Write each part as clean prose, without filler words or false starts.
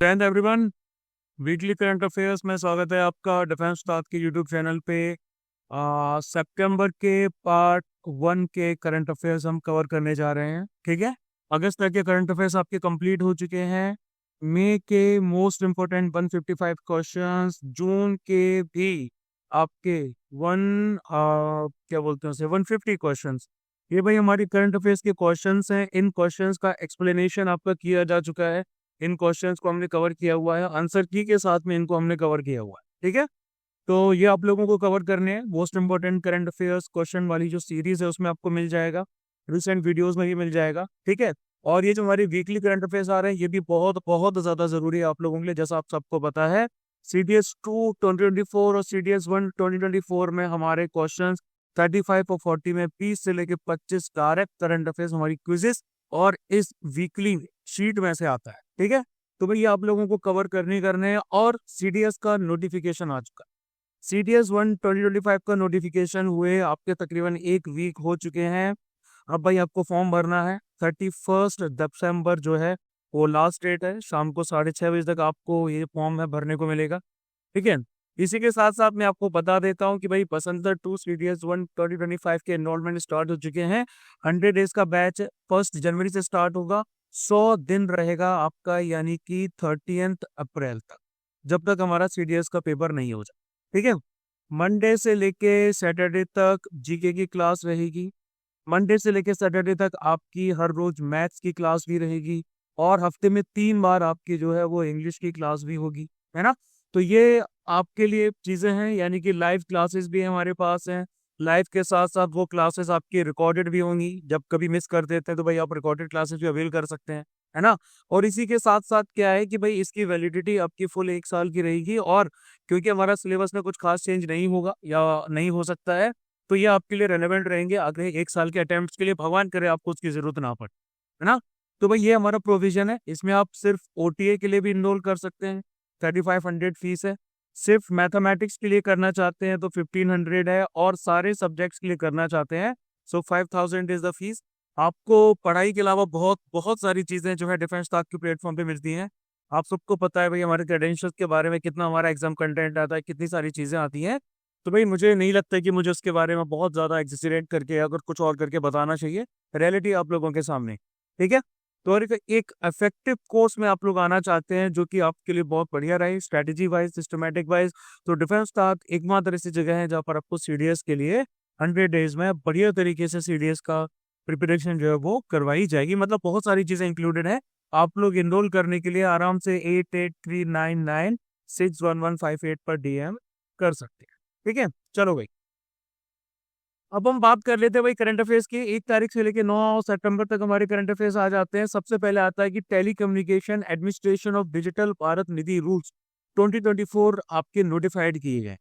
And everyone, weekly current affairs में स्वागत है आपका डिफेंस उस्ताद के यूट्यूब चैनल पे। सितंबर के पार्ट 1 के करंट अफेयर्स हम कवर करने जा रहे हैं। ठीक है, अगस्त तक के करंट अफेयर्स आपके कंप्लीट हो चुके हैं। मई के मोस्ट इम्पोर्टेंट 155 क्वेश्चंस, जून के भी आपके क्या बोलते हैं उसे 150 क्वेश्चंस। ये भाई हमारी करंट अफेयर्स के क्वेश्चंस हैं। इन क्वेश्चंस का एक्सप्लेनेशन आपका किया जा चुका है। इन क्वेश्चंस को हमने कवर किया हुआ है, आंसर की के साथ में इनको हमने कवर किया हुआ है। ठीक है, तो ये आप लोगों को कवर करने हैं। Most important current affairs question वाली जो सीरीज है उसमें आपको मिल जाएगा, रिसेंट वीडियोस में भी मिल जाएगा। ठीक है, और ये जो हमारी वीकली करंट अफेयर्स आ रहे हैं ये भी बहुत बहुत ज्यादा जरूरी है आप लोगों के लिए। जैसा आप सबको पता है, CDS 2 2024 और CDS 1 2024 में हमारे क्वेश्चन 35 और 40 में 20 से लेके 25 डायरेक्ट करंट अफेयर्स हमारी क्विजेस और इस वीकली शीट में से आता है। ठीक है, तो भाई आप लोगों को कवर करने हैं। और CDS का नोटिफिकेशन आ चुका है। CDS 1 2025 का नोटिफिकेशन हुए आपके तकरीबन एक वीक हो चुके हैं। अब भाई आपको फॉर्म भरना है। 31 दिसंबर जो है वो लास्ट डेट है। शाम को 6:30 बजे तक आपको ये फॉर्म है भरने को मिलेगा। ठीक है, इसी के साथ साथ मैं आपको बता देता हूँ कि भाई बसंतर 2 CDS 1 2025 के एनरोलमेंट स्टार्ट हो चुके हैं। 100 डेज का बैच 1 जनवरी से स्टार्ट होगा। 100 दिन रहेगा आपका, यानी कि 30 अप्रैल तक, जब तक हमारा CDS का पेपर नहीं हो जाए। ठीक है, मंडे से लेके सैटरडे तक GK की क्लास रहेगी। मंडे से लेके सैटरडे तक आपकी हर रोज मैथ्स की क्लास भी रहेगी। और हफ्ते में 3 बार आपकी जो है वो इंग्लिश की क्लास भी होगी, है ना। तो ये आपके लिए चीजें हैं, यानी कि लाइव क्लासेस भी हमारे पास हैं। लाइव के साथ साथ वो क्लासेस आपकी रिकॉर्डेड भी होंगी। जब कभी मिस कर देते हैं तो भाई आप रिकॉर्डेड क्लासेस भी अवेल कर सकते हैं, है ना। और इसी के साथ साथ क्या है कि भाई इसकी वैलिडिटी आपकी फुल 1 साल की रहेगी। और क्योंकि हमारा सिलेबस में कुछ खास चेंज नहीं होगा या नहीं हो सकता है, तो ये आपके लिए रेलेवेंट रहेंगे अगले 1 साल के अटेम्प्ट के लिए। भगवान करे आपको उसकी जरूरत ना पड़े, है ना। तो भाई ये हमारा प्रोविजन है। इसमें आप सिर्फ OTA के लिए भी इनरोल कर सकते हैं, 3500 फीस है। सिर्फ मैथमेटिक्स के लिए करना चाहते हैं तो 1500 है, और सारे सब्जेक्ट्स के लिए करना चाहते हैं सो 5000 इज द फीस। आपको पढ़ाई के अलावा बहुत बहुत सारी चीजें जो है डिफेंस स्टॉक के प्लेटफॉर्म पे मिलती हैं। आप सबको पता है भाई हमारे क्रेडेंशियल्स के बारे में, कितना हमारा एग्जाम कंटेंट आता है, कितनी सारी चीजें आती हैं। तो भाई मुझे नहीं लगता कि मुझे उसके बारे में बहुत ज्यादा एग्जिसरेट करके अगर कुछ और करके बताना चाहिए। रियलिटी आप लोगों के सामने। ठीक है, तो और एक इफेक्टिव कोर्स में आप लोग आना चाहते हैं जो कि आपके लिए बहुत बढ़िया रहे, स्ट्रेटेजी वाइज, सिस्टमेटिक वाइज, तो डिफेंस स्टाफ एकमात्र ऐसी जगह है जहाँ पर आपको CDS के लिए 100 डेज में बढ़िया तरीके से CDS का प्रिपरेशन जो है वो करवाई जाएगी। मतलब बहुत सारी चीजें इंक्लूडेड है। आप लोग इनरोल करने के लिए आराम से 8839961158 पर DM कर सकते हैं। ठीक है, चलो भाई अब हम बात कर लेते हैं भाई करंट अफेयर्स की। 1 तारीख से लेकर 9 सितंबर तक हमारे करंट अफेयर्स आ जाते हैं। सबसे पहले आता है कि telecommunication administration of digital Bharat Nidhi rules 2024 आपके नोटिफाइड किए गए।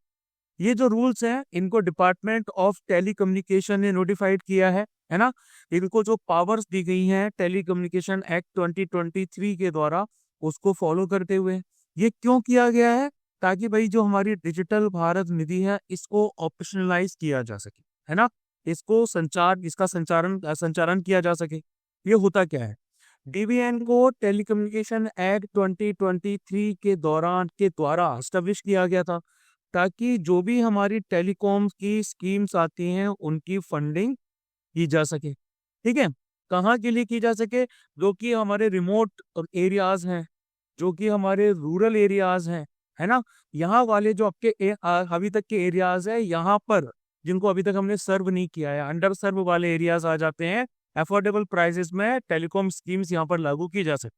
ये जो रूल्स हैं इनको डिपार्टमेंट ऑफ टेलीकम्युनिकेशन ने नोटिफाइड किया है ना। इनको जो पावर्स दी गई हैं टेलीकम्युनिकेशन एक्ट 2023 के द्वारा, उसको फॉलो करते हुए ये क्यों किया गया है, ताकि भाई जो हमारी डिजिटल भारत निधि है इसको ऑपरेशनलाइज किया जा सके, है ना। इसका संचालन किया जा सके। ये होता क्या है, DBN को टेलीकम्युनिकेशन एक्ट 2023 के द्वारा एस्टेब्लिश किया गया था, ताकि जो भी हमारी टेलीकॉम की स्कीम्स आती हैं उनकी फंडिंग की जा सके। ठीक है, कहाँ के लिए की जा सके, जो कि हमारे रिमोट एरियाज हैं, जो कि हमारे रूरल एरियाज हैं, है ना। यहाँ वाले जो आपके अभी तक के एरियाज है, यहाँ पर जिनको अभी तक हमने सर्व नहीं किया है, अंडर सर्व वाले एरियाज आ जाते हैं। अफोर्डेबल प्राइसेस में टेलीकॉम स्कीम्स यहाँ पर लागू की जा सकती।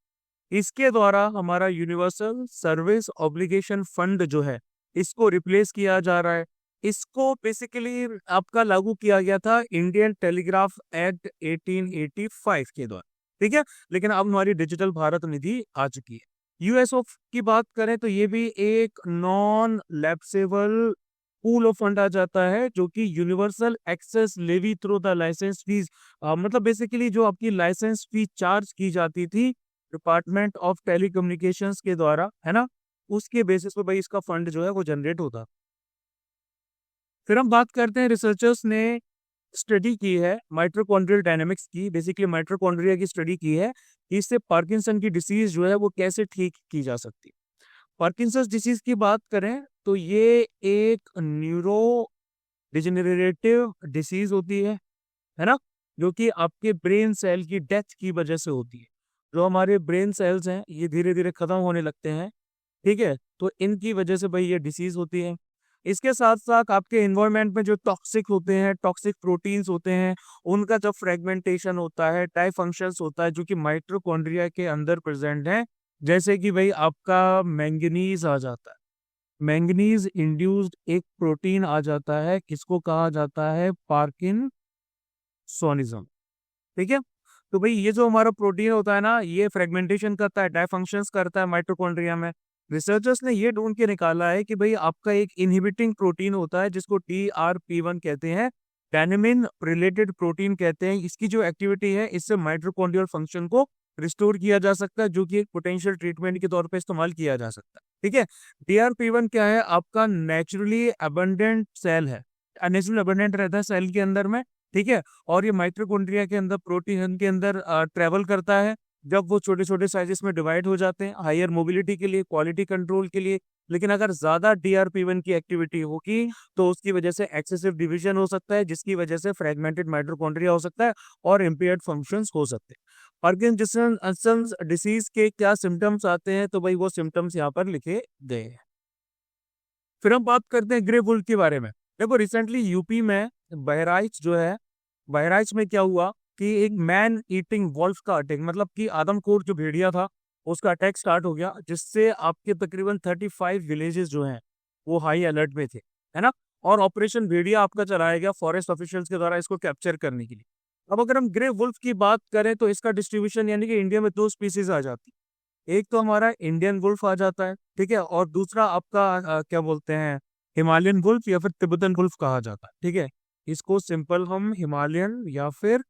इसके द्वारा हमारा यूनिवर्सल सर्विस ऑब्लिगेशन फंड जो है इसको रिप्लेस किया जा रहा है। इसको बेसिकली आपका लागू किया गया था इंडियन टेलीग्राफ एक्ट 1885 के द्वारा। ठीक है, लेकिन अब हमारी डिजिटल भारत निधि आ चुकी है। USO की बात करें तो ये भी एक non lapsable pool of fund आ जाता है, जो कि universal access levy through the license fees, मतलब बेसिकली जो आपकी लाइसेंस फी चार्ज की जाती थी डिपार्टमेंट ऑफ टेलीकम्युनिकेशंस के द्वारा, है ना, उसके बेसिस पे भाई इसका फंड जो है वो जनरेट होता। फिर हम बात करते हैं रिसर्चर्स ने स्टडी की है माइटोकॉन्ड्रियल डायनेमिक्स की, बेसिकली माइटोकॉन्ड्रिया की स्टडी की है कि इससे पार्किंसन की डिसीज जो है वो कैसे ठीक की जा सकती है। पार्किंसंस डिसीज की बात करें तो ये एक न्यूरो डिजेनरेटिव डिसीज होती है ना, जो कि आपके ब्रेन सेल की डेथ की वजह से होती है। जो हमारे ब्रेन सेल्स हैं ये धीरे धीरे खत्म होने लगते हैं, ठीक है, तो इनकी वजह से भाई ये डिसीज होती है। इसके साथ साथ आपके एनवायरनमेंट में जो टॉक्सिक होते हैं, टॉक्सिक प्रोटीन्स होते हैं, उनका जब फ्रेगमेंटेशन होता है, टाई फंक्शंस होता है जो कि माइटोकॉन्ड्रिया के अंदर प्रेजेंट है, जैसे कि भाई आपका मैंगनीज आ जाता है, मैंगनीज इंड्यूस्ड एक प्रोटीन आ जाता है, किसको कहा जाता है, पार्किंसोनिज्म। ठीक है, तो भाई ये जो हमारा प्रोटीन होता है ना, ये फ्रेगमेंटेशन करता है, डायफंक्शंस करता है माइटोकॉन्ड्रिया में। रिसर्चर्स ने ये ढूंढ के निकाला है कि भाई आपका एक इनहिबिटिंग प्रोटीन होता है जिसको TRP1 कहते हैं, टायनामिन रिलेटेड प्रोटीन कहते हैं। इसकी जो एक्टिविटी है इससे माइटोकॉन्ड्रियल फंक्शन को रिस्टोर किया जा सकता है, जो कि एक पोटेंशियल ट्रीटमेंट के तौर पे इस्तेमाल किया जा सकता है। ठीक है, TRP1 क्या है, आपका नेचुरली अबंडेंट सेल है, नेचुरली अबंडेंट रहता है सेल के अंदर में। ठीक है, और ये माइटोकॉन्ड्रिया के अंदर प्रोटीन के अंदर ट्रेवल करता है। जब वो छोटे छोटे साइजेस में डिवाइड हो जाते हैं, हायर मोबिलिटी के लिए, क्वालिटी कंट्रोल के लिए। लेकिन अगर ज्यादा DRP1 की एक्टिविटी होगी तो उसकी वजह से एक्सेसिव डिवीजन हो सकता है, जिसकी वजह से फ्रेगमेंटेड माइटोकॉन्ड्रिया हो सकता है और इम्पेयर्ड फंक्शंस हो सकते हैं। पार्किंसंस डिसीज के क्या सिम्टम्स आते हैं, तो भाई वो सिम्टम्स यहाँ पर लिखे गए हैं। फिर हम बात करते हैं ग्रे वुल्फ के बारे में। देखो रिसेंटली यूपी में बहराइच जो है, बहराइच में क्या हुआ कि एक मैन ईटिंग वॉल्फ का अटैक, मतलब कि आदमखोर जो भेड़िया था उसका अटैक स्टार्ट हो गया, जिससे आपके तकरीबन 35 विलेजेस जो हैं वो हाई अलर्ट में थे, है ना। और ऑपरेशन भेड़िया आपका चलाया गया फॉरेस्ट ऑफिशियल्स के द्वारा इसको कैप्चर करने के लिए। अब अगर हम ग्रे वुल्फ की बात करें तो इसका डिस्ट्रीब्यूशन यानी कि इंडिया में दो स्पीसीज आ जाती है। एक तो हमारा इंडियन वुल्फ आ जाता है, ठीक है, और दूसरा आपका क्या बोलते हैं, हिमालयन वुल्फ या फिर तिब्बतन वुल्फ कहा जाता है। ठीक है, इसको सिंपल हम हिमालयन या फिर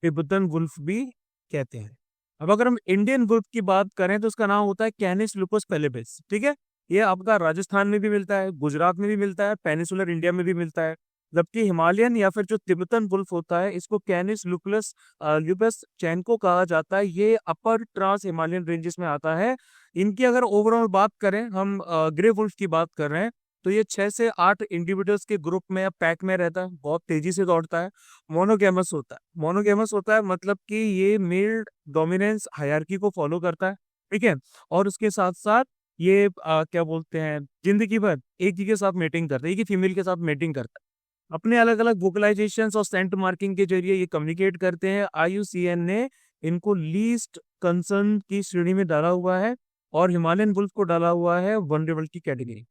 तिब्बतन वुल्फ भी कहते हैं। अब अगर हम इंडियन वुल्फ की बात करें तो उसका नाम होता है कैनिस लुपस पेलिबिस। ठीक है, ये आपका राजस्थान में भी मिलता है, गुजरात में भी मिलता है, पेनिसुलर इंडिया में भी मिलता है। जबकि हिमालयन या फिर जो तिब्बतन वुल्फ होता है इसको कैनिस लुपस ल्यूपस चैनको कहा जाता है। ये अपर ट्रांस हिमालयन रेंजेस में आता है। इनकी अगर ओवरऑल बात करें, हम ग्रे वुल्फ की बात कर रहे हैं, तो ये 6 से 8 इंडिविजुअल्स के ग्रुप में या पैक में रहता है, बहुत तेजी से दौड़ता है, मोनोगेमस होता है। मोनोगेमस होता है मतलब कि ये मेल डोमिनेंस हायरार्की को फॉलो करता है। ठीक है, और उसके साथ साथ ये क्या बोलते हैं, जिंदगी भर एक ही के साथ मेटिंग करता है, एक ही फीमेल के साथ मेटिंग करता है। अपने अलग अलग वोकलाइजेशन और सेंट मार्किंग के जरिए ये कम्युनिकेट करते हैं। IUCN ने इनको लीस्ट कंसर्न की श्रेणी में डाला हुआ है और हिमालयन वुल्फ को डाला हुआ है वनरेबल की category.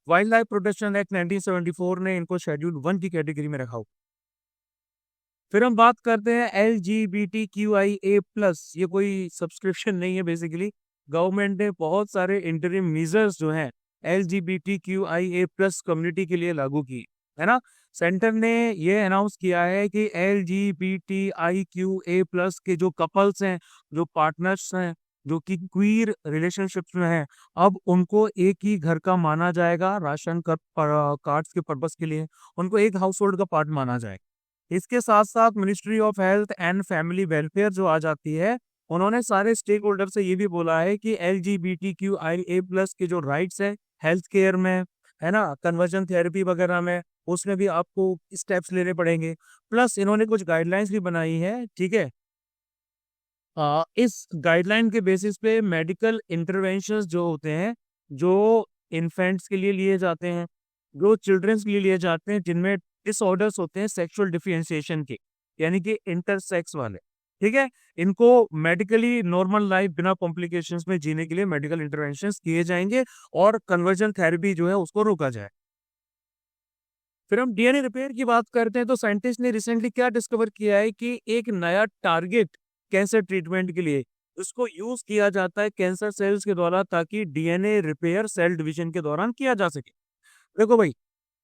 Wild life protection act 1974 ने इनको शेड्यूल 1 की कैटेगरी में रखा हुआ। फिर हम बात करते हैं LGBTQIA+। ये कोई सब्सक्रिप्शन नहीं है, बेसिकली गवर्नमेंट ने बहुत सारे इंटरिम मेजर्स जो हैं LGBTQIA+ कम्युनिटी के लिए लागू की, है ना। सेंटर ने ये अनाउंस किया है कि LGBTIQA+ के जो कपल्स हैं, जो पार्टनर्स हैं, जो कि क्वीर रिलेशनशिप्स में हैं, अब उनको एक ही घर का माना जाएगा। राशन कार्ड्स के पर्पस के लिए उनको एक हाउस होल्ड का पार्ट माना जाएगा। इसके साथ साथ ministry of health and family welfare जो आ जाती है, उन्होंने सारे स्टेक होल्डर से ये भी बोला है कि LGBTQIA+ के जो राइट्स है हेल्थ केयर में, है ना, कन्वर्जन थेरेपी वगैरह में, उसमें भी आपको स्टेप्स लेने पड़ेंगे। प्लस इन्होंने कुछ गाइडलाइंस भी बनाई है। ठीक है, इस गाइडलाइन के बेसिस पे मेडिकल इंटरवेंशंस जो होते हैं, जो इन्फेंट्स के लिए लिए जाते हैं, जो चिल्ड्रंस के लिए लिए जाते हैं, जिनमें डिसऑर्डर्स होते हैं सेक्सुअल डिफरेंशिएशन के, यानी कि इंटरसेक्स वाले, ठीक है, इनको मेडिकली नॉर्मल लाइफ बिना कॉम्प्लिकेशंस में जीने के लिए मेडिकल इंटरवेंशंस किए जाएंगे और कन्वर्जन थेरेपी जो है उसको रोका जाए। फिर हम DNA रिपेयर की बात करते हैं तो साइंटिस्ट ने रिसेंटली क्या डिस्कवर किया है कि एक नया टारगेट कैंसर ट्रीटमेंट के लिए उसको यूज किया जाता है कैंसर सेल्स के द्वारा, ताकि DNA रिपेयर सेल डिवीजन के दौरान किया जा सके। देखो भाई,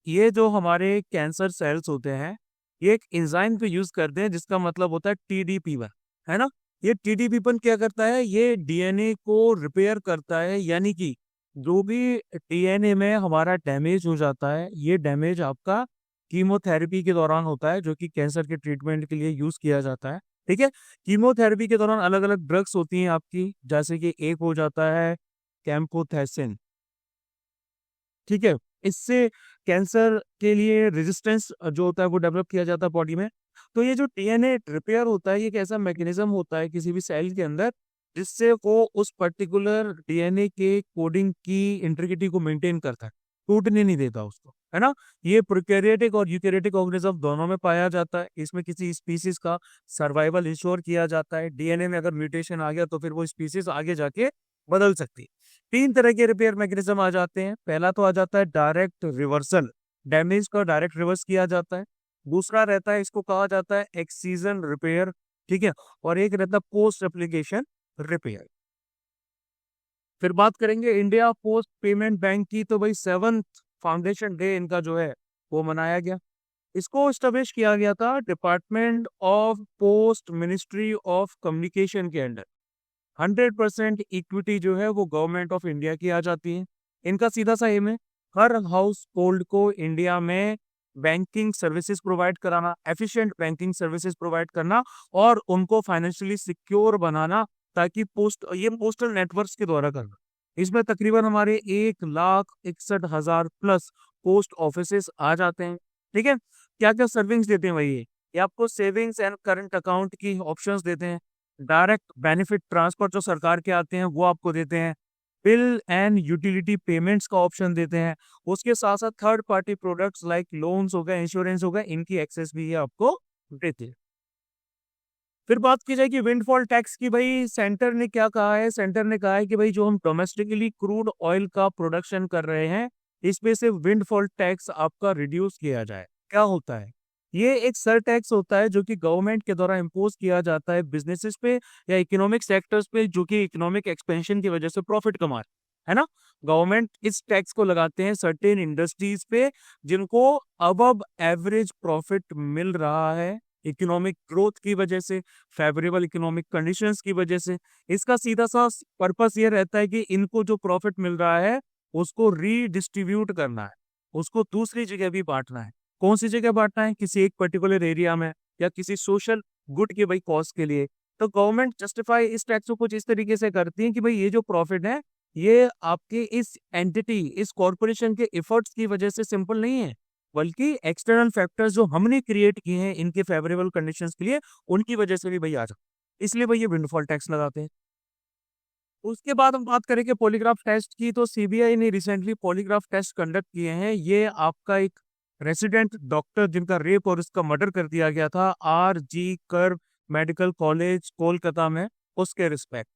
ये जो हमारे कैंसर सेल्स होते हैं ये एक एंजाइम को यूज करते हैं जिसका मतलब होता है TDP1, है ना। ये TDP1 क्या करता है, ये DNA को रिपेयर करता है, यानी कि जो भी DNA में हमारा डैमेज हो जाता है, ये डैमेज आपका कीमोथेरेपी के दौरान होता है, जो कि कैंसर के ट्रीटमेंट के लिए यूज किया जाता है। ठीक है, कीमोथेरेपी के दौरान अलग अलग ड्रग्स होती हैं आपकी, जैसे कि एक हो जाता है कैम्पोथेसिन। ठीक है, इससे कैंसर के लिए रेजिस्टेंस जो होता है वो डेवलप किया जाता है बॉडी में। तो ये जो डीएनए रिपेयर होता है, ये एक ऐसा मैकेनिज्म होता है किसी भी सेल के अंदर, जिससे वो उस पर्टिकुलर डीएनए के कोडिंग की इंटीग्रिटी को मेंटेन करता है, टूटने नहीं देता उसको, है ना। ये प्रोकैरियोटिक और यूकैरियोटिक ऑर्गेनिज्म दोनों में पाया जाता है। इसमें किसी स्पीसीज का सर्वाइवल इंश्योर किया जाता है। डीएनए में अगर म्यूटेशन आ गया तो फिर वो स्पीसीज आगे जाके बदल सकती है। तीन तरह के रिपेयर मैकेनिज्म आ जाते हैं। पहला तो आ जाता है डायरेक्ट रिवर्सल, डैमेज का डायरेक्ट रिवर्स किया जाता है। दूसरा रहता है, इसको कहा जाता है एक्सीजन रिपेयर। ठीक है, और एक रहता है पोस्ट एप्लीकेशन रिपेयर। फिर बात करेंगे इंडिया पोस्ट पेमेंट बैंक की, तो भाई 7th फाउंडेशन डे इनका जो है वो मनाया गया। इसको एस्टेब्लिश किया गया था department of post ministry of communication के अंडर। 100% इक्विटी जो है वो गवर्नमेंट ऑफ इंडिया की आ जाती है। इनका सीधा सा एम है हर हाउस होल्ड को इंडिया में बैंकिंग सर्विसेज प्रोवाइड कराना, एफिशिएंट बैंकिंग सर्विसेज प्रोवाइड करना, और उनको फाइनेंशियली सिक्योर बनाना, ताकि ये पोस्टल नेटवर्क्स के द्वारा करना। इसमें तकरीबन हमारे 1,61,000 प्लस पोस्ट ऑफिसेस आ जाते हैं। ठीक है, क्या क्या सर्विस देते हैं भाई ये आपको सेविंग्स एंड करंट अकाउंट की ऑप्शंस देते हैं। डायरेक्ट बेनिफिट ट्रांसफर जो सरकार के आते हैं वो आपको देते हैं। बिल एंड यूटिलिटी पेमेंट्स का ऑप्शन देते हैं। उसके साथ साथ third party products like loans हो गए, इंश्योरेंस हो गए, इनकी एक्सेस भी ये आपको देते हैं। फिर बात की जाए कि विंडफॉल टैक्स की, भाई सेंटर ने क्या कहा है? सेंटर ने कहा है कि भाई जो हम डोमेस्टिकली क्रूड ऑयल का प्रोडक्शन कर रहे हैं, इसमें से विंडफॉल टैक्स आपका रिड्यूस किया जाए। क्या होता है? ये एक सर टैक्स होता है जो कि गवर्नमेंट के द्वारा इम्पोज किया जाता है बिजनेसेस पे या इकोनॉमिक सेक्टर्स पे, जो कि इकोनॉमिक एक्सपेंशन की वजह से प्रॉफिट कमा रहे हैं, है ना। गवर्नमेंट इस टैक्स को लगाते हैं सर्टेन इंडस्ट्रीज पे जिनको अब एवरेज प्रॉफिट मिल रहा है इकोनॉमिक ग्रोथ की वजह से, फेवरेबल इकोनॉमिक कंडीशंस की वजह से। इसका सीधा सा पर्पस ये रहता है कि इनको जो प्रॉफिट मिल रहा है उसको रीडिस्ट्रीब्यूट करना है, उसको दूसरी जगह भी बांटना है। कौन सी जगह बांटना है? किसी एक पर्टिकुलर एरिया में या किसी सोशल गुड के भाई कॉज के लिए। तो गवर्नमेंट जस्टिफाई इस टैक्स को कुछ इस तरीके से करती है कि भाई ये जो प्रॉफिट है ये आपके इस एंटिटी, इस कॉर्पोरेशन के एफर्ट्स की वजह से सिंपल नहीं है, बल्कि एक्सटर्नल फैक्टर्स जो हमने क्रिएट किए हैं इनके फेवरेबल कंडीशंस के लिए, उनकी वजह से भी भाई आ जाए। इसलिए भाई ये विंडफॉल टैक्स लगाते हैं। उसके बाद हम बात करेंगे पॉलीग्राफ टेस्ट की, तो सीबीआई ने रिसेंटली पॉलीग्राफ टेस्ट कंडक्ट किए हैं। ये आपका एक रेसिडेंट डॉक्टर जिनका रेप और उसका मर्डर कर दिया गया था RG कर मेडिकल कॉलेज कोलकाता में, उसके रिस्पेक्ट।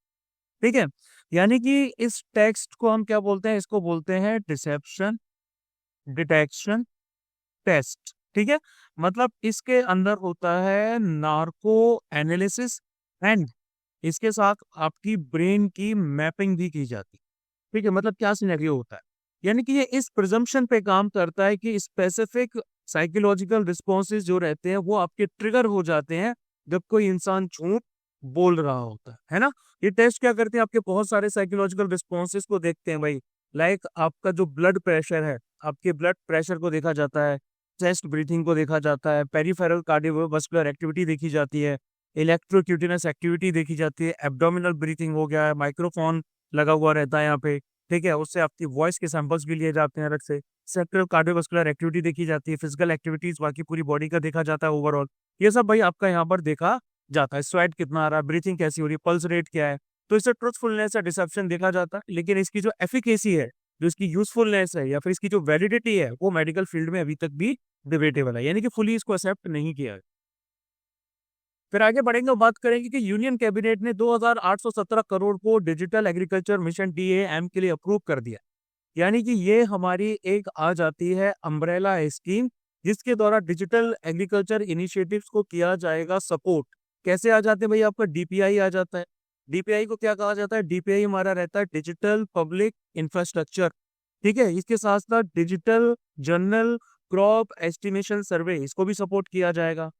ठीक है, यानी कि इस टेक्स्ट को हम क्या बोलते हैं? इसको बोलते हैं डिसेप्शन डिटेक्शन टेस्ट। ठीक है, मतलब इसके अंदर होता है नार्को एनालिसिस एंड इसके साथ आपकी ब्रेन की मैपिंग भी की जाती है। ठीक है, मतलब क्या सिनेरियो होता है, यानी कि ये इस प्रिजम्पशन पे काम करता है कि स्पेसिफिक साइकोलॉजिकल रिस्पॉन्सेज जो रहते हैं वो आपके ट्रिगर हो जाते हैं जब कोई इंसान झूठ बोल रहा होता है ना। ये टेस्ट क्या करते हैं? आपके बहुत सारे साइकोलॉजिकल रिस्पॉन्सेज को देखते हैं भाई। लाइक आपका जो ब्लड प्रेशर है, आपके ब्लड प्रेशर को देखा जाता है, चेस्ट ब्रीथिंग को देखा जाता है, पेरिफेरल कार्डियोवास्कुलर एक्टिविटी देखी जाती है, इलेक्ट्रोक्यूटिनस एक्टिविटी देखी जाती है, एब्डोमिनल ब्रीथिंग हो गया है, माइक्रोफोन लगा हुआ रहता है यहाँ पे। ठीक है, उससे आपकी वॉइस के सैंपल्स भी लिए जाते हैं अलग से। सेक्टरल कार्डियोवास्कुलर एक्टिविटी देखी जाती है, फिजिकल एक्टिविटीज बाकी पूरी बॉडी का देखा जाता है ओवरऑल। ये सब भाई आपका यहाँ पर देखा जाता है। स्वेट कितना आ रहा है, ब्रीथिंग कैसी हो रही है, पल्स रेट क्या है। तो इससे ट्रुथफुलनेस या डिसेप्शन देखा जाता है। लेकिन इसकी जो एफिकेसी है, जो इसकी यूजफुलनेस है या फिर इसकी जो वैलिडिटी है, वो मेडिकल फील्ड में अभी तक भी डिबेटेबल है, यानी कि फुली इसको एक्सेप्ट नहीं किया है। फिर आगे बढ़ेंगे और बात करेंगे कि यूनियन कैबिनेट ने 2,817 करोड़ को डिजिटल एग्रीकल्चर मिशन DAM के लिए अप्रूव कर दिया। यानी कि ये हमारी एक आ जाती है अम्ब्रेला स्कीम, जिसके द्वारा डिजिटल एग्रीकल्चर इनिशिएटिव्स को किया जाएगा सपोर्ट। कैसे आ जाते हैं भाई? आपका DPI आ जाता है। DPI को क्या कहा जाता है? DPI हमारा रहता है डिजिटल पब्लिक इंफ्रास्ट्रक्चर। ठीक है, इसके साथ साथ डिजिटल जर्नल क्रॉप एस्टिमेशन सर्वे, इसको भी सपोर्ट किया जाएगा।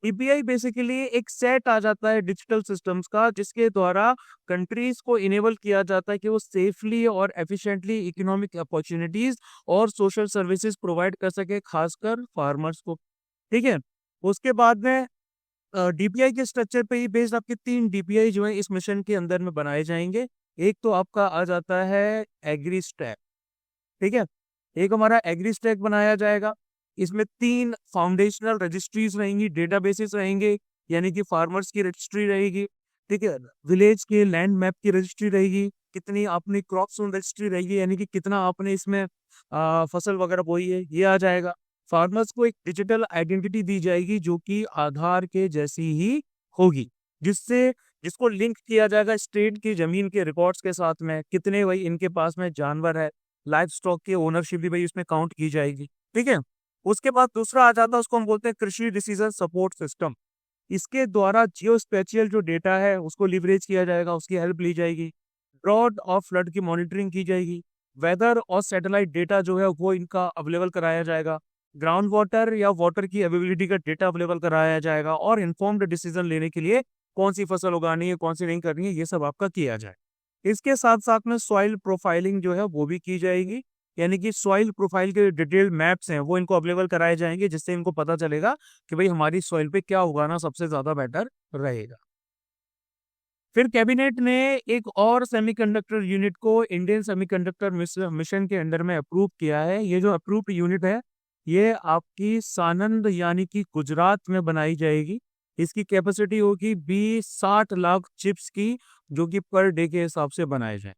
डीपीआई बेसिकली एक सेट आ जाता है डिजिटल सिस्टम्स का, जिसके द्वारा कंट्रीज को इनेबल किया जाता है कि वो सेफली और एफिशिएंटली इकोनॉमिक अपॉर्चुनिटीज और सोशल सर्विसेज प्रोवाइड कर सके, खासकर फार्मर्स को। ठीक है। उसके बाद में डीपीआई के स्ट्रक्चर पे ही बेस्ड आपके 3 डीपीआई जो है इस मिशन के अंदर में बनाए जाएंगे। एक तो आपका आ जाता है एग्री स्टैक। ठीक है। एक हमारा एग्री स्टैक बनाया जाएगा। इसमें 3 फाउंडेशनल रजिस्ट्रीज रहेंगी, डेटाबेसेस रहेंगे, यानी कि फार्मर्स की रजिस्ट्री रहेगी। ठीक है। विलेज के लैंड मैप की रजिस्ट्री रहेगी, कितनी आपने क्रॉप्स रजिस्ट्री रहेगी, यानी कि कितना आपने इसमें फसल वगैरह बोई है, ये आ जाएगा। फार्मर्स को एक डिजिटल आइडेंटिटी दी जाएगी जो कि आधार के जैसी ही होगी, जिससे जिसको लिंक किया जाएगा स्टेट की जमीन के रिकॉर्ड्स के साथ में, कितने भाई इनके पास में जानवर है, लाइव स्टॉक की ओनरशिप भी भाई इसमें काउंट की जाएगी। ठीक है। उसके बाद दूसरा आ जाता है, उसको हम बोलते हैं कृषि डिसीजन सपोर्ट सिस्टम। इसके द्वारा जियो स्पेशियल जो डेटा है उसको लिवरेज किया जाएगा, उसकी हेल्प ली जाएगी। ड्रॉट और फ्लड की मॉनिटरिंग की जाएगी। वेदर और सैटेलाइट डेटा जो है वो इनका अवेलेबल कराया जाएगा। ग्राउंड वाटर या वाटर की अवेलेबिलिटी का डेटा अवेलेबल कराया जाएगा, और इन्फॉर्म्ड डिसीजन लेने के लिए कौन सी फसल उगानी है, कौन सी नहीं करनी है, ये सब आपका किया जाए। इसके साथ साथ में सॉइल प्रोफाइलिंग जो है वो भी की जाएगी, यानी कि सॉइल प्रोफाइल के डिटेल मैप्स हैं वो इनको अवेलेबल कराए जाएंगे, जिससे इनको पता चलेगा कि भाई हमारी सॉइल पे क्या उगाना सबसे ज्यादा बेटर रहेगा। फिर कैबिनेट ने एक और सेमीकंडक्टर यूनिट को इंडियन सेमीकंडक्टर मिशन के अंडर में अप्रूव किया है। ये जो अप्रूव्ड यूनिट है ये आपकी सानंद यानी कि गुजरात में बनाई जाएगी। इसकी कैपेसिटी होगी 60 लाख चिप्स की, जो कि पर डे के हिसाब से बनाए जाए,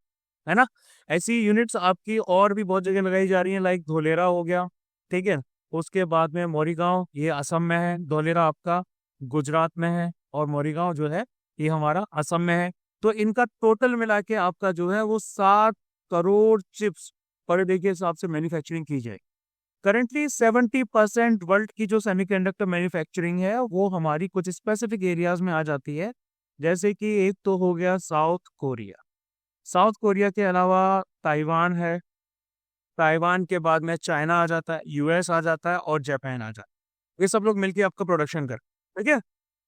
है ना। ऐसी यूनिट्स आपकी और भी बहुत जगह लगाई जा रही हैं, लाइक धोलेरा हो गया। ठीक है। उसके बाद में मोरीगांव, ये असम में है, धोलेरा आपका गुजरात में है, और मोरीगांव जो है ये हमारा असम में है। तो इनका टोटल मिला के आपका जो है वो 7 करोड़ चिप्स पर डे के हिसाब से मैन्युफैक्चरिंग की जाए। करंटली 70% वर्ल्ड की जो सेमीकंडक्टर मैन्युफैक्चरिंग है वो हमारी कुछ स्पेसिफिक एरियाज में आ जाती है, जैसे कि एक तो हो गया साउथ कोरिया। साउथ कोरिया के अलावा ताइवान है। ताइवान के बाद में चाइना आ जाता है, यूएस आ जाता है, और जापान आ जाता है। ये सब लोग मिलके आपका प्रोडक्शन कर। ठीक है।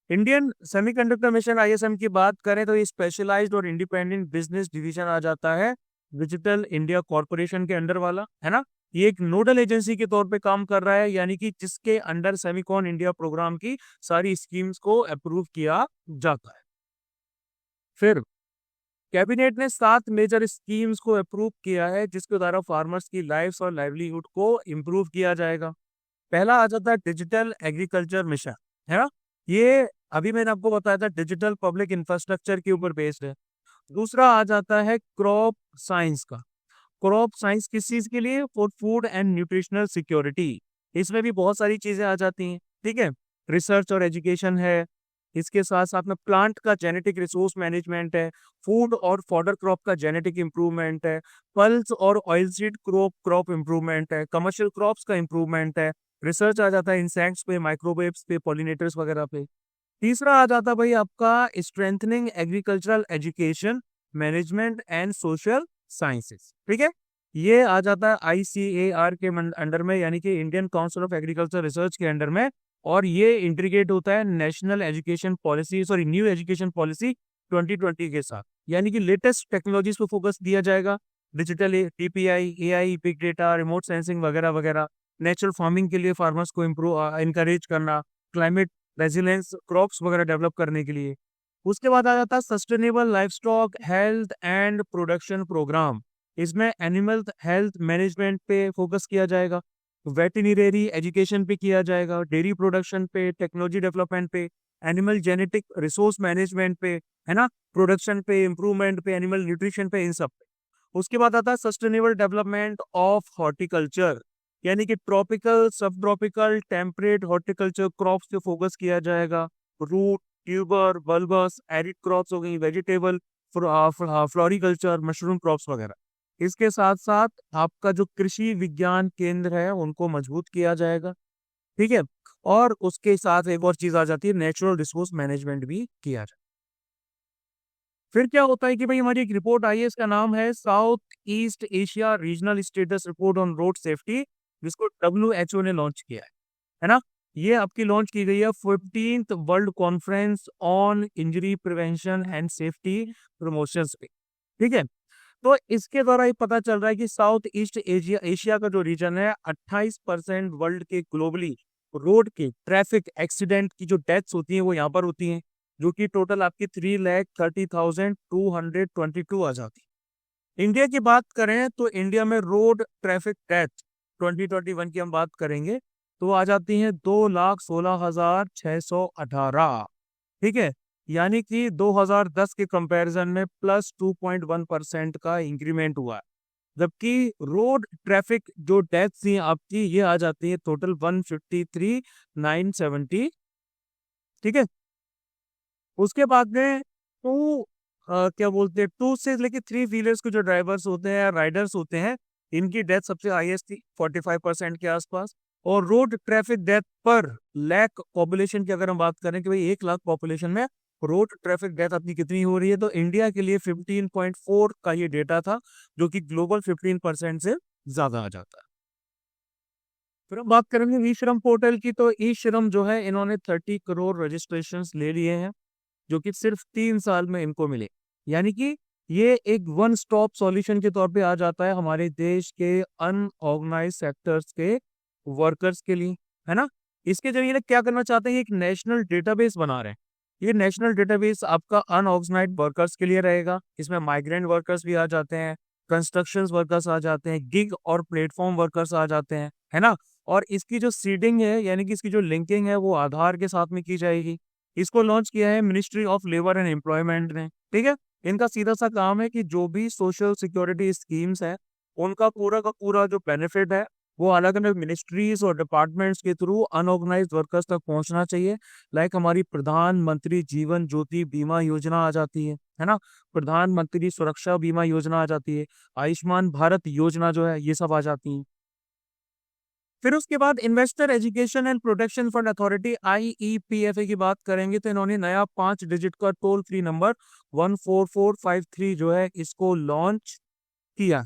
इंडियन सेमीकंडक्टर मिशन आईएसएम की बात करें तो ये स्पेशलाइज्ड और इंडिपेंडेंट बिजनेस डिवीजन आ जाता है डिजिटल इंडिया कॉर्पोरेशन के अंडर वाला, है ना। ये एक नोडल एजेंसी के तौर पे काम कर रहा है, यानी कि जिसके अंडर सेमिकॉन इंडिया प्रोग्राम की सारी स्कीम्स को अप्रूव किया जाता है। फिर कैबिनेट ने 7 मेजर स्कीम्स को अप्रूव किया है, जिसके द्वारा फार्मर्स की लाइफ और लाइवलीहुड को इम्प्रूव किया जाएगा। पहला आ जाता है डिजिटल एग्रीकल्चर मिशन, है ना। ये अभी मैंने आपको बताया था डिजिटल पब्लिक इंफ्रास्ट्रक्चर के ऊपर बेस्ड है। दूसरा आ जाता है क्रॉप साइंस का। क्रॉप साइंस किस चीज के लिए? For food and nutritional security. इसमें भी बहुत सारी चीजें आ जाती हैं। ठीक है। रिसर्च और एजुकेशन है। इसके साथ साथ में प्लांट का जेनेटिक रिसोर्स मैनेजमेंट है। फूड और फॉडर क्रॉप का जेनेटिक इम्प्रूवमेंट है। पल्स और oil seed crop crop improvement है। कमर्शियल क्रॉप्स का इम्प्रूवमेंट है। रिसर्च आ जाता है इंसेक्ट्स पे, माइक्रोवेव्स पे, पॉलिनेटर्स वगैरह पे। तीसरा आ जाता है भाई आपका strengthening agricultural education, management and social sciences. ठीक है। ये आ जाता है आईसीएआर के अंडर में, यानी कि Indian council of agriculture research के अंडर में, और ये इंटीग्रेट होता है national education policy, sorry new education policy 2020 के साथ, यानी कि लेटेस्ट टेक्नोलॉजीज पे फोकस दिया जाएगा। Digital TPI, AI, big data, remote sensing वगैरह वगैरह। नेचुरल फार्मिंग के लिए फार्मर्स को इम्प्रूव इंकरेज करना, क्लाइमेट रेजिलेंस क्रॉप्स वगैरह डेवलप करने के लिए। उसके बाद आ जाता है sustainable livestock health and production programme. इसमें एनिमल हेल्थ मैनेजमेंट पे फोकस किया जाएगा, वेटरनरी एजुकेशन पे किया जाएगा, डेयरी प्रोडक्शन पे, टेक्नोलॉजी डेवलपमेंट पे, एनिमल जेनेटिक रिसोर्स मैनेजमेंट पे, है ना, प्रोडक्शन पे, इंप्रूवमेंट पे, एनिमल न्यूट्रिशन पे, इन सब पे। उसके बाद आता है सस्टेनेबल डेवलपमेंट ऑफ हॉर्टिकल्चर, यानी कि tropical, subtropical, temperate horticulture crops पे फोकस किया जाएगा। Root, tuber, bulbous, arid crops हो गई, वेजिटेबल, फ्लोरिकल्चर, मशरूम क्रॉप्स वगैरह। इसके साथ साथ आपका जो कृषि विज्ञान केंद्र है उनको मजबूत किया जाएगा। ठीक है। और उसके साथ एक और चीज आ जाती है, नेचुरल रिसोर्स मैनेजमेंट भी किया जाए। फिर क्या होता है कि भाई हमारी एक रिपोर्ट आई है, इसका नाम है south east Asia regional status report on road safety, जिसको डब्ल्यूएचओ ने लॉन्च किया है ना। ये आपकी लॉन्च की गई है 15th world conference on injury prevention and safety promotions पे। ठीक है, तो इसके द्वारा ये पता चल रहा है कि साउथ ईस्ट एशिया एशिया का जो रीजन है 28% वर्ल्ड के ग्लोबली रोड के ट्रैफिक एक्सीडेंट की जो डेथ्स होती हैं वो यहाँ पर होती हैं, जो कि टोटल आपकी 3,30,222 आ जाती है। इंडिया की बात करें तो इंडिया में रोड ट्रैफिक डेथ 2021 की हम बात करेंगे तो आ जाती हैं 2,16,618। ठीक है, यानी कि 2010 के कंपैरिजन में +2.1% का इंक्रीमेंट हुआ है। जबकि रोड ट्रैफिक जो डेथ्स थी आपकी ये आ जाती है टोटल 153,970। ठीक है, उसके बाद में क्या बोलते हैं 2 से लेके 3 व्हीलर्स के जो ड्राइवर्स होते हैं राइडर्स होते हैं, इनकी डेथ सबसे हाईएस्ट थी 45% के आसपास। और रोड ट्रैफिक डेथ पर लाख पॉपुलेशन की अगर हम बात करें कि भाई 1 लाख पॉपुलेशन में रोड ट्रैफिक डेथ अपनी कितनी हो रही है, तो इंडिया के लिए 15.4 का ये डेटा था, जो कि ग्लोबल 15% से ज्यादा आ जाता है। फिर हम बात करेंगे ई श्रम पोर्टल की, तो ई श्रम जो है इन्होंने 30 करोड़ रजिस्ट्रेशन ले लिए हैं, जो कि सिर्फ 3 साल में इनको मिले। यानी कि ये एक वन स्टॉप सॉल्यूशन के तौर पे आ जाता है हमारे देश के अनऑर्गेनाइज सेक्टर्स के वर्कर्स के लिए, है ना। इसके जरिए ये क्या करना चाहते हैं, एक नेशनल डेटाबेस बना रहे हैं। ये नेशनल डेटाबेस आपका अनऑर्गेनाइज्ड वर्कर्स के लिए रहेगा। इसमें माइग्रेंट वर्कर्स भी आ जाते हैं, कंस्ट्रक्शन वर्कर्स आ जाते हैं, गिग और प्लेटफॉर्म वर्कर्स आ जाते हैं, है ना। और इसकी जो सीडिंग है यानी कि इसकी जो लिंकिंग है वो आधार के साथ में की जाएगी। इसको लॉन्च किया है ministry of labour and employment ने। ठीक है, इनका सीधा सा काम है कि जो भी सोशल सिक्योरिटी स्कीम्स है उनका पूरा का पूरा जो बेनिफिट है वो अलग अलग मिनिस्ट्रीज और डिपार्टमेंट्स के थ्रू अनऑर्गेनाइज्ड वर्कर्स तक पहुंचना चाहिए। लाइक हमारी प्रधानमंत्री जीवन ज्योति बीमा योजना आ जाती है ना, प्रधानमंत्री सुरक्षा बीमा योजना आ जाती है, आयुष्मान भारत योजना जो है ये सब आ जाती है। फिर उसके बाद investor education and protection fund authority IEPFA की बात करेंगे तो इन्होंने नया 5 डिजिट का टोल फ्री नंबर 14453 जो है इसको लॉन्च किया,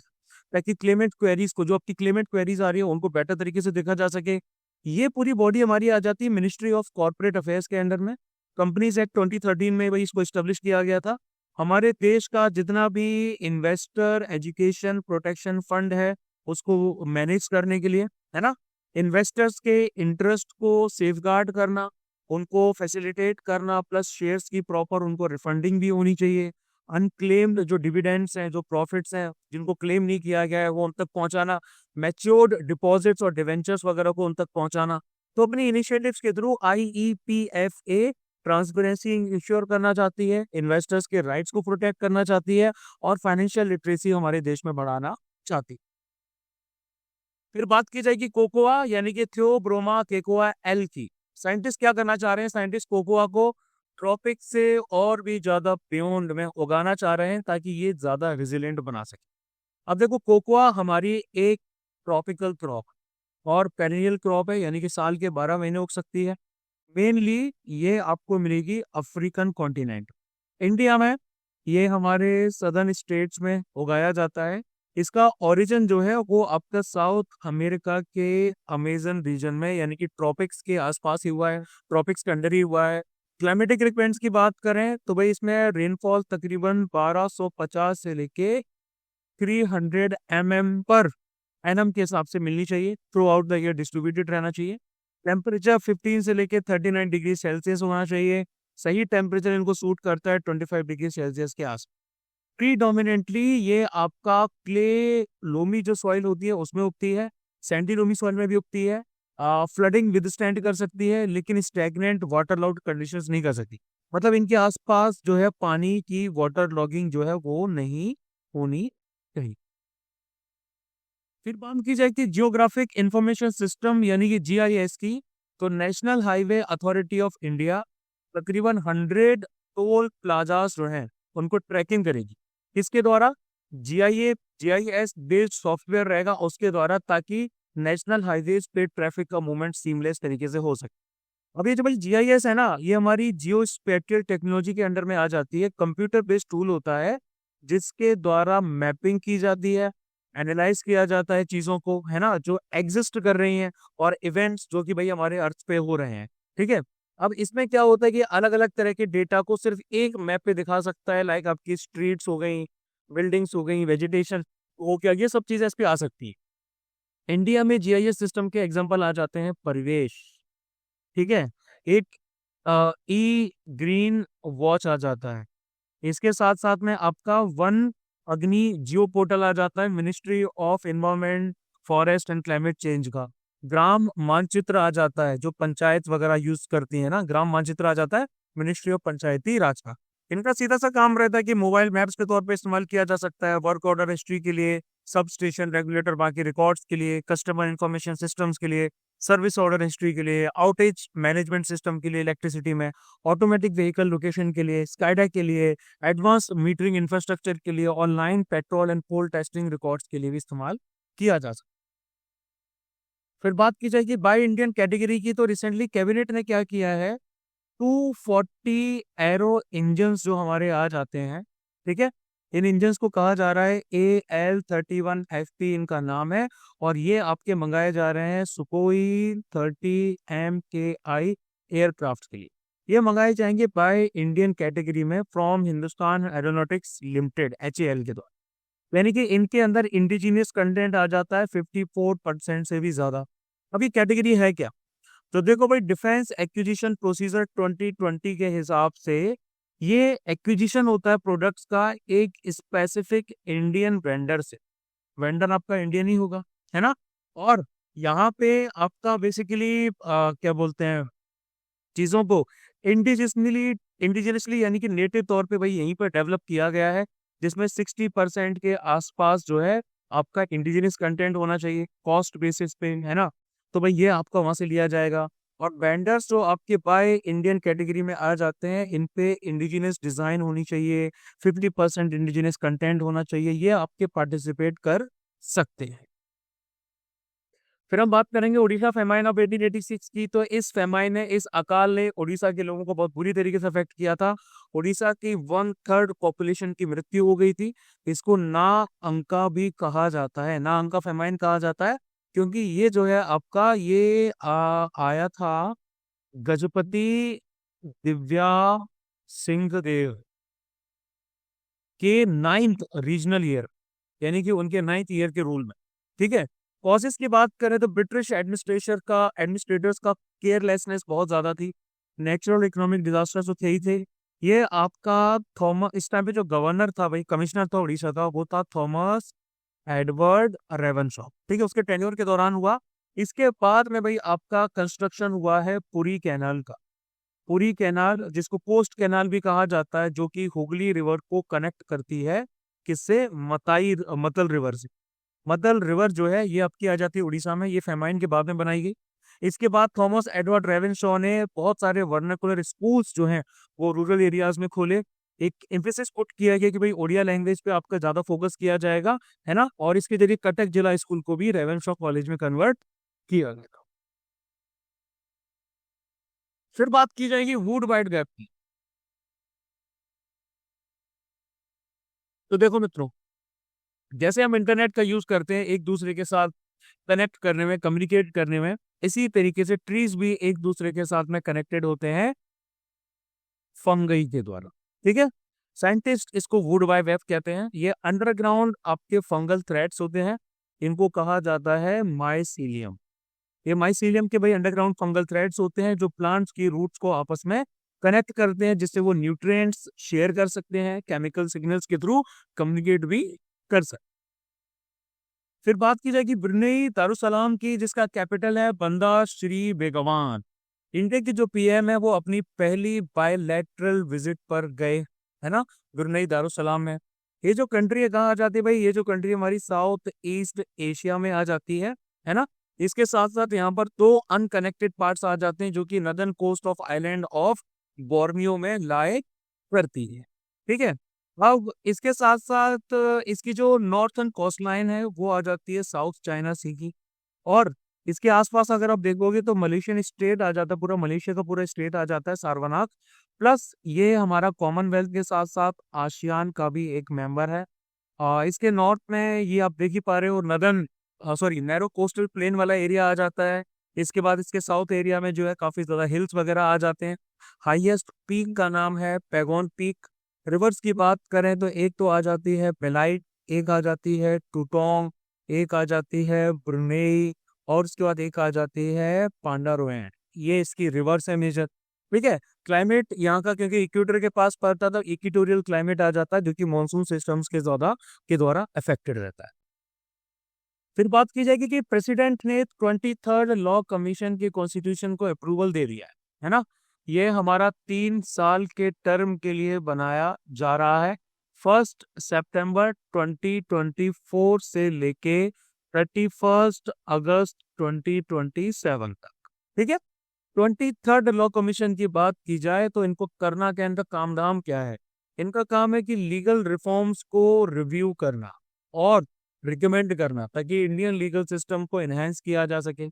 ताकि क्लेमेंट क्वेरीज को, जो आपकी क्लेमेंट क्वेरीज आ रही है उनको बेटर तरीके से देखा जा सके। ये पूरी बॉडी हमारी आ जाती है मिनिस्ट्री ऑफ कॉर्पोरेट अफेयर्स के अंडर में। कंपनीज एक्ट 2013 में भाई इसको स्टेब्लिश किया गया था। हमारे देश का जितना भी इन्वेस्टर एजुकेशन प्रोटेक्शन फंड है उसको मैनेज करने के लिए, है ना, इन्वेस्टर्स के इंटरेस्ट को सेफगार्ड करना, उनको फैसिलिटेट करना, प्लस शेयर्स की प्रॉपर उनको रिफंडिंग भी होनी चाहिए। अनक्लेम्ड जो डिविडेंड्स हैं, जो प्रॉफिट्स हैं जिनको क्लेम नहीं किया गया है वो उन तक पहुंचाना, मैच्योर्ड डिपॉजिट्स और डिवेंचर्स वगैरह को उन तक पहुंचाना। तो अपनी इनिशिएटिव्स के थ्रू IEPFA ट्रांसपेरेंसी इंश्योर करना चाहती है, इन्वेस्टर्स के राइट्स को प्रोटेक्ट करना चाहती है और फाइनेंशियल लिटरेसी हमारे देश में बढ़ाना चाहती है। फिर बात की जाएगी कोकोआ यानी कि थियोब्रोमा केकोआ एल की। साइंटिस्ट क्या करना चाह रहे हैं, साइंटिस्ट कोकोआ को ट्रॉपिक से और भी ज्यादा बियॉन्ड में उगाना चाह रहे हैं ताकि ये ज्यादा रेजिलिएंट बना सके। अब देखो कोकोआ हमारी एक ट्रॉपिकल क्रॉप और पेरिनियल क्रॉप है, यानी कि साल के 12 महीने उग सकती है। मेनली ये आपको मिलेगी अफ्रीकन कॉन्टिनेंट, इंडिया में ये हमारे सदर्न स्टेट्स में उगाया जाता है। इसका ओरिजिन जो है वो आपका साउथ अमेरिका के अमेजन रीजन में यानी कि ट्रॉपिक्स के आसपास ही हुआ है, ट्रॉपिक्स के अंडर ही हुआ है। क्लाइमेटिक रिक्वायरमेंट्स की बात करें तो भाई इसमें रेनफॉल तकरीबन 1250 से लेके 300 पर एनम के हिसाब से मिलनी चाहिए, through out the year distributed रहना चाहिए। टेम्परेचर 15 से लेके 39 डिग्री सेल्सियस होना चाहिए। सही टेम्परेचर इनको सूट करता है 25 डिग्री सेल्सियस के आस। प्रीडोमिनेंटली ये आपका क्ले लोमी जो सॉइल होती है उसमें उगती है, सैंडी लोमी सॉइल में भी उगती है। फ्लडिंग विदस्टैंड कर सकती है लेकिन स्टैग्नेंट वाटर लॉग कंडीशंस नहीं कर सकती। मतलब इनके आसपास जो है पानी की वाटर लॉगिंग जो है वो नहीं होनी चाहिए। फिर बात की जाए कि जियोग्राफिक इंफॉर्मेशन सिस्टम यानी कि GIS की, तो national highway authority of India तकरीबन 100 टोल प्लाजास जो हैं उनको ट्रैकिंग करेगी। किसके द्वारा, GIS बेस्ड सॉफ्टवेयर रहेगा उसके द्वारा, ताकि नेशनल हाईवेज पे ट्रैफिक का मूवमेंट सीमलेस तरीके से हो सके। अब ये जो भाई GIS है ना, ये हमारी जियो स्पेटियल टेक्नोलॉजी के अंडर में आ जाती है। कंप्यूटर बेस्ड टूल होता है जिसके द्वारा मैपिंग की जाती है, एनालाइज किया जाता है चीजों को, है ना, जो एग्जिस्ट कर रही हैं, और इवेंट्स जो कि भाई हमारे अर्थ पे हो रहे हैं। ठीक है। अब इसमें क्या होता है कि अलग अलग तरह के डेटा को सिर्फ एक मैप पे दिखा सकता है, लाइक आपकी स्ट्रीट्स हो गई, बिल्डिंग्स हो गई, वेजिटेशन हो गया, ये सब चीजें इस पे आ सकती है। इंडिया में जीआईएस सिस्टम के एग्जांपल आ जाते हैं परिवेश, ठीक है, एक ई ग्रीन वॉच आ जाता है, इसके साथ साथ में आपका वन अग्नि जियो पोर्टल आ जाता है, ministry of environment, forest and climate change का। ग्राम मानचित्र आ जाता है, जो पंचायत वगैरह यूज करती है ना, ग्राम मानचित्र आ जाता है मिनिस्ट्री ऑफ पंचायती राज का। इनका सीधा सा काम रहता है कि मोबाइल मैप्स के तौर पे इस्तेमाल किया जा सकता है, वर्क ऑर्डर हिस्ट्री के लिए, सब स्टेशन रेगुलेटर बाकी रिकॉर्ड्स के लिए, कस्टमर इंफॉर्मेशन सिस्टम्स के लिए, सर्विस ऑर्डर हिस्ट्री के लिए, आउटेज मैनेजमेंट सिस्टम के लिए इलेक्ट्रिसिटी में, ऑटोमेटिक व्हीकल लोकेशन के लिए, स्काईडा के लिए, एडवांस मीटरिंग इंफ्रास्ट्रक्चर के लिए, online petrol and pole testing records के लिए भी इस्तेमाल किया जा सकता है। फिर बात की जाएगी बाय इंडियन कैटेगरी की, तो रिसेंटली कैबिनेट ने क्या किया है, 240 एरो इंजन जो हमारे आ जाते हैं, ठीक है, इन इंजन्स को कहा जा रहा है AL-31FP इनका नाम है, और ये आपके मंगाए जा रहे हैं सुकोई 30MKI एयरक्राफ्ट के लिए। ये मंगाए जाएंगे बाय इंडियन कैटेगरी में from Hindustan aeronautics limited HAL के द्वारा, यानी कि इनके अंदर इंडिजीनियस कंटेंट आ जाता है 54% से भी ज्यादा। अब ये कैटेगरी है क्या, तो देखो भाई, डिफेंस एक्विजिशन प्रोसीजर 2020 के हिसाब से ये एक्विजिशन होता है प्रोडक्ट्स का एक स्पेसिफिक इंडियन वेंडर से, वेंडर आपका इंडियन ही होगा, है ना, और यहाँ पे आपका बेसिकली क्या बोलते हैं, चीजों को इंडिजिनसली इंडिजिनसली यानी कि नेटिव तौर पे भाई यहीं पर डेवलप किया गया है, जिसमें 60% के आसपास जो है आपका इंडिजिनस कंटेंट होना चाहिए कॉस्ट बेसिस पे, है ना, तो भाई ये आपका वहां से लिया जाएगा। और वेंडर्स जो आपके बाय इंडियन कैटेगरी में आ जाते हैं, इन पे इंडिजिनस डिजाइन होनी चाहिए, 50% इंडिजिनस कंटेंट होना चाहिए, ये आपके पार्टिसिपेट कर सकते हैं। फिर हम बात करेंगे उड़ीसा फेमाइन ऑफ 1886 की, तो इस फेमाइन ने, इस अकाल ने उड़ीसा के लोगों को बहुत बुरी तरीके से अफेक्ट किया था। उड़ीसा की 1/3 पॉपुलेशन की मृत्यु हो गई थी। इसको ना अंका भी कहा जाता है, ना अंका फेमाइन कहा जाता है, क्योंकि ये जो है आपका ये आया था गजपति दिव्या सिंह देव के 9th रीजनल ईयर, यानी कि उनके 9th ईयर के रूल में। ठीक है। कॉजेस की बात करें तो ब्रिटिश एडमिनिस्ट्रेटर्स का केयरलेसनेस बहुत ज्यादा थी। नेचुरल इकोनॉमिक डिजास्टर तो थे ही थे। ये आपका थॉमस, इस टाइम पे जो गवर्नर था भाई, कमिश्नर था उड़ीसा का, वो था थॉमस एडवर्ड रेवनशॉ। ठीक है, उसके टेन्योर के दौरान हुआ। इसके बाद में भाई आपका कंस्ट्रक्शन हुआ है पुरी कैनाल का। पुरी कैनाल, जिसको पोस्ट कैनाल भी कहा जाता है, जो कि हुगली रिवर को कनेक्ट करती है, किससे, मतल रिवर से। मतल रिवर जो है ये आपकी आ जाती है उड़ीसा में, ये फेमाइन के बाद में बनाई गई। इसके बाद थॉमस एडवर्ड रेवेनशॉ ने बहुत सारे वर्नाकुलर स्कूल्स जो हैं वो रूरल एरियाज में खोले। एक एम्फेसिस पुट किया गया कि भाई ओडिया लैंग्वेज पे आपका ज्यादा फोकस किया जाएगा, है ना, और इसके जरिए कटक जिला स्कूल को भी रेवेनशॉ कॉलेज में कन्वर्ट किया गया। फिर बात की जाएगी वुड वाइड गैप की। तो देखो मित्रों, जैसे हम इंटरनेट का यूज करते हैं एक दूसरे के साथ कनेक्ट करने में, कम्युनिकेट करने में, इसी तरीके से ट्रीज भी एक दूसरे के साथ में कनेक्टेड होते हैं फंगई के द्वारा। ठीक है। साइंटिस्ट इसको वुड वाइड वेब कहते हैं। ये अंडरग्राउंड आपके फंगल थ्रेड्स होते हैं, इनको कहा जाता है माइसीलियम। ये माइसीलियम के भाई अंडरग्राउंड फंगल थ्रेड्स होते हैं जो प्लांट्स की रूट्स को आपस में कनेक्ट करते हैं, जिससे वो न्यूट्रिएंट्स शेयर कर सकते हैं, केमिकल सिग्नल्स के थ्रू कम्युनिकेट भी कर सकते हैं। फिर बात की जाएगी ब्रुनेई दारुसलाम की, जिसका कैपिटल है बंदा श्री बेगवान। इंडिया की जो पीएम है वो अपनी पहली बायलैटरल विजिट पर गए, है ना, ब्रुनेई दारुसलाम में। ये जो कंट्री है कहाँ आ जाती है भाई, ये जो कंट्री हमारी साउथ ईस्ट एशिया में आ जाती है ना। इसके साथ साथ यहाँ पर दो अनकनेक्टेड पार्ट्स आ जाते हैं, जो कि northern coast of island of Borneo में लाए करती है। ठीक है। अब इसके साथ साथ इसकी जो नॉर्थन कोस्ट लाइन है वो आ जाती है साउथ चाइना सी की, और इसके आसपास अगर आप देखोगे तो मलेशियन स्टेट आ जाता है, पूरा मलेशिया का पूरा स्टेट आ जाता है सारवनाक। प्लस ये हमारा कॉमनवेल्थ के साथ साथ आसियान का भी एक मेंबर है। इसके नॉर्थ में ये आप देख ही पा रहे हो, नैरो कोस्टल प्लेन वाला एरिया आ जाता है। इसके बाद इसके साउथ एरिया में जो है काफी ज्यादा हिल्स वगैरह आ जाते हैं। हाईएस्ट पीक का नाम है पैगोन पीक। रिवर्स की बात करें तो एक तो आ जाती है बेलाइट, एक आ जाती है टूटोंग, एक आ जाती है ब्रुनेई, और उसके बाद एक आ जाती है पांडारोएन। ये इसकी रिवर्स है मेजर। ठीक है। क्लाइमेट यहाँ का क्योंकि इक्वेटर के पास पड़ता था, इक्वेटोरियल क्लाइमेट आ जाता है, जो कि मानसून सिस्टम्स के द्वारा अफेक्टेड रहता है। फिर बात की जाएगी कि प्रेसिडेंट ने 23rd लॉ कमीशन के कॉन्स्टिट्यूशन को अप्रूवल दे दिया है ना। ये हमारा 3 साल के टर्म के लिए बनाया जा रहा है, 1 सितंबर 2024 से लेके 31 अगस्त 2027 तक। ठीक है। 23rd लॉ कमीशन की बात की जाए तो इनको करना क्या, इनका काम धाम क्या है। इनका काम है कि लीगल रिफॉर्म्स को रिव्यू करना और रिकमेंड करना, ताकि इंडियन लीगल सिस्टम को एनहेंस किया जा सके।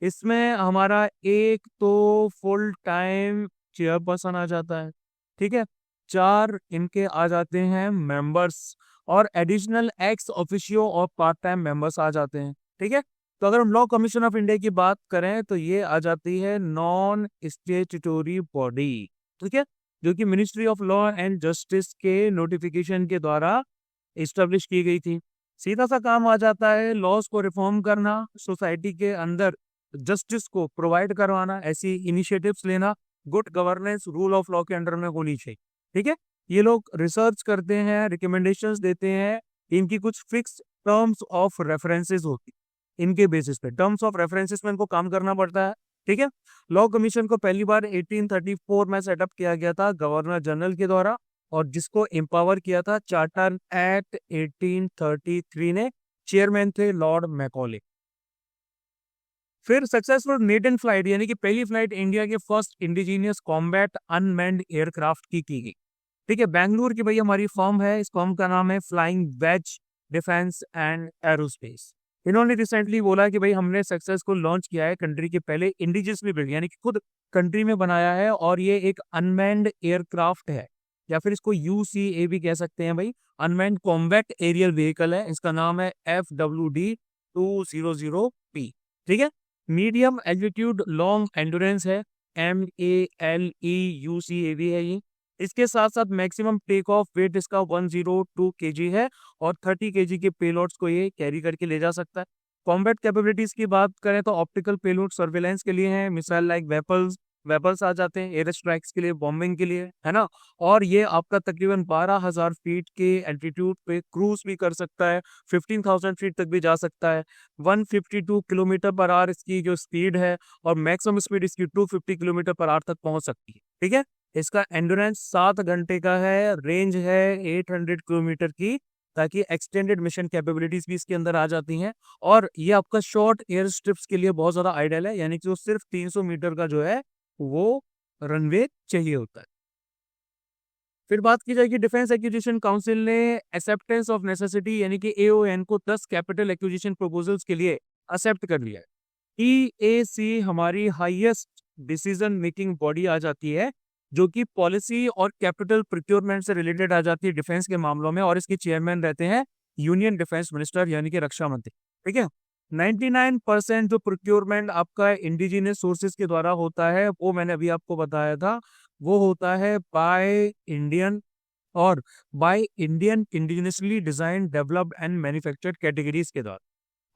इसमें हमारा एक तो फुल टाइम चेयरपर्सन आ जाता है। ठीक है। 4 इनके आ जाते हैं मेंबर्स, और एडिशनल एक्स ऑफिशियो और पार्ट टाइम मेंबर्स आ जाते हैं। ठीक है। तो अगर हम लॉ कमीशन ऑफ इंडिया की बात करें तो ये आ जाती है नॉन स्टेट्यूटरी बॉडी। ठीक है। जो कि ministry of law and justice के नोटिफिकेशन के द्वारा इस्टेब्लिश की गई थी। सीधा सा काम आ जाता है लॉज को रिफॉर्म करना, सोसाइटी के अंदर जस्टिस को प्रोवाइड करवाना, ऐसी इनिशिएटिव्स लेना, good governance rule of law के अंडर में होनी चाहिए। ठीक है। ये लोग रिसर्च करते हैं, रिकमेंडेशंस देते हैं, इनकी कुछ फिक्स टर्म्स ऑफ रेफरेंसेस होती है, इनके बेसिस पे टर्म्स ऑफ रेफरेंसेस में इनको काम करना पड़ता है। ठीक है। लॉ कमीशन को पहली बार 1834 में सेटअप किया गया था गवर्नर जनरल के द्वारा, और जिसको एम्पावर किया था चार्टर एक्ट 1833 ने। चेयरमैन थे लॉर्ड मैकॉले। फिर सक्सेसफुल मेडन फ्लाइट, यानी कि पहली फ्लाइट इंडिया के first indigenous combat unmanned aircraft की गई। ठीक है। बेंगलुरु की भाई हमारी फर्म है, इस फर्म का नाम है flying wedge defence and aerospace. इन्होंने रिसेंटली बोला कि भाई हमने सक्सेसफुल लॉन्च किया है कंट्री के पहले इंडिजियसली बिल्ड, यानी कि खुद कंट्री में बनाया है, और ये एक अनमैन्ड एयरक्राफ्ट है, या फिर इसको UCA भी कह सकते हैं भाई, अनमैन्ड कॉम्बैट एरियल व्हीकल है। इसका नाम है FWD-200P। ठीक है। मीडियम एल्टीट्यूड लॉन्ग एंडोरेंस है, MALEUCAV है ये। इसके साथ साथ मैक्सिमम टेक ऑफ वेट इसका 102 kg है, और 30 kg के पेलोड्स को ये कैरी करके ले जा सकता है। कॉम्बैट कैपेबिलिटीज की बात करें तो ऑप्टिकल पेलोड सर्वेलेंस के लिए है, मिसाइल लाइक वेपल्स आ जाते हैं, एयर स्ट्राइक्स के लिए, बॉम्बिंग के लिए, है ना। और ये आपका तकरीबन 12,000 फीट के एल्टीट्यूड पे क्रूज भी कर सकता है, 15,000 फीट तक भी जा सकता है। 152 किलोमीटर पर आवर इसकी जो स्पीड है, और मैक्सिमम स्पीड इसकी 250 किलोमीटर पर आवर तक पहुंच सकती है। ठीक है। इसका एंडोरेंस 7 घंटे का है, रेंज है 800 किलोमीटर की, ताकि एक्सटेंडेड मिशन कैपेबिलिटीज भी इसके अंदर आ जाती हैं। और ये आपका शॉर्ट एयर स्ट्रिप्स के लिए बहुत ज्यादा आइडियल है, यानी कि वो सिर्फ 300 मीटर का जो है वो रनवे चाहिए होता है। फिर बात की जाएगी डिफेंस एक्विजिशन काउंसिल ने एक्सेप्टेंस ऑफ नेसेसिटी, यानी कि AON को 10 कैपिटल एक्विजिशन प्रपोजल्स के लिए एक्सेप्ट कर लिया है। EAC हमारी हाईएस्ट डिसीजन मेकिंग बॉडी आ जाती है, जो कि पॉलिसी और कैपिटल प्रोक्योरमेंट से रिलेटेड आ जाती है डिफेंस के मामलों में, और इसके चेयरमैन रहते हैं यूनियन डिफेंस मिनिस्टर, यानी कि रक्षा मंत्री। ठीक है। 99% जो प्रोक्योरमेंट आपका इंडिजिनियस सोर्सेज के द्वारा होता है, वो मैंने अभी आपको बताया था, वो होता है बाय इंडियन, और by Indian indigenously design developed and manufactured categories के द्वारा।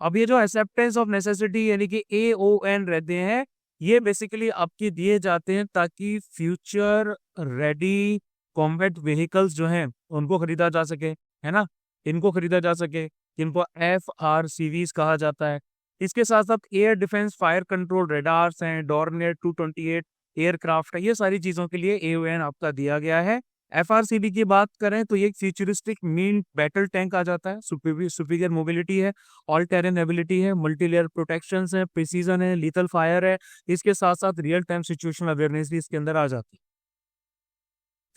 अब ये जो एक्सेप्टेंस ऑफ नेसेसिटी यानी कि AON रहते हैं, ये बेसिकली आपके दिए जाते हैं ताकि फ्यूचर रेडी कॉम्बैट व्हीकल्स जो हैं उनको खरीदा जा सके, है ना, इनको खरीदा जा सके, जिनको FRCVs कहा जाता है। इसके साथ साथ air defence fire control radars हैं, डॉर्नियर 228 एयरक्राफ्ट है, ये सारी चीजों के लिए AON आपका दिया गया है। FRCB की बात करें तो ये एक फ्यूचरिस्टिक मीन बैटल टैंक आ जाता है, सुपीरियर मोबिलिटी है, ऑल टेरेन एबिलिटी है, मल्टी लेयर प्रोटेक्शन है, प्रिसीजन है, लीथल फायर है। इसके साथ साथ रियल टाइम सिचुएशनल अवेयरनेस भी इसके अंदर आ जाती है।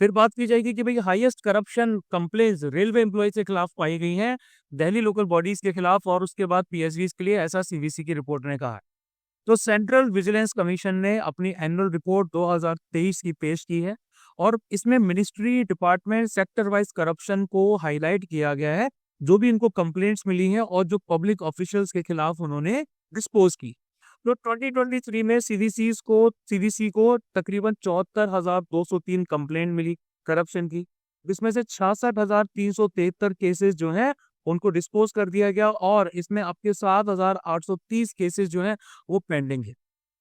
फिर बात की जाएगी कि भाई highest corruption complaints railway employ के खिलाफ पाई गई हैं, दिल्ली लोकल बॉडीज के खिलाफ, और उसके बाद PSVs के लिए, ऐसा CVC की रिपोर्ट ने कहा है। तो सेंट्रल विजिलेंस कमीशन ने अपनी एनुअल रिपोर्ट 2023 की पेश की है, और इसमें ministry department sector wise corruption को हाईलाइट किया गया है, जो भी इनको कंप्लेंट्स मिली हैं और जो पब्लिक ऑफिशियल्स के खिलाफ उन्होंने डिस्पोज की। तो 2023 में सीवीसी को तकरीबन 74,203 कंप्लेंट मिली करप्शन की, जिसमें से 66,373 केसेस जो हैं उनको डिस्पोज कर दिया गया और इसमें आपके 7,830 केसेस जो हैं वो पेंडिंग है।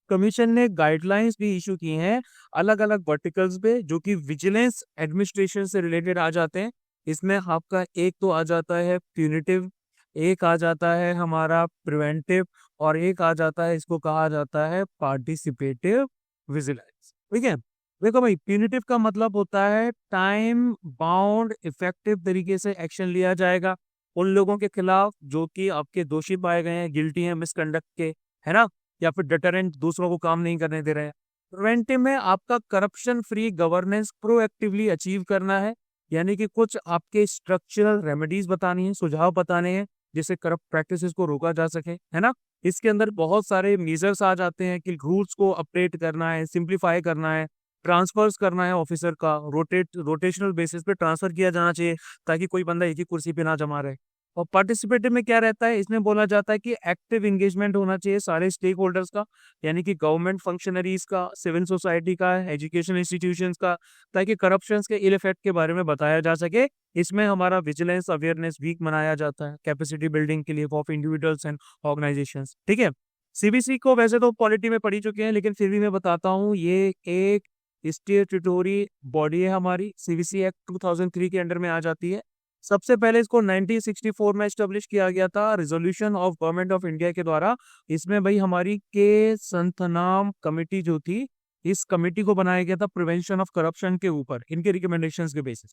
कमीशन ने गाइडलाइंस भी इशू की हैं अलग अलग वर्टिकल्स पे, जो कि विजिलेंस एडमिनिस्ट्रेशन से रिलेटेड आ जाते हैं। इसमें आपका एक तो आ जाता है प्यूनिटिव, एक आ जाता है हमारा प्रिवेंटिव, और एक आ जाता है, इसको कहा जाता है पार्टिसिपेटिव विजिलेंस। ठीक है, देखो भाई, प्यूनिटिव का मतलब होता है टाइम बाउंड इफेक्टिव तरीके से एक्शन लिया जाएगा उन लोगों के खिलाफ जो कि आपके दोषी पाए गए हैं, गिल्टी हैं मिसकंडक्ट के, है ना, या फिर डिटरेंट, दूसरों को काम नहीं करने दे रहे हैं। प्रिवेंटिव में आपका corruption free governance proactively achieve करना है, यानी कि कुछ आपके स्ट्रक्चरल रेमेडीज बतानी है, सुझाव बताने हैं जिससे करप्ट प्रैक्टिसेस को रोका जा सके, है ना। इसके अंदर बहुत सारे मेजर्स आ जाते हैं कि रूल्स को अपडेट करना है, सिंप्लीफाई करना है, ट्रांसफर्स करना है ऑफिसर का, रोटेशनल बेसिस पे ट्रांसफर किया जाना चाहिए ताकि कोई बंदा एक ही कुर्सी पे ना जमा रहे। और पार्टिसिपेटिव में क्या रहता है, इसमें बोला जाता है कि एक्टिव एंगेजमेंट होना चाहिए सारे स्टेक होल्डर्स का, यानी कि गवर्नमेंट फंक्शनरीज का, सिविल सोसाइटी का, एजुकेशन इंस्टीट्यूशंस का, ताकि करप्शन के इल इफेक्ट के बारे में बताया जा सके। इसमें हमारा विजिलेंस अवेयरनेस वीक मनाया जाता है कैपेसिटी बिल्डिंग के लिए ऑफ इंडिविजुअल्स एंड ऑर्गेनाइजेशंस। ठीक है, सीबीसी को वैसे तो पॉलिटी में पढ़ी चुके हैं, लेकिन फिर भी मैं बताता हूँ, ये एक स्टेट्यूटरी बॉडी है हमारी, सीबीसी एक्ट 2003 के अंडर में आ जाती है। सबसे पहले इसको 1964 में एस्टेब्लिश किया गया था resolution of government of India के द्वारा। इसमें भाई हमारी के संतनाम कमेटी जो थी, इस कमेटी को बनाया गया था प्रिवेंशन ऑफ करप्शन के ऊपर, इनके रिकमेंडेशंस के बेसिस।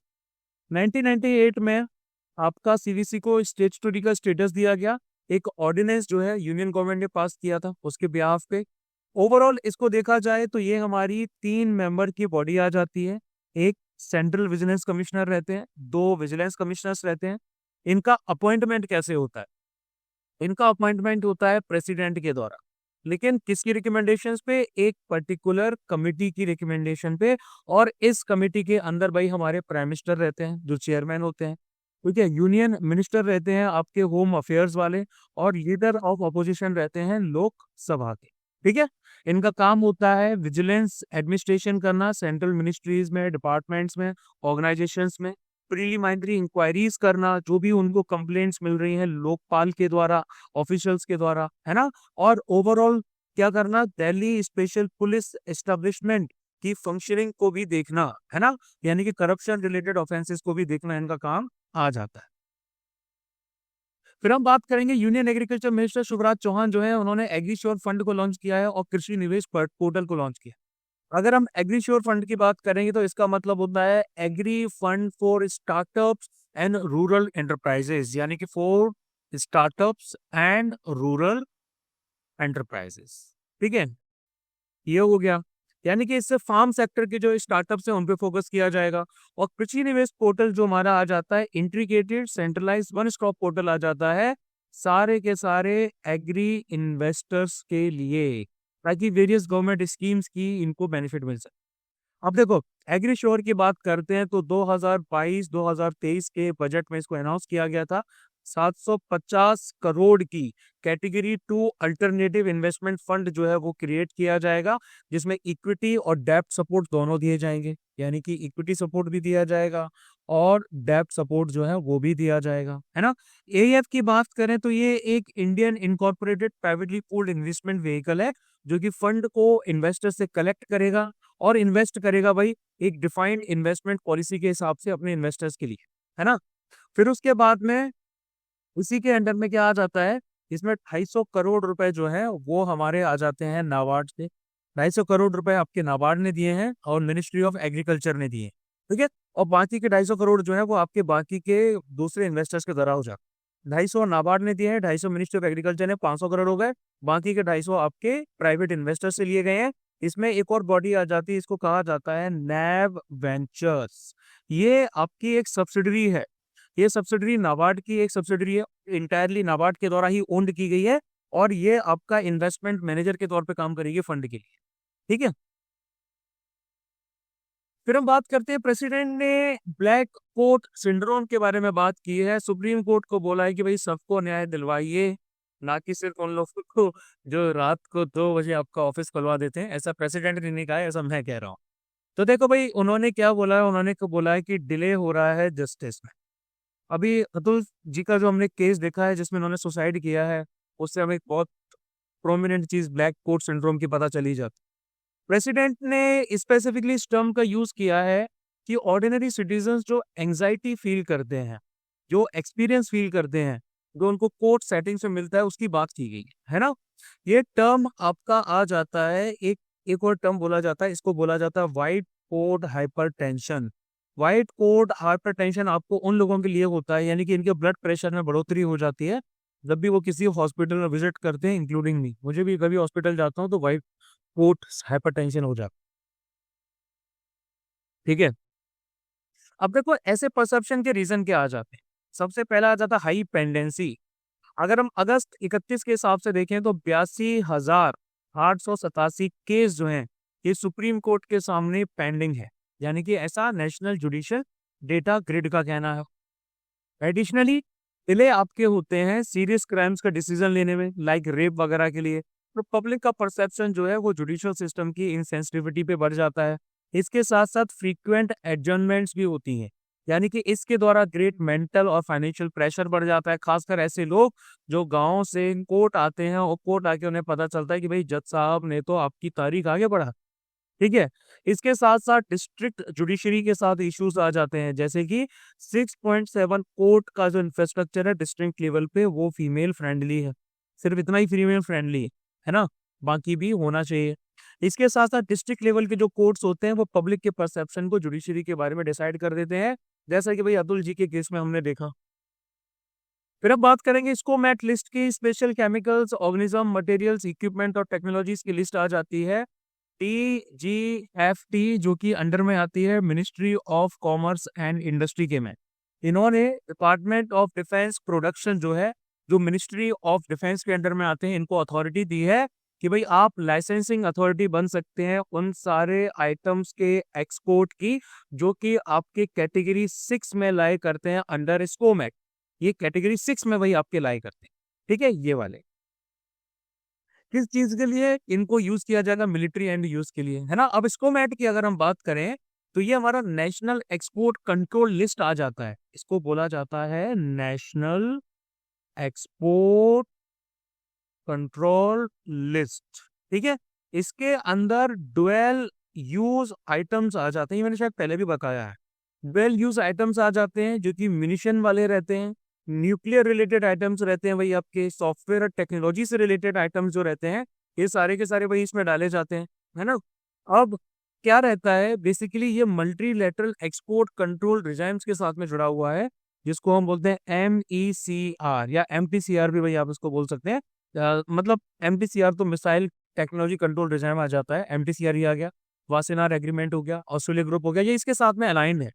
1998 में आपका सीवीसी को स्टेट्यूटरी का स्टेटस दिया गया, एक ऑर्डिनेंस जो है यूनियन गवर्नमेंट ने पास किया था उसके बिहाफ पे। ओवरऑल इसको देखा जाए तो ये हमारी 3 मेंबर की बॉडी आ जाती है। एक सेंट्रल विजिलेंस कमिश्नर रहते हैं, 2 विजिलेंस कमिश्नर्स रहते हैं। इनका अपॉइंटमेंट कैसे होता है, इनका अपॉइंटमेंट होता है प्रेसिडेंट के द्वारा, लेकिन किसकी रिकमेंडेशंस पे, एक पर्टिकुलर कमिटी की रिकमेंडेशन पे। और इस कमिटी के अंदर भाई हमारे प्राइम मिनिस्टर रहते हैं जो चेयरमैन होते हैं, ठीक है, यूनियन मिनिस्टर रहते हैं आपके होम अफेयर्स वाले, और लीडर ऑफ अपोजिशन रहते हैं लोकसभा के। ठीक है, इनका काम होता है विजिलेंस एडमिनिस्ट्रेशन करना सेंट्रल मिनिस्ट्रीज में, डिपार्टमेंट्स में, ऑर्गेनाइजेशंस में, प्रीलिमिनरी इंक्वायरीज करना जो भी उनको कंप्लेंट्स मिल रही हैं लोकपाल के द्वारा, ऑफिशियल्स के द्वारा, है ना। और ओवरऑल क्या करना, दिल्ली स्पेशल पुलिस एस्टेब्लिशमेंट की फंक्शनिंग को भी देखना, है ना, यानी कि करप्शन रिलेटेड ऑफेंसेस को भी देखना इनका काम आ जाता है। फिर हम बात करेंगे union agriculture minister Shivraj Chouhan जो है, उन्होंने एग्रीश्योर फंड को लॉन्च किया है और कृषि निवेश पोर्टल को लॉन्च किया। अगर हम एग्रीश्योर फंड की बात करेंगे तो इसका मतलब होता है agri fund for startups and rural enterprises, यानी कि for startups and rural enterprises. ठीक है, ये हो गया, यानी कि इससे फार्म सेक्टर के जो स्टार्टअप्स हैं उन पे फोकस किया जाएगा। और कृषि निवेश पोर्टल जो हमारा आ जाता है, integrated centralized one stop portal आ जाता है सारे के सारे एग्री इन्वेस्टर्स के लिए, ताकि वेरियस गवर्नमेंट स्कीम्स की इनको बेनिफिट मिल सके। अब देखो, एग्री श्योर की बात करते हैं तो 2022-2023 के बजट में इसको अनाउंस किया गया था। 750 करोड़ की कैटेगरी 2 अल्टरनेटिव इन्वेस्टमेंट फंड जो है वो क्रिएट किया जाएगा, जिसमें इक्विटी और डेब्ट सपोर्ट दोनों दिए जाएंगे, यानी कि इक्विटी सपोर्ट भी दिया जाएगा और डेब्ट सपोर्ट जो है वो भी दिया जाएगा, है ना। एएफ की बात करें तो ये एक Indian incorporated privately pooled investment vehicle है, जो कि फंड को इन्वेस्टर से कलेक्ट करेगा और इन्वेस्ट करेगा भाई एक डिफाइंड इन्वेस्टमेंट पॉलिसी के हिसाब से अपने इन्वेस्टर्स के लिए, है ना। फिर उसके बाद में उसी के अंडर में क्या आ जाता है, इसमें 250 करोड़ रुपए जो है वो हमारे आ जाते हैं नाबार्ड से। 250 करोड़ रुपए आपके नाबार्ड ने दिए हैं और मिनिस्ट्री ऑफ एग्रीकल्चर ने दिए हैं, ठीक है। और बाकी के 250 करोड़ जो है वो आपके बाकी के दूसरे इन्वेस्टर्स के द्वारा हो जाते हैं। 250 नाबार्ड ने दिए हैं, 250 मिनिस्ट्री ऑफ एग्रीकल्चर ने, 500 करोड़ हो गए, बाकी के 250 आपके प्राइवेट इन्वेस्टर से लिए गए हैं। इसमें एक और बॉडी आ जाती है, इसको कहा जाता है नैब वेंचर्स। ये आपकी एक सब्सिडरी है, ये सब्सिडरी नाबार्ड की एक सब्सिडरी है, इंटायरली नाबार्ड के द्वारा ही ओन्ड की गई है, और ये आपका इन्वेस्टमेंट मैनेजर के तौर पे काम करेगी फंड के लिए, ठीक है। फिर हम बात करते हैं, प्रेसिडेंट ने ब्लैक कोट सिंड्रोम के बारे में बात की है। सुप्रीम कोर्ट को बोला है कि भाई सबको न्याय दिलवाइए, ना कि सिर्फ उन लोगों को जो रात को 2 बजे आपका ऑफिस खुलवा देते हैं। ऐसा प्रेसिडेंट ने नहीं कहा है, ऐसा मैं कह रहा हूँ। तो देखो भाई, उन्होंने क्या बोला है, उन्होंने को बोला है कि डिले हो रहा है जस्टिस में। अभी अतुल जी का जो हमने केस देखा है जिसमें उन्होंने सुसाइड किया है, उससे हमें एक बहुत प्रोमिनेंट चीज ब्लैक कोट सिंड्रोम की पता चली जाती। प्रेसिडेंट ने स्पेसिफिकली इस टर्म का यूज किया है कि ऑर्डिनरी सिटीजन्स जो एंजाइटी फील करते हैं, जो एक्सपीरियंस फील करते हैं, जो उनको कोर्ट सेटिंग से मिलता है, उसकी बात की गई है ना। ये टर्म आपका आ जाता है, एक और टर्म बोला जाता है, इसको बोला जाता है white coat hypertension. White coat hypertension आपको उन लोगों के लिए होता है, यानी कि इनके ब्लड प्रेशर में बढ़ोतरी हो जाती है जब भी वो किसी हॉस्पिटल में विजिट करते हैं, इंक्लूडिंग मी। मुझे भी कभी हॉस्पिटल जाता हूँ तो व्हाइट कोट हाइपरटेंशन हो जाता है, ठीक है। अब देखो, ऐसे परसेप्शन के रीजन क्या आ जाते हैं। सबसे पहला आ जाता है हाई पेंडेंसी। अगर हम अगस्त 31 के हिसाब से देखें तो 82,887 केस जो हैं, ये सुप्रीम कोर्ट के सामने पेंडिंग है, यानी कि ऐसा नेशनल जुडिशियल डेटा ग्रिड का कहना है। एडिशनली डिले आपके होते हैं सीरियस क्राइम्स का डिसीजन लेने में, लाइक रेप वगैरह के लिए। तो पब्लिक का परसेप्शन जो है वो जुडिशियल सिस्टम की इनसेंसिटिविटी पे बढ़ जाता है। इसके साथ साथ फ्रीक्वेंट एडजर्नमेंट्स भी होती हैं, यानी कि इसके द्वारा ग्रेट मेंटल और फाइनेंशियल प्रेशर बढ़ जाता है। खासकर ऐसे लोग जो गांव से कोर्ट आते हैं और कोर्ट आके उन्हें पता चलता है कि भाई जज साहब ने तो आपकी तारीख आगे बढ़ा, ठीक है। इसके साथ साथ डिस्ट्रिक्ट जुडिशरी के साथ इश्यूज आ जाते हैं, जैसे कि 6.7 कोर्ट का जो इंफ्रास्ट्रक्चर है डिस्ट्रिक्ट लेवल पे वो फीमेल फ्रेंडली है, सिर्फ इतना ही फीमेल फ्रेंडली है ना, बाकी भी होना चाहिए। इसके साथ साथ डिस्ट्रिक्ट लेवल के जो कोर्ट्स होते हैं वो पब्लिक के परसेप्शन को जुडिशरी के बारे में डिसाइड कर देते हैं, जैसा कि भाई अतुल जी के केस में हमने देखा। फिर अब बात करेंगे इसको मैट लिस्ट की। Special chemicals, organism, materials, equipment और टेक्नोलॉजीज की लिस्ट आ जाती है TGFT, जो कि अंडर में आती है ministry of commerce and industry के में। इन्होंने डिपार्टमेंट ऑफ डिफेंस प्रोडक्शन जो है, जो मिनिस्ट्री ऑफ डिफेंस के अंडर में आते हैं, इनको अथॉरिटी दी है कि भाई आप लाइसेंसिंग अथॉरिटी बन सकते हैं उन सारे आइटम्स के एक्सपोर्ट की जो कि आपके कैटेगरी 6 में लाई करते हैं अंडर स्कोम एक्ट। ये कैटेगरी 6 में भाई आपके लाई करते हैं, ठीक है। ये वाले किस चीज के लिए इनको यूज किया जाएगा, मिलिट्री एंड यूज के लिए, है ना। अब स्कोमैट की अगर हम बात करें तो ये हमारा नेशनल एक्सपोर्ट कंट्रोल लिस्ट आ जाता है। इसको बोला जाता है नेशनल एक्सपोर्ट कंट्रोल लिस्ट, ठीक है। इसके अंदर डुअल यूज आइटम्स आ जाते हैं, मैंने शायद पहले भी बताया है। डुअल यूज आइटम्स आ जाते हैं जो कि मिनिशन वाले रहते हैं, न्यूक्लियर रिलेटेड आइटम्स रहते हैं भाई, आपके सॉफ्टवेयर और टेक्नोलॉजी से रिलेटेड आइटम्स जो रहते हैं, ये सारे के सारे भाई इसमें डाले जाते हैं, है ना। अब क्या रहता है बेसिकली, ये मल्टीलेटरल एक्सपोर्ट कंट्रोल रिजाइम्स के साथ में जुड़ा हुआ है, जिसको हम बोलते हैं MECR या MTCR भी भाई आप इसको बोल सकते हैं। मतलब MTCR तो मिसाइल टेक्नोलॉजी कंट्रोल रिजाइम आ जाता है, MTCR ही आ गया। वासेनार एग्रीमेंट हो गया, ऑस्ट्रेलिया ग्रुप हो गया, ये इसके साथ में अलाइंड है।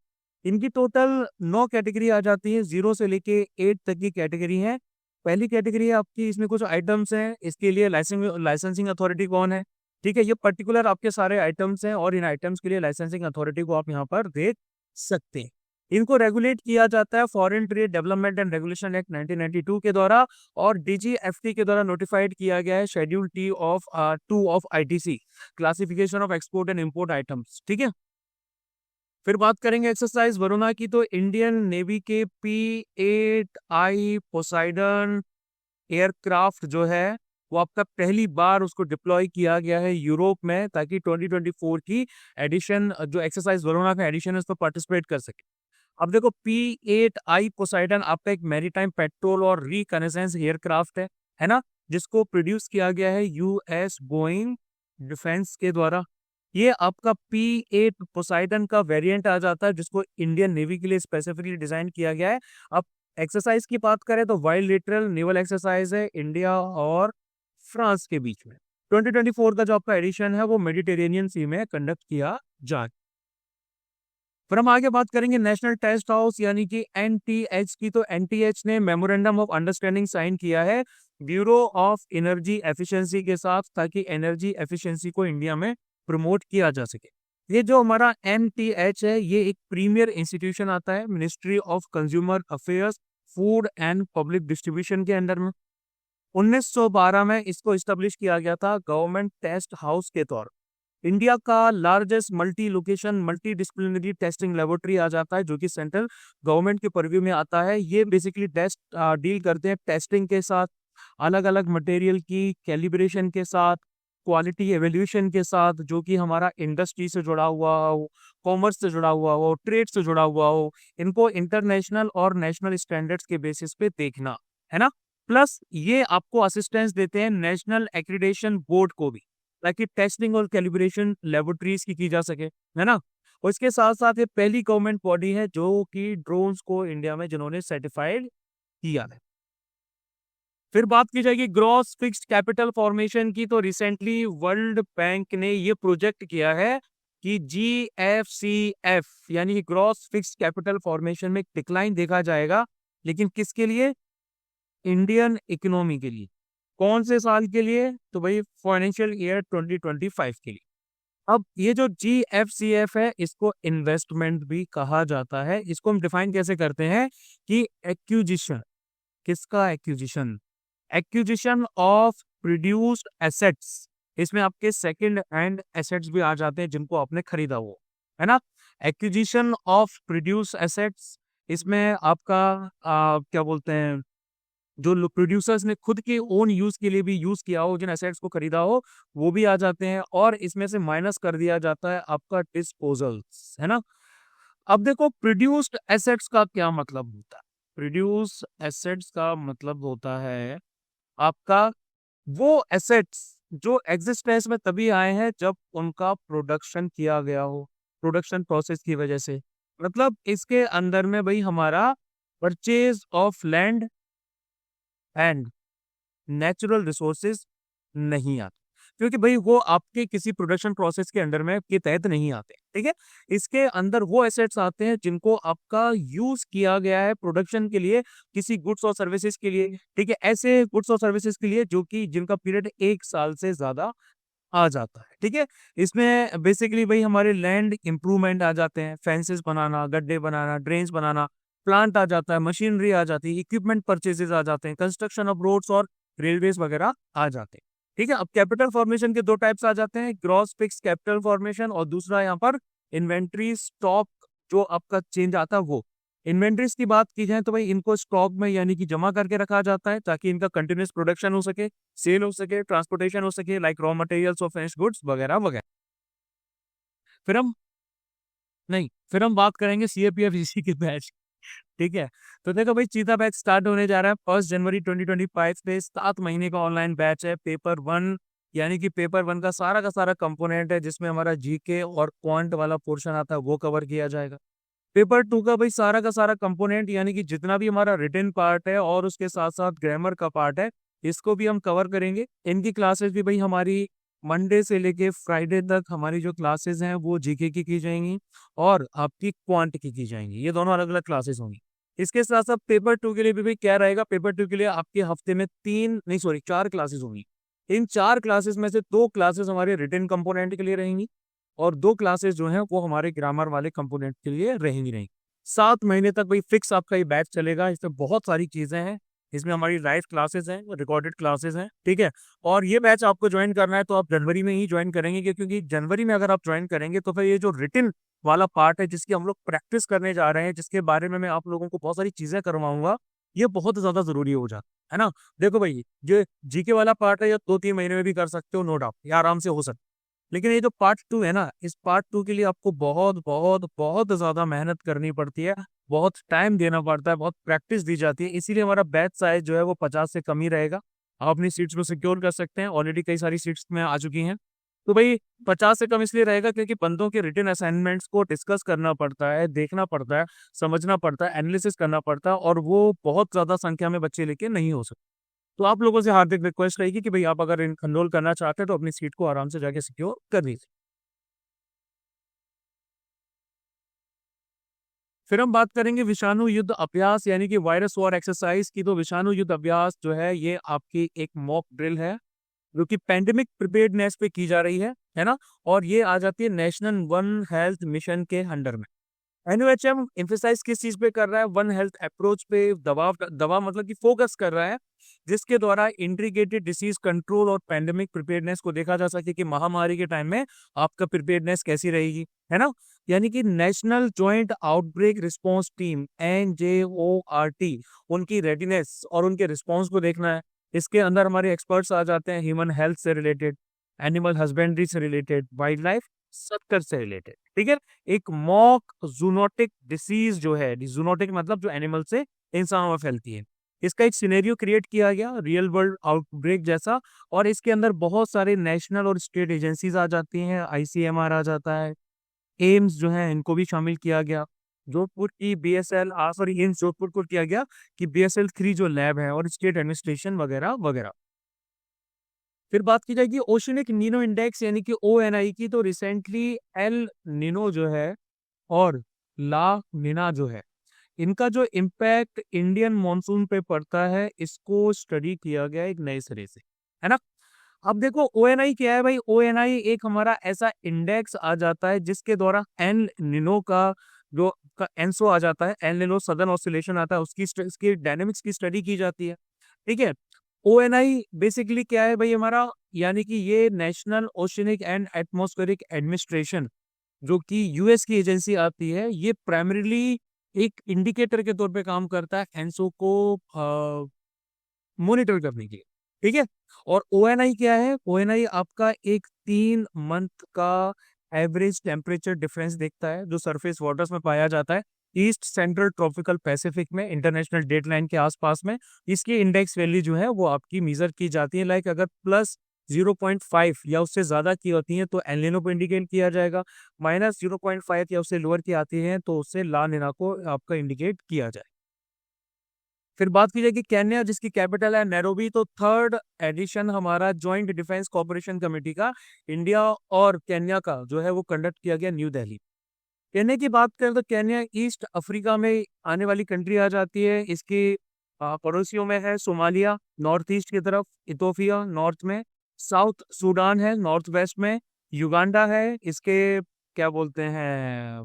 इनकी टोटल 9 कैटेगरी आ जाती है, 0 से लेके 8 तक की कैटेगरी है। पहली कैटेगरी है आपकी, इसमें कुछ आइटम्स हैं, इसके लिए लाइसेंसिंग अथॉरिटी कौन है, ठीक है। ये पर्टिकुलर आपके सारे आइटम्स हैं और इन आइटम्स के लिए लाइसेंसिंग अथॉरिटी को आप यहाँ पर देख सकते हैं। इनको रेगुलेट किया जाता है foreign trade development and regulation act 1992 के द्वारा, और DGFT के द्वारा नोटिफाइड किया गया है schedule T of 2 of ITC, classification of export and import items, ठीक है। फिर बात करेंगे एक्सरसाइज वरुणा की, तो इंडियन नेवी के P8I पोसाइडन एयरक्राफ्ट जो है वो आपका पहली बार उसको डिप्लॉय किया गया है यूरोप में, ताकि 2024 की एडिशन जो एक्सरसाइज वरुणा का एडिशन है उस पर पार्टिसिपेट कर सके। अब देखो, P8I पोसाइडन आपका एक मैरीटाइम पेट्रोल और रिकनेसेंस एयरक्राफ्ट है ना, जिसको प्रोड्यूस किया गया है US बोइंग डिफेंस के द्वारा। ये आपका P8 पोसाइडन का वेरिएंट आ जाता है, जिसको इंडियन नेवी के लिए स्पेसिफिकली डिजाइन किया गया है। अब एक्सरसाइज की बात करें तो बायलैटरल नेवल एक्सरसाइज है इंडिया और फ्रांस के बीच में। 2024 का जो आपका एडिशन है वो मेडिटेरेनियन सी में कंडक्ट किया जा। फिर हम आगे बात करेंगे नेशनल टेस्ट हाउस यानी कि NTH की, तो NTH ने मेमोरेंडम ऑफ अंडरस्टैंडिंग साइन किया है ब्यूरो ऑफ एनर्जी एफिशिएंसी के साथ, ताकि एनर्जी एफिशिएंसी को इंडिया में प्रमोट किया जा सके। ये जो हमारा NTH है, ये एक प्रीमियर इंस्टीट्यूशन आता है ministry of consumer affairs, food and public distribution के अंडर में। 1912 में इसको इस्टेब्लिश किया गया था गवर्नमेंट टेस्ट हाउस के तौर। इंडिया का largest multi location multi disciplinary testing laboratory आ जाता है, जो कि सेंट्रल गवर्नमेंट के परव्यू में आता है। ये बेसिकली टेस्ट डील करते हैं टेस्टिंग के साथ, अलग अलग मटेरियल की कैलिब्रेशन के साथ, क्वालिटी एवेल्यूशन के साथ, जो कि हमारा इंडस्ट्री से जुड़ा हुआ हो, कॉमर्स से जुड़ा हुआ हो, ट्रेड से जुड़ा हुआ हो, इनको इंटरनेशनल और नेशनल स्टैंडर्ड्स के बेसिस पे देखना है ना। प्लस ये आपको असिस्टेंस देते हैं नेशनल एक्रीडेशन बोर्ड को भी, ताकि टेस्टिंग और कैलिब्रेशन लेबोरेटरीज की जा सके, है ना। और इसके साथ साथ ये पहली गवर्नमेंट बॉडी है जो कि ड्रोन्स को इंडिया में जिन्होंने सर्टिफाइड किया है। फिर बात की जाएगी ग्रॉस फिक्स्ड कैपिटल फॉर्मेशन की, तो रिसेंटली वर्ल्ड बैंक ने ये प्रोजेक्ट किया है कि GFCF यानी कि ग्रॉस फिक्स्ड कैपिटल फॉर्मेशन में डिक्लाइन देखा जाएगा, लेकिन किसके लिए? इंडियन इकोनॉमी के लिए। कौन से साल के लिए? तो भाई फाइनेंशियल ईयर 2025 के लिए। अब ये जो GFCF है, इसको इन्वेस्टमेंट भी कहा जाता है। इसको हम डिफाइन कैसे करते हैं कि एक्विजिशन, किसका acquisition? Acquisition of produced assets. इसमें आपके सेकंड हैंड एसेट्स भी आ जाते हैं जिनको आपने खरीदा हो, है ना। एक्विजिशन ऑफ प्रोड्यूस एसेट्स, इसमें आपका क्या बोलते हैं, जो प्रोड्यूसर्स ने खुद के ओन यूज के लिए भी यूज किया हो, जिन एसेट्स को खरीदा हो, वो भी आ जाते हैं। और इसमें से माइनस कर दिया जाता है आपका डिस्पोजल्स, है ना। अब देखो प्रोड्यूस्ड एसेट्स का क्या मतलब होता है। प्रोड्यूस एसेट्स का मतलब होता है आपका वो एसेट्स जो एग्जिस्टेंस में तभी आए हैं जब उनका प्रोडक्शन किया गया हो, प्रोडक्शन प्रोसेस की वजह से। मतलब इसके अंदर में भाई हमारा purchase of land and natural resources नहीं आते, क्योंकि भाई वो आपके किसी प्रोडक्शन प्रोसेस के अंडर में के तहत नहीं आते। ठीक है, इसके अंदर वो एसेट्स आते हैं जिनको आपका यूज किया गया है प्रोडक्शन के लिए, किसी गुड्स और सर्विसेज के लिए। ठीक है, ऐसे गुड्स और सर्विसेज के लिए जो कि जिनका पीरियड 1 साल से ज्यादा आ जाता है। ठीक है, इसमें बेसिकली भाई हमारे लैंड इंप्रूवमेंट आ जाते हैं, फेंसेस बनाना, गड्ढे बनाना, ड्रेन्स बनाना, प्लांट आ जाता है, मशीनरी आ जाती है, इक्विपमेंट परचेजेस आ जाते हैं, कंस्ट्रक्शन ऑफ रोड्स और रेलवेज वगैरह आ जाते हैं। ठीक है, अब कैपिटल फॉर्मेशन के दो टाइप्स आ जाते हैं, ग्रॉस फिक्स कैपिटल फॉर्मेशन और दूसरा यहाँ पर इन्वेंट्री स्टॉक जो आपका चेंज आता है वो। इन्वेंट्रीज की बात की जाए तो भाई इनको स्टॉक में यानी कि जमा करके रखा जाता है ताकि इनका कंटिन्यूस प्रोडक्शन हो सके, सेल हो सके, ट्रांसपोर्टेशन हो सके, लाइक रॉ मटेरियल्स और फिनिश्ड गुड्स वगैरह वगैरह। फिर हम नहीं फिर हम बात करेंगे CAPF इसी के बैच। ठीक है, तो देखो भाई चीता बैच स्टार्ट होने जा रहा है 1 जनवरी 2025 पे। 7 महीने का ऑनलाइन बैच है। पेपर 1 यानी कि पेपर 1 का सारा कंपोनेंट है, जिसमें हमारा GK और क्वांट वाला पोर्शन आता है वो कवर किया जाएगा। पेपर 2 का भाई सारा का सारा कंपोनेंट यानी कि जितना भी हमारा रिटन पार्ट है और उसके साथ साथ ग्रामर का पार्ट है, इसको भी हम कवर करेंगे। इनकी क्लासेस भी भाई हमारी मंडे से लेके फ्राइडे तक हमारी जो क्लासेस हैं वो GK की जाएंगी और आपकी क्वांट की जाएंगी। ये दोनों अलग अलग क्लासेस होंगी। इसके साथ साथ पेपर 2 के लिए भी भाई क्या रहेगा, पेपर 2 के लिए आपके हफ्ते में 4 क्लासेस होंगी। इन 4 क्लासेस में से 2 क्लासेस हमारे रिटन कंपोनेंट के लिए रहेंगी और 2 क्लासेस जो हैं वो हमारे ग्रामर वाले कंपोनेंट के लिए रहेंगी नहीं। 7 महीने तक भाई फिक्स आपका ये बैच चलेगा। इसमें बहुत सारी चीजें हैं, इसमें हमारी लाइव क्लासेस हैं, रिकॉर्डेड क्लासेस हैं। ठीक है, और ये बैच आपको ज्वाइन करना है तो आप जनवरी में ही ज्वाइन करेंगे, क्योंकि जनवरी में अगर आप ज्वाइन करेंगे तो फिर ये जो रिटन वाला पार्ट है जिसकी हम लोग प्रैक्टिस करने जा रहे हैं, जिसके बारे में मैं आप लोगों को बहुत सारी चीजें करवाऊंगा, ये बहुत ज्यादा जरूरी हो जाता है ना। देखो भाई जो GK वाला पार्ट है ये 2-3 महीने में भी कर सकते हो, नो डाउट, ये आराम से हो सकता है। लेकिन ये जो पार्ट 2 है ना, इस पार्ट 2 के लिए आपको बहुत बहुत बहुत ज्यादा मेहनत करनी पड़ती है, बहुत टाइम देना पड़ता है, बहुत प्रैक्टिस दी जाती है। इसीलिए हमारा बैच साइज जो है वो 50 से कम ही रहेगा। आप अपनी सीट्स में सिक्योर कर सकते हैं, ऑलरेडी कई सारी सीट्स में आ चुकी हैं। तो भाई 50 से कम इसलिए रहेगा क्योंकि बंदों के रिटन असाइनमेंट्स को डिस्कस करना पड़ता है, देखना पड़ता है, समझना पड़ता है, एनालिसिस करना पड़ता है, और वो बहुत ज्यादा संख्या में बच्चे लेके नहीं हो सकते। तो आप लोगों से हार्दिक रिक्वेस्ट रहेगी कि भाई आप अगर एनरोल करना चाहते हैं तो अपनी सीट को आराम से जाके सिक्योर कर लीजिए। फिर हम बात करेंगे विषाणु युद्ध अभ्यास यानी कि वायरस वॉर एक्सरसाइज की। तो विषाणु युद्ध अभ्यास जो है ये आपकी एक मॉक ड्रिल है। जो कि पेंडेमिक प्रिपेयर्डनेस पे की जा रही है ना। और ये आ जाती है नेशनल वन हेल्थ मिशन के अंडर में। एनओएचएम एम्फेसाइज किस चीज पे कर रहा है? वन हेल्थ अप्रोच पे दवा मतलब कि फोकस कर रहा है, जिसके द्वारा इंटीग्रेटेड डिसीज कंट्रोल और पेंडेमिक प्रिपेयर्डनेस को देखा जा सके कि महामारी के टाइम में आपका प्रिपेयर्डनेस कैसी रहेगी, है ना। यानी कि national joint outbreak response team NJORT, उनकी रेडीनेस और उनके रिस्पांस को देखना है। इसके अंदर हमारे एक्सपर्ट्स आ जाते हैं ह्यूमन हेल्थ से रिलेटेड, एनिमल हस्बेंड्री से रिलेटेड, वाइल्ड लाइफ सेक्टर से रिलेटेड, ठीक है। एक मॉक जूनोटिक डिसीज जो है, जूनोटिक मतलब जो एनिमल से इंसानों में फैलती है, इसका एक सिनेरियो क्रिएट किया गया रियल वर्ल्ड आउटब्रेक जैसा। और इसके अंदर बहुत सारे नेशनल और स्टेट एजेंसीज आ जाती हैं, ICMR आ जाता है, एम्स जो है इनको भी शामिल किया गया। जोधपुर की BSL सॉरी एम्स जोधपुर को किया गया कि BSL-3 जो लैब है, और स्टेट एडमिनिस्ट्रेशन वगैरह वगैरह। फिर बात की जाएगी ओशनिक नीनो इंडेक्स यानी कि ONI की, तो रिसेंटली एल निनो जो है और ला निना जो है, इनका जो इम्पैक्ट इंडियन मॉनसून पे पड़ता है, इसको स्टडी किया गया एक नए सिरे से, है ना। अब देखो ONI क्या है भाई? ONI एक हमारा ऐसा इंडेक्स आ जाता है जिसके द्वारा एल निनो का जो का एनसो आ जाता है, एल निनो सदर्न ऑसिलेशन आता है, उसकी डायनेमिक्स की स्टडी की जाती है, ठीक है। ONI बेसिकली क्या है भाई हमारा? यानी कि ये national oceanic and atmospheric administration, जो कि US की एजेंसी आती है, ये प्राइमरीली एक इंडिकेटर के तौर पे काम करता है एनसो को मॉनिटर करने के लिए, ठीक है। और ONI क्या है? ONI आपका एक 3 मंथ का एवरेज टेम्परेचर डिफरेंस देखता है, जो सरफेस वाटर्स में पाया जाता है ईस्ट सेंट्रल ट्रॉपिकल पैसिफिक में, इंटरनेशनल डेट लाइन के आसपास में। इसकी इंडेक्स वैल्यू जो है वो आपकी मेजर की जाती है, लाइक अगर +0.5 या उससे ज्यादा की होती है तो एल निनो को इंडिकेट किया जाएगा, -0.5 या उससे लोअर की आती है तो उससे ला निना को आपका इंडिकेट किया जाए। फिर बात की जाएगी केन्या, जिसकी कैपिटल है नैरोबी। तो थर्ड एडिशन हमारा जॉइंट डिफेंस कोऑपरेशन कमेटी का इंडिया और केन्या का जो है वो कंडक्ट किया गया न्यू दिल्ली। केन्या की बात करें तो केन्या ईस्ट अफ्रीका में आने वाली कंट्री आ जाती है। इसके पड़ोसियों में है सोमालिया नॉर्थ ईस्ट की तरफ, इथोपिया नॉर्थ में, साउथ सूडान है नॉर्थ वेस्ट में, युगांडा है इसके क्या बोलते हैं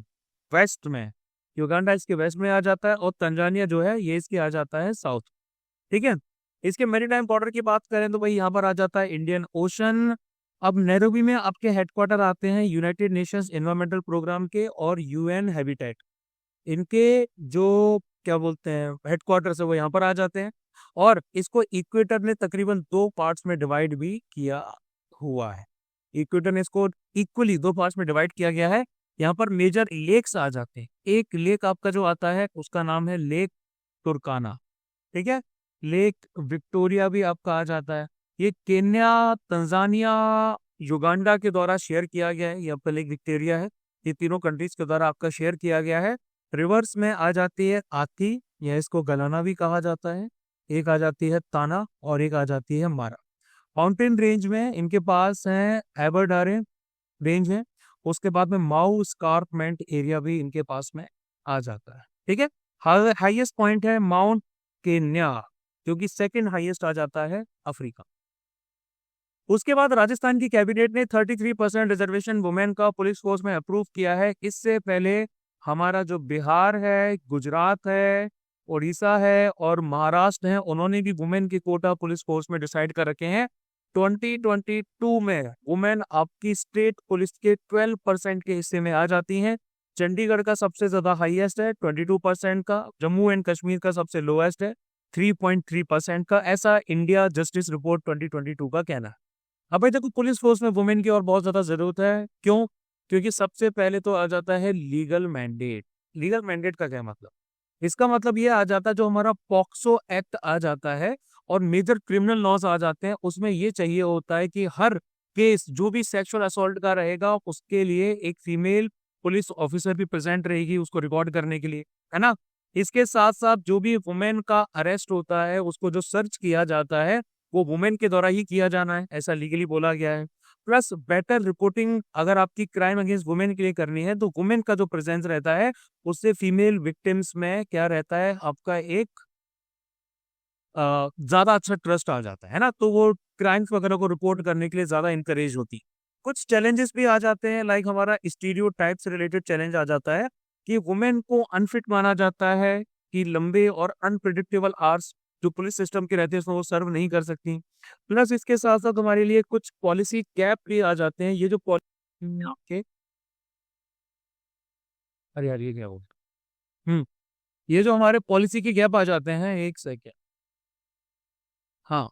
वेस्ट में, युगांडा इसके वेस्ट में आ जाता है, और तंजानिया जो है ये इसके आ जाता है साउथ, ठीक है। इसके मैरीटाइम बॉर्डर की बात करें तो भाई यहाँ पर आ जाता है इंडियन ओशन। अब नैरोबी में आपके हेडक्वार्टर आते हैं यूनाइटेड नेशंस एनवायरमेंटल प्रोग्राम के और UN हैबिटेट, इनके जो क्या बोलते हैं हेडक्वार्टर है वो यहाँ पर आ जाते हैं। और इसको इक्वेटर ने तकरीबन 2 पार्ट्स में डिवाइड भी किया हुआ है। इक्वेटर ने इसको इक्वली 2 पार्ट्स में डिवाइड किया गया है। यहाँ पर मेजर लेक्स आ जाते हैं। एक लेक आपका जो आता है उसका नाम है लेक तुर्काना, ठीक है। लेक विक्टोरिया भी आपका आ जाता है। ये केन्या, तंजानिया, युगांडा के द्वारा शेयर किया गया है। ये आपका लेक विक्टोरिया है, ये तीनों कंट्रीज के द्वारा आपका शेयर किया गया है। रिवर्स में आ जाती है आथी, या इसको गलाना भी कहा जाता है, एक आ जाती है ताना और एक आ जाती है मारा। माउंटेन रेंज में इनके पास है एबरडारे रेंज है, उसके बाद में माउ स्कारपमेंट एरिया भी इनके पास में आ जाता है, ठीक है। हाईएस्ट पॉइंट है माउंट केन्या, जो कि सेकंड हाईएस्ट आ जाता है अफ्रीका। उसके बाद राजस्थान की कैबिनेट ने 33% रिजर्वेशन वुमेन का पुलिस फोर्स में अप्रूव किया है। इससे पहले हमारा जो बिहार है, गुजरात है, उड़ीसा है और महाराष्ट्र है, उन्होंने भी वुमेन की कोटा पुलिस फोर्स में डिसाइड कर रखे हैं। 2022 में वुमेन आपकी स्टेट पुलिस के 12% के हिस्से में आ जाती हैं। चंडीगढ़ का सबसे ज्यादा हाईएस्ट है 22% का, जम्मू एंड कश्मीर का सबसे लोएस्ट है 3.3% का। ऐसा इंडिया जस्टिस रिपोर्ट 2022 का कहना है। अब भाई देखो पुलिस फोर्स में वुमेन की और बहुत ज्यादा जरूरत है। क्यों? क्योंकि सबसे पहले तो आ जाता है लीगल मैंडेट। लीगल मैंडेट का क्या मतलब? इसका मतलब ये आ जाता है जो हमारा पॉक्सो एक्ट आ जाता है और मेजर क्रिमिनल लॉज आ जाते हैं, उसमें ये चाहिए होता है कि हर केस जो भी सेक्सुअल असॉल्ट का रहेगा उसके लिए एक फीमेल पुलिस ऑफिसर भी प्रेजेंट रहेगी उसको रिकॉर्ड करने के लिए, है ना। इसके साथ साथ जो भी वुमेन का अरेस्ट होता है उसको जो सर्च किया जाता है वो वुमेन के द्वारा ही किया जाना है, ऐसा लीगली बोला गया है। प्लस बेटर रिपोर्टिंग अगर आपकी क्राइम अगेंस्ट वुमेन के लिए करनी है तो वुमेन का जो प्रेजेंस रहता है उससे फीमेल विक्टिम्स में क्या रहता है आपका एक ज्यादा अच्छा ट्रस्ट आ जाता है ना, तो वो क्राइम्स वगैरह को रिपोर्ट करने के लिए ज्यादा इंकरेज होती। कुछ चैलेंजेस भी आ जाते हैं, लाइक हमारा स्टीरियोटाइप से रिलेटेड चैलेंज आ जाता है कि वुमेन को अनफिट माना जाता है, कि लंबे और अनप्रिडिक्टेबल आवर्स जो पुलिस सिस्टम के रहते हैं उसमें वो सर्व नहीं कर सकती। प्लस इसके साथ साथ हमारे लिए कुछ पॉलिसी गैप भी आ जाते हैं। ये जो के अरे यार ये क्या हो, हम्म ये जो हमारे पॉलिसी के गैप आ जाते हैं, एक सेकेंड, हाँ,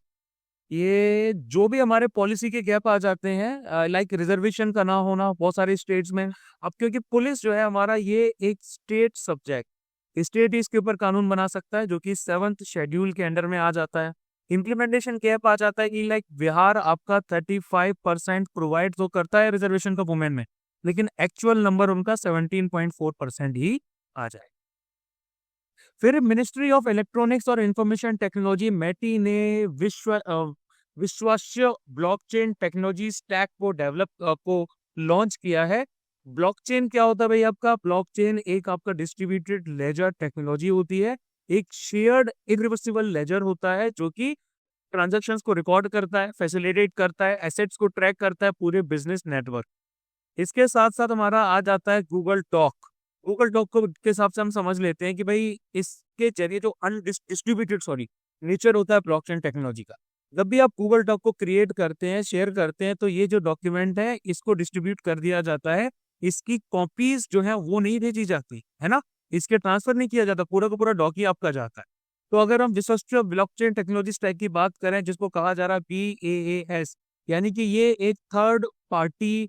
ये जो भी हमारे पॉलिसी के गैप आ जाते हैं, लाइक रिजर्वेशन का ना होना बहुत सारे स्टेट्स में। अब क्योंकि पुलिस जो है हमारा ये एक स्टेट सब्जेक्ट, स्टेट इसके ऊपर कानून बना सकता है, जो कि 7th शेड्यूल के अंडर में आ जाता है। इम्प्लीमेंटेशन गैप आ जाता है कि लाइक बिहार आपका 35% प्रोवाइड तो करता है रिजर्वेशन का वुमेन में, लेकिन एक्चुअल नंबर उनका 17.4% ही आ जाए। फिर मिनिस्ट्री ऑफ इलेक्ट्रॉनिक्स और इंफॉर्मेशन टेक्नोलॉजी मेटी ने विश्वास्य ब्लॉकचेन टेक्नोलॉजी स्टैक को डेवलप को लॉन्च किया है। ब्लॉकचेन क्या होता है भाई? आपका ब्लॉकचेन एक आपका डिस्ट्रीब्यूटेड लेजर टेक्नोलॉजी होती है, एक शेयर्ड इरिवर्सिबल लेजर होता है जो कि ट्रांजैक्शंस को रिकॉर्ड करता है, फैसिलिटेट करता है, एसेट्स को ट्रैक करता है पूरे बिजनेस नेटवर्क। इसके साथ साथ हमारा आ जाता है गूगल टॉक। गूगल टॉक को के हिसाब से हम समझ लेते हैं कि भाई इसके जरिए जो अनडिस्ट्रीब्यूटेड सॉरी नेचर होता है ब्लॉकचेन टेक्नोलॉजी का, जब भी आप गूगल डॉक को क्रिएट करते हैं, शेयर करते हैं, तो ये जो डॉक्यूमेंट है इसको डिस्ट्रीब्यूट कर दिया जाता है। इसकी कॉपीज जो है वो नहीं भेजी जाती है ना, इसके ट्रांसफर नहीं किया जाता, पूरा का पूरा डॉक ही आपका जाता है। तो अगर हम विश्वस्त ब्लॉकचेन टेक्नोलॉजी स्टैक की बात करें, जिसको कहा जा रहा है BaaS, यानी कि ये एक थर्ड पार्टी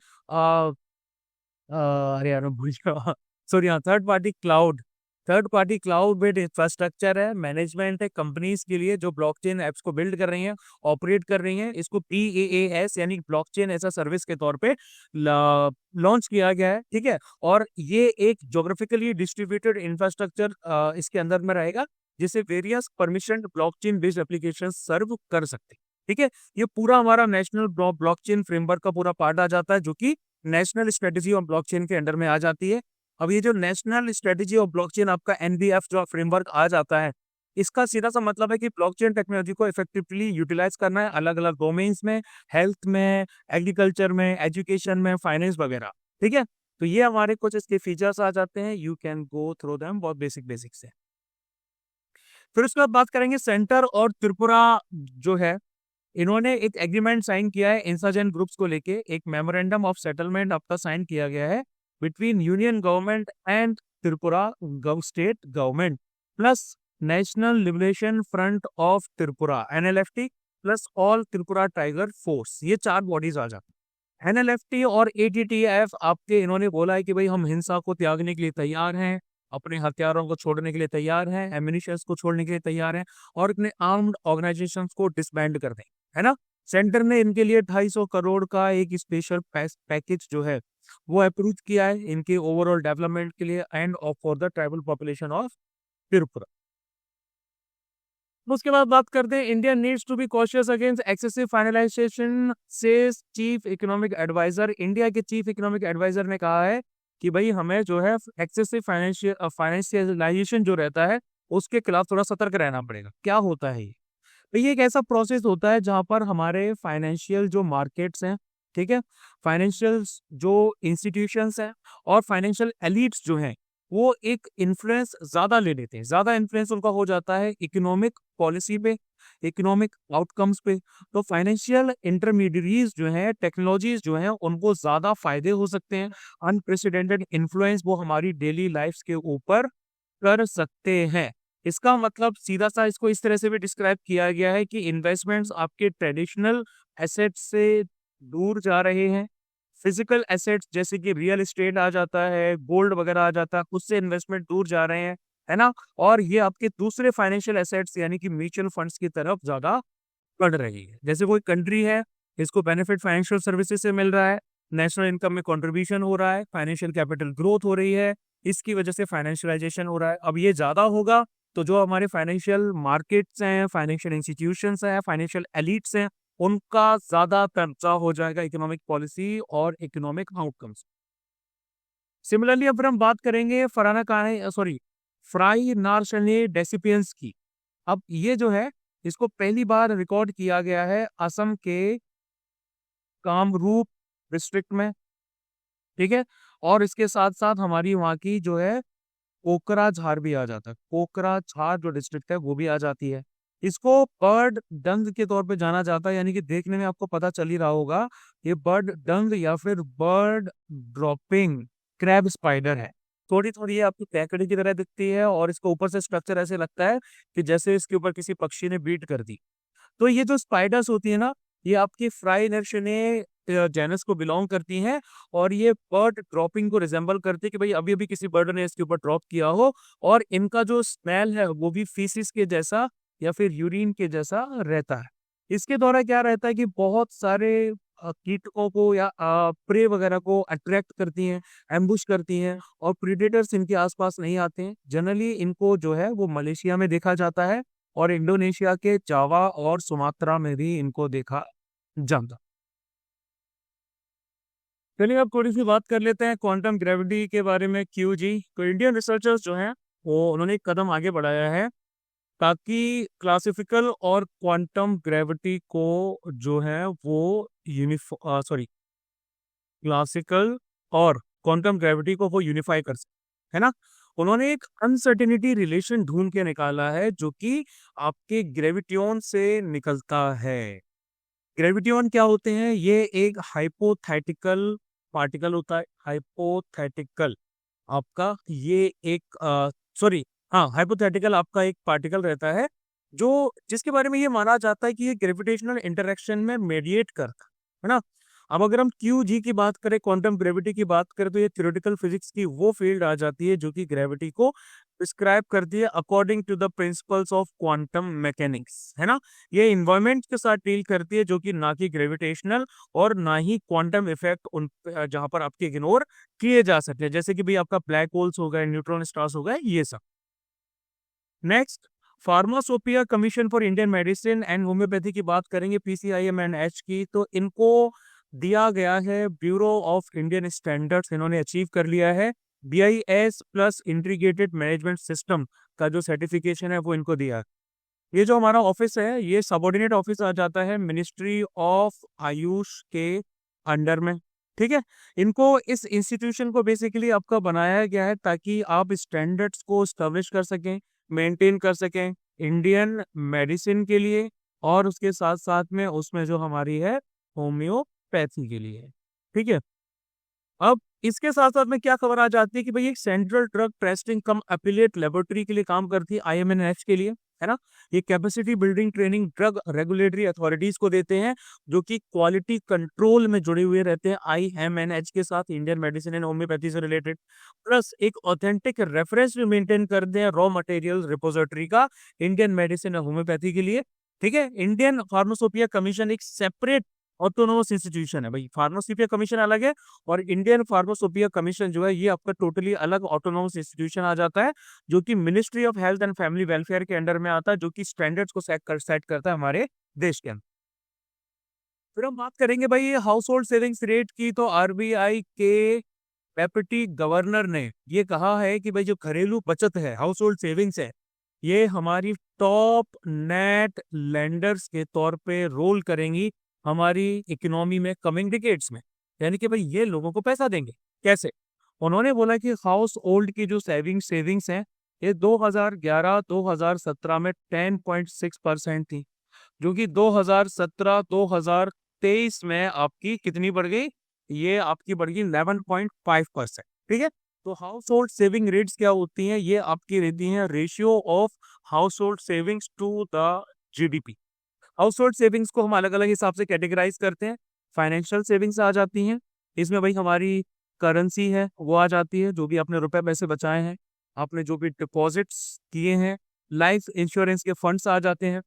अरे यार मैं भूल गया सॉरी, हाँ, third partly cloud based infrastructure है, मैनेजमेंट है कंपनीज के लिए जो ब्लॉकचेन एप्स को बिल्ड कर रही हैं, ऑपरेट कर रही हैं। इसको BaaS यानी ब्लॉकचेन एज अ सर्विस के तौर पे लॉन्च किया गया है, ठीक है। और ये एक ज्योग्राफिकली डिस्ट्रीब्यूटेड इंफ्रास्ट्रक्चर इसके अंदर में रहेगा, जिसे various permission blockchain based application serve कर सकते हैं, ठीक है। ये पूरा हमारा नेशनल ब्लॉकचेन फ्रेमवर्क का पूरा पार्ट आ जाता है, जो कि नेशनल स्ट्रेटेजी ऑफ ब्लॉकचेन के अंडर में आ जाती है। अब ये जो नेशनल स्ट्रेटेजी ऑफ ब्लॉकचेन आपका NBF जो फ्रेमवर्क आ जाता है, इसका सीधा सा मतलब है कि ब्लॉकचेन टेक्नोलॉजी को इफेक्टिवली यूटिलाइज करना है अलग अलग डोमेन्स में, हेल्थ में, एग्रीकल्चर में, एजुकेशन में, फाइनेंस वगैरह, ठीक है। तो ये हमारे कुछ इसके फीचर्स आ जाते हैं, you can go through them, बहुत बेसिक बेसिक से। फिर उसके बाद बात करेंगे सेंटर और त्रिपुरा जो है, इन्होंने एक एग्रीमेंट साइन किया है इंसर्जेंट ग्रुप्स को लेके, एक मेमोरेंडम ऑफ सेटलमेंट आपका साइन किया गया है between union government and Tripura state government plus national liberation front of Tripura NLFT plus all Tripura tiger force. ये 4 बॉडीज आ जाती हैं। NLFT और ATTF आपके इन्होंने बोला है कि भाई हम हिंसा को त्यागने के लिए तैयार हैं, अपने हथियारों को छोड़ने के लिए तैयार हैं, एम्यूनिशंस को छोड़ने के लिए तैयार हैं, और अपने आर्म्ड ऑर्गेनाइजेशंस को डिसबैंड कर दें, है ना। सेंटर ने इनके लिए 250 करोड़ का एक स्पेशल पैकेज जो है वो अप्रूव किया है इनके ओवरऑल डेवलपमेंट के लिए and of for the tribal population of Tripura. उसके बाद बात करते हैं India needs to be cautious against excessive finalisation से चीफ इकोनॉमिक एडवाइजर। इंडिया के चीफ इकोनॉमिक एडवाइजर ने कहा है कि भाई हमें जो है एक्सेसिव फाइनेंशियलाइजेशन जो रहता है उसके खिलाफ थोड़ा सतर्क रहना पड़ेगा। क्या होता है ये? तो ये एक ऐसा प्रोसेस होता है जहां पर हमारे फाइनेंशियल जो मार्केट्स हैं, ठीक है, फाइनेंशियल जो इंस्टीट्यूशंस हैं और फाइनेंशियल एलिट्स जो हैं, वो एक इन्फ्लुएंस ज्यादा ले लेते हैं, ज्यादा इन्फ्लुएंस उनका हो जाता है इकोनॉमिक पॉलिसी पे, इकोनॉमिक आउटकम्स पे। तो फाइनेंशियल इंटरमीडियरीज जो हैं, टेक्नोलॉजीज जो हैं, उनको ज्यादा फायदे हो सकते हैं, अनप्रेसिडेंटेड इन्फ्लुएंस वो हमारी डेली लाइफ के ऊपर कर सकते हैं। इसका मतलब सीधा सा इसको इस तरह से भी डिस्क्राइब किया गया है कि इन्वेस्टमेंट्स आपके ट्रेडिशनल एसेट्स से दूर जा रहे हैं। फिजिकल एसेट्स जैसे कि रियल एस्टेट आ जाता है, गोल्ड वगैरह आ जाता है, उससे इन्वेस्टमेंट दूर जा रहे हैं, है ना। और ये आपके दूसरे फाइनेंशियल एसेट्स यानी कि म्यूचुअल फंड्स की तरफ ज्यादा बढ़ रही है। जैसे कोई कंट्री है, इसको बेनिफिट फाइनेंशियल सर्विसेज से मिल रहा है, नेशनल इनकम में कंट्रीब्यूशन हो रहा है, फाइनेंशियल कैपिटल ग्रोथ हो रही है, इसकी वजह से फाइनेंशियलाइजेशन हो रहा है। अब ये ज्यादा होगा तो जो हमारे फाइनेंशियल मार्केट्स हैं, फाइनेंशियल इंस्टीट्यूशंस हैं, फाइनेंशियल एलिट्स हैं, उनका ज्यादा कब्जा हो जाएगा इकोनॉमिक पॉलिसी और इकोनॉमिक आउटकम्स। सिमिलरली अब हम बात करेंगे फ्राई नार्शने डेसिपियंस की। अब ये जो है इसको पहली बार रिकॉर्ड किया गया है असम के कामरूप डिस्ट्रिक्ट में। ठीक है। और इसके साथ साथ हमारी वहाँ की जो है कोकराझार भी आ जाता है, कोकराझार जो डिस्ट्रिक्ट है वो भी आ जाती है। इसको बर्ड डंग के तौर पे जाना जाता है, यानी कि देखने में आपको पता चल ही रहा होगा ये बर्ड डंग या फिर बर्ड ड्रॉपिंग क्रैब स्पाइडर है। थोड़ी थोड़ी ये आपकी कैकड़ी की तरह दिखती है और इसको ऊपर से स्ट्रक्चर ऐसे लगता है कि जैसे इसके ऊपर किसी पक्षी ने बीट कर दी। तो ये जो स्पाइडर्स होती है ना, ये आपकी फ्राई नर्शने जेनस को बिलोंग करती हैं और ये बर्ड ड्रॉपिंग को रिजेंबल करती है कि भाई अभी अभी किसी बर्ड ने इसके ऊपर ड्रॉप किया हो। और इनका जो स्मेल है वो भी फीसिस के जैसा या फिर यूरिन के जैसा रहता है। इसके द्वारा क्या रहता है कि बहुत सारे कीटकों को या प्रे वगैरह को अट्रैक्ट करती हैं, एम्बुश करती हैं और प्रीडेटर्स इनके आसपास नहीं आते हैं। जनरली इनको जो है वो मलेशिया में देखा जाता है और इंडोनेशिया के जावा और सुमात्रा में भी इनको देखा जाता। चलिए अब थोड़ी सी बात कर लेते हैं क्वांटम ग्रेविटी के बारे में। क्यूजी तो इंडियन रिसर्चर्स जो हैं वो उन्होंने एक कदम आगे बढ़ाया है ताकि क्लासिफिकल और क्वांटम ग्रेविटी को जो है वो क्लासिकल और क्वांटम ग्रेविटी को वो यूनिफाई कर सके, है ना। उन्होंने एक अनसर्टेनिटी रिलेशन ढूंढ के निकाला है जो कि आपके ग्रेविटियन से निकलता है। ग्रेविटियन क्या होते हैं? ये एक हाइपोथेटिकल पार्टिकल होता है। हाइपोथेटिकल आपका ये एक सॉरी हाँ, हाइपोथेटिकल आपका एक पार्टिकल रहता है जो जिसके बारे में ये माना जाता है कि ये ग्रेविटेशनल इंटरेक्शन में मेडिएट करता है ना। अब अगर हम क्यू जी की बात करें, क्वांटम ग्रेविटी की बात करें, तो ये थ्योरेटिकल फिजिक्स की वो फील्ड आ जाती है जो कि ग्रेविटी को डिस्क्राइब करती है according to the principles of quantum mechanics, है ना। ये इन्वायरमेंट के साथ डील करती है जो कि ना कि ग्रेविटेशनल और ना ही क्वांटम इफेक्ट उन जहां पर आपके इग्नोर किए जा सकते हैं, जैसे कि भाई आपका ब्लैक होल्स हो गए, न्यूट्रॉन स्टार्स हो गए, ये सब। Next, pharmacopoeia commission for Indian medicine and homoeopathy की बात करेंगे, PCIMNH की, तो इनको दिया गया है ब्यूरो ऑफ इंडियन स्टैंडर्ड्स, इन्होंने अचीव कर लिया है। BIS plus integrated management system का जो सर्टिफिकेशन है वो इनको दिया है। ये जो हमारा ऑफिस है ये सबऑर्डिनेट ऑफिस आ जाता है मिनिस्ट्री ऑफ आयुष के अंडर में। ठीक है। इनको इस इंस्टीट्यूशन को बेसिकली आपका बनाया गया है ताकि आप स्टैंडर्ड्स को स्टैब्लिश कर सकें, मेंटेन कर सकें इंडियन मेडिसिन के लिए और उसके साथ साथ में उसमें जो हमारी है होम्योपैथी के लिए। ठीक है। अब इसके साथ साथ में क्या खबर आ जाती है कि भाई एक सेंट्रल ड्रग टेस्टिंग कम एपिलेट लेबोरेटरी के लिए काम करती है, IMNH के लिए, है ना। ये capacity building training drug regulatory authorities को देते हैं जो कि क्वालिटी कंट्रोल में जुड़े हुए रहते हैं IMNH के साथ, इंडियन मेडिसिन एंड होम्योपैथी से रिलेटेड। प्लस एक ऑथेंटिक रेफरेंस भी मेंटेन करते हैं रॉ मटेरियल रिपोजिटरी का इंडियन मेडिसिन एंड होम्योपैथी के लिए। ठीक है। इंडियन फार्मासोपिया कमीशन एक सेपरेट ऑटोनोमस इंस्टीट्यूशन है। भाई फार्मासोपिया कमीशन अलग है और इंडियन फार्मासोपिया कमीशन जो है ये आपका टोटली अलग ऑटोनोमस इंस्टीट्यूशन आ जाता है जो कि ministry of health and family welfare के अंडर में आता है, जो कि स्टैंडर्ड्स को सेट करता है हमारे देश के अंदर। फिर हम बात करेंगे भाई हाउस होल्ड सेविंग्स रेट की, तो RBI के डेप्यूटी गवर्नर ने ये कहा है कि भाई जो घरेलू बचत है, हाउस होल्ड सेविंग्स है, ये हमारी टॉप नेट लेंडर्स के तौर पे रोल करेंगी हमारी इकोनॉमी में कमिंग डिकेड्स में। यानी कि भाई ये लोगों को पैसा देंगे। कैसे? उन्होंने बोला कि हाउस होल्ड की जो सेविंग्स हैं ये 2011-2017 में 10.6% थी, जो कि 2017-2023 में आपकी कितनी बढ़ गई? ये आपकी बढ़ गई 11.5%। ठीक है। तो हाउस होल्ड सेविंग रेट्स क्या होती हैं? ये आपकी रहती हैं ratio of household savings to the GDP। Household savings को हम अलग अलग हिसाब से कैटेगराइज करते हैं। फाइनेंशियल सेविंग्स आ जाती हैं, इसमें भाई हमारी करेंसी है वो आ जाती है, जो भी आपने रुपए पैसे बचाए हैं, आपने जो भी डिपॉजिट्स किए हैं, लाइफ इंश्योरेंस के फंड्स आ जाते हैं।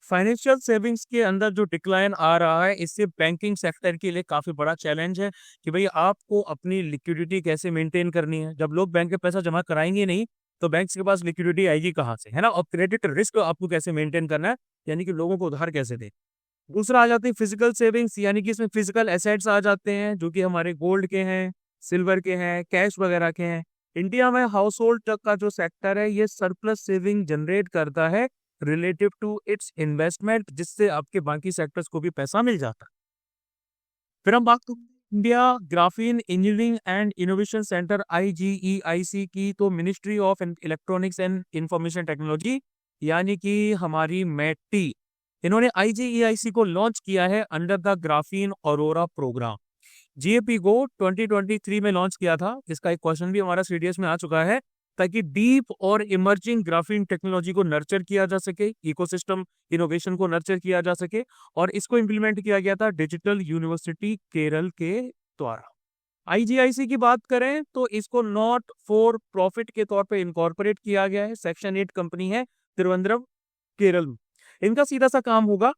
फाइनेंशियल सेविंग्स के अंदर जो डिक्लाइन आ रहा है, इससे बैंकिंग सेक्टर के लिए काफी बड़ा चैलेंज है कि भाई आपको अपनी लिक्विडिटी कैसे मेंटेन करनी है। जब लोग बैंक में पैसा जमा कराएंगे नहीं तो बैंक के पास लिक्विडिटी आएगी कहाँ से, है ना। और क्रेडिट रिस्क आपको कैसे मेंटेन करना है, यानी कि लोगों को उधार कैसे दे। दूसरा आ जाती है फिजिकल सेविंग्स, यानी कि इसमें फिजिकल एसेट्स आ जाते हैं जो कि हमारे गोल्ड के हैं, सिल्वर के हैं, कैश वगैरह के हैं। इंडिया में हाउस होल्ड तक का जो सेक्टर है ये सरप्लस सेविंग जनरेट करता है रिलेटिव टू इट्स इन्वेस्टमेंट, जिससे आपके बाकी सेक्टर्स को भी पैसा मिल जाता है। फिर हम बात करते हैं India graphene engineering and innovation centre IGEIC की। तो ministry of electronics and information technology यानी कि हमारी मैटी, इन्होंने IGEIC को लॉन्च किया है under the graphene aurora programme. GAP को 2023 में लॉन्च किया था। इसका एक क्वेश्चन भी हमारा सीडीएस में आ चुका है, ताकि डीप और इमर्जिंग ग्राफीन टेक्नोलॉजी को नर्चर किया जा सके, इकोसिस्टम इनोवेशन को नर्चर किया जा सके। और इसको इंप्लीमेंट किया गया था डिजिटल यूनिवर्सिटी केरल के द्वारा। IGIC की बात करें तो इसको नॉट फॉर प्रॉफिट के तौर पे इनकॉर्पोरेट किया गया है। सेक्शन 8 कंपनी है, त्रिवेंद्रम, केरल में। इनका सीधा सा काम होगा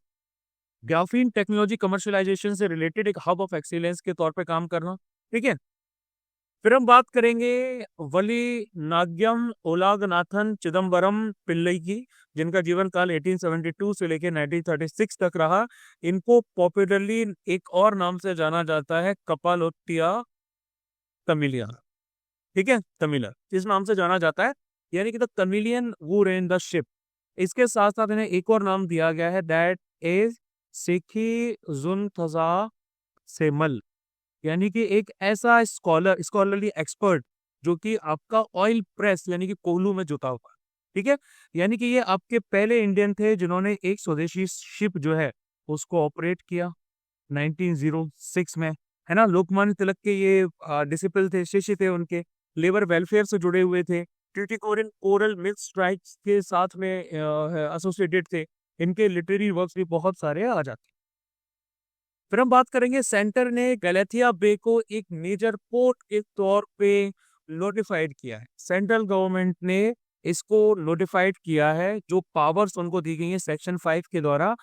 ग्राफीन टेक्नोलॉजी कमर्शियलाइजेशन से रिलेटेड एक हब ऑफ एक्सीलेंस के तौर पे काम करना। ठीक है। फिर हम बात करेंगे वली नाग्यम ओलागनाथन चिदम्बरम पिल्लई की, जिनका जीवन काल 1872 से लेकर 1936 तक रहा। इनको पॉपुलरली एक और नाम से जाना जाता है, कपालोत्तिया तमिलिया। ठीक है, तमिलर इस नाम से जाना जाता है, यानी कि the Tamilian who ran the ship. इसके साथ साथ इन्हें एक और नाम दिया गया है, दैट इज सिखी जुनथजा सेमल, यानी कि एक ऐसा स्कॉलरली एक्सपर्ट जो कि आपका ऑयल प्रेस यानी कि कोयलों में जुता हुआ। ठीक है, यानी कि ये आपके पहले इंडियन थे जिन्होंने एक स्वदेशी शिप जो है उसको ऑपरेट किया 1906 में, है ना। लोकमान्य तिलक के ये डिसिपल थे, शिष्य थे, उनके लेबर वेलफेयर से जुड़े हुए थे, ट्यूटिकोरिन कोरल मिल्क स्ट्राइक्स के साथ में एसोसिएटेड थे। इनके लिटरेरी वर्क्स भी बहुत सारे आ जाते हैं। फिर हम बात करेंगे सेंटर ने गैलेथिया बे को एक मेजर पोर्ट के तौर पे नोटिफाइड किया है। सेंट्रल गवर्नमेंट ने इसको नोटिफाइड किया है, जो पावर्स उनको दी गई है सेक्शन 5 के द्वारा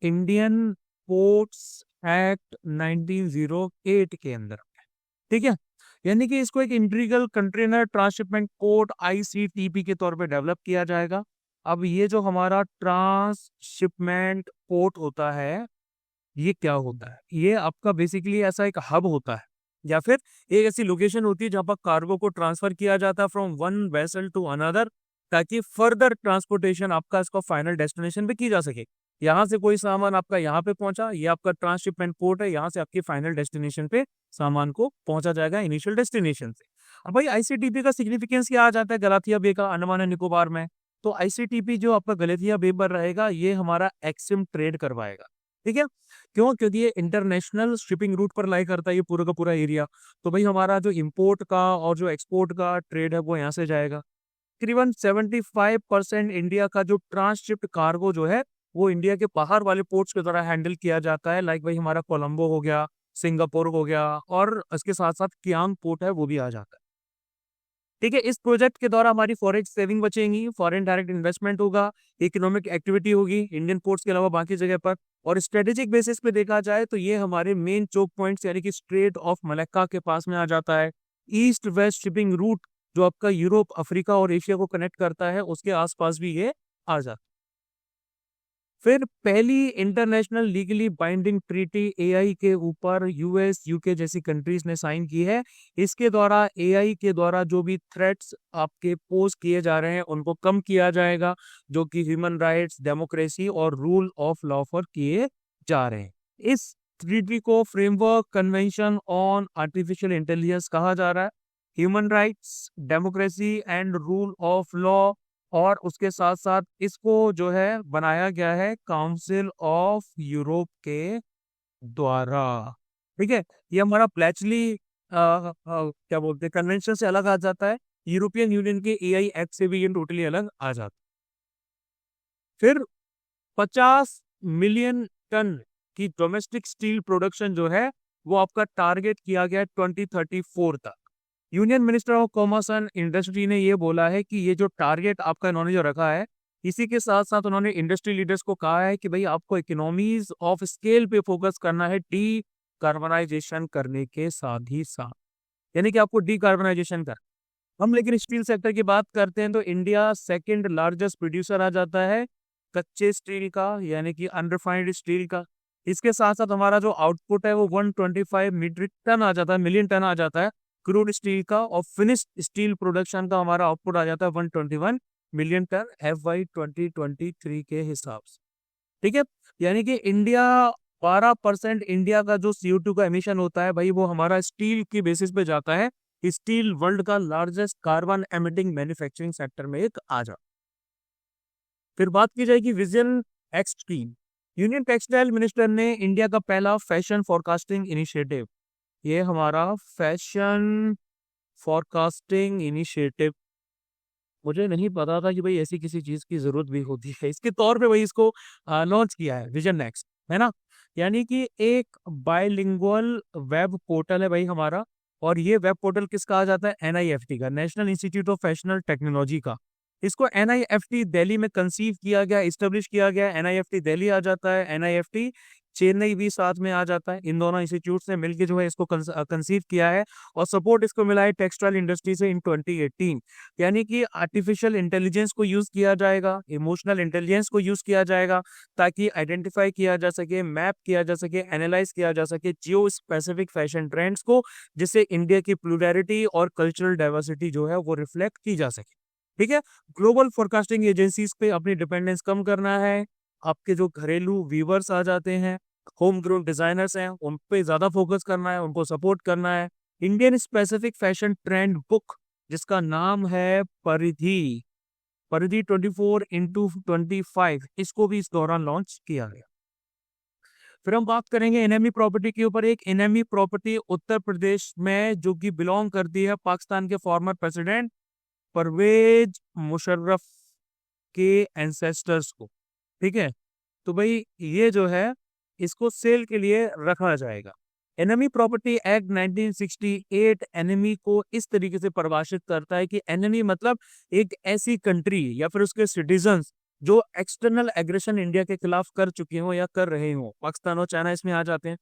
इंडियन पोर्ट्स एक्ट 1908 के अंदर। ठीक है, यानी कि इसको एक integral container transshipment port ICTP के तौर पे डेवलप किया जाएगा। अब ये जो हमारा ट्रांसशिपमेंट पोर्ट होता है, ये क्या होता है? ये आपका बेसिकली ऐसा एक हब होता है, या फिर एक ऐसी लोकेशन होती है जहां पर कार्गो को ट्रांसफर किया जाता है from one vessel to another, ताकि फर्दर ट्रांसपोर्टेशन आपका इसको फाइनल डेस्टिनेशन पे की जा सके। यहाँ से कोई सामान आपका यहाँ पे पहुंचा, ये आपका ट्रांसशिपमेंट पोर्ट है, यहाँ से आपकी फाइनल डेस्टिनेशन पे सामान को पहुंचा जाएगा इनिशियल डेस्टिनेशन से। अब भाई ICTP का सिग्निफिकेंस क्या आ जाता है गलाथिया बे का अंडमान एंड निकोबार में? तो ICTP जो आपका गलाथिया बे पर रहेगा, ये हमारा एक्सिम ट्रेड करवाएगा। ठीक है, क्यों? क्योंकि ये इंटरनेशनल शिपिंग रूट पर लाई करता है ये पूरा का पूरा एरिया। तो भाई हमारा जो इंपोर्ट का और जो एक्सपोर्ट का ट्रेड है वो यहाँ से जाएगा। तकरीबन 75% इंडिया का जो ट्रांसशिप्ड कार्गो जो है वो इंडिया के बाहर वाले पोर्ट्स के द्वारा हैंडल किया जाता है। लाइक भाई हमारा कोलंबो हो गया, सिंगापुर हो गया, और इसके साथ साथ कियांग पोर्ट है वो भी आ जाता है। ठीक है, इस प्रोजेक्ट के द्वारा हमारी फॉरेन सेविंग बचेंगी, फॉरेन डायरेक्ट इन्वेस्टमेंट होगा, इकोनॉमिक एक्टिविटी होगी इंडियन पोर्ट्स के अलावा बाकी जगह पर। और स्ट्रेटेजिक बेसिस पे देखा जाए तो ये हमारे मेन चोक पॉइंट्स यानी कि स्ट्रेट ऑफ मलक्का के पास में आ जाता है। ईस्ट वेस्ट शिपिंग रूट जो आपका यूरोप, अफ्रीका और एशिया को कनेक्ट करता है, उसके आसपास भी ये आ जाता है। फिर पहली international legally binding treaty AI के ऊपर US, UK जैसी कंट्रीज ने साइन की है। इसके द्वारा AI के द्वारा जो भी थ्रेट्स आपके पोज किए जा रहे हैं उनको कम किया जाएगा, जो कि ह्यूमन राइट्स, डेमोक्रेसी और रूल ऑफ लॉ पर किए जा रहे हैं। इस ट्रीटी को framework convention on artificial intelligence कहा जा रहा है। Human rights, democracy and rule of law, और उसके साथ साथ इसको जो है बनाया गया है काउंसिल ऑफ यूरोप के द्वारा। ठीक है, ये हमारा प्लेचली क्या बोलते हैं कन्वेंशन से अलग आ जाता है। यूरोपियन यूनियन के AI एक्ट से भी ये टोटली अलग आ जाता है। फिर 50 मिलियन टन की डोमेस्टिक स्टील प्रोडक्शन जो है वो आपका टारगेट किया गया है 2034 तक। Union minister of commerce and industry ने ये बोला है कि ये जो टारगेट आपका इन्होंने जो रखा है, इसी के साथ साथ उन्होंने इंडस्ट्री लीडर्स को कहा है कि भाई आपको इकोनॉमीज ऑफ स्केल पे फोकस करना है, डी कार्बनाइजेशन करने के साथ ही साथ, यानी कि आपको डी कार्बनाइजेशन कर। हम लेकिन स्टील सेक्टर की बात करते हैं तो इंडिया सेकेंड लार्जेस्ट प्रोड्यूसर आ जाता है कच्चे स्टील का, यानी कि अनरिफाइंड स्टील का। इसके साथ साथ हमारा जो आउटपुट है वो 125 मीट्रिक टन आ जाता है, मिलियन टन आ जाता है क्रूड स्टील का, और फिनिश्ड स्टील प्रोडक्शन का हमारा आउटपुट आ जाता है 121 मिलियन टन FY 2023 के हिसाब से। ठीक है, यानी कि इंडिया 12% इंडिया का जो CO2 का एमिशन होता है भाई, वो हमारा स्टील की बेसिस पे जाता है। स्टील वर्ल्ड का largest carbon emitting manufacturing sector में एक आ जाता। फिर बात की जाएगी vision x scheme. Union textile minister ने इंडिया का पहला फैशन फोरकास्टिंग इनिशिएटिव, ये हमारा फैशन फोरकास्टिंग इनिशिएटिव, मुझे नहीं पता था कि भाई ऐसी किसी चीज की जरूरत भी होती है, इसके तौर पे भाई इसको लॉन्च किया है विजन नेक्स्ट, है ना। यानी कि एक बायलिंगुअल वेब पोर्टल है भाई हमारा। और ये वेब पोर्टल किसका आ जाता है? NIFT का, नेशनल इंस्टीट्यूट ऑफ फैशनल टेक्नोलॉजी का। इसको NIFT दिल्ली में कंसीव किया गया, इस्टेब्लिश किया गया। NIFT दिल्ली आ जाता है, NIFT चेन्नई भी साथ में आ जाता है। इन दोनों इंस्टीट्यूट ने मिलकर जो है इसको कंसीव किया है। और सपोर्ट इसको मिला है टेक्सटाइल इंडस्ट्री से इन 2018। यानी कि आर्टिफिशियल इंटेलिजेंस को यूज किया जाएगा, इमोशनल इंटेलिजेंस को यूज किया जाएगा, ताकि आइडेंटिफाई किया जा सके, मैप किया जा सके, एनालाइज किया जा सके जियो स्पेसिफिक फैशन ट्रेंड्स को, जिससे इंडिया की प्लूरैलिटी और कल्चरल डाइवर्सिटी जो है वो रिफ्लेक्ट की जा सके। ठीक है, ग्लोबल फोरकास्टिंग एजेंसीज पे अपनी डिपेंडेंस कम करना है। आपके जो घरेलू वीवर्स आ जाते हैं, होम ग्रोन डिजाइनर्स हैं, उन पे ज्यादा फोकस करना है, उनको सपोर्ट करना है। Indian specific fashion trend book, जिसका नाम है परिधि, परिधि 24x25, इसको भी इस दौरान लॉन्च किया गया। फिर हम बात करेंगे एनएमई प्रॉपर्टी के ऊपर। एक एनएमई प्रॉपर्टी उत्तर प्रदेश में जो कि बिलोंग करती है पाकिस्तान के फॉर्मर प्रेसिडेंट परवेज मुशर्रफ के एंसेस्टर्स को। ठीक है, तो भाई ये जो है इसको सेल के लिए रखा जाएगा। एनिमी प्रॉपर्टी एक्ट 1968 एनिमी को इस तरीके से परिभाषित करता है कि एनिमी मतलब एक ऐसी कंट्री या फिर उसके सिटीजन्स जो एक्सटर्नल एग्रेशन इंडिया के खिलाफ कर चुके हो या कर रहे हो। पाकिस्तान और चाइना इसमें आ जाते हैं।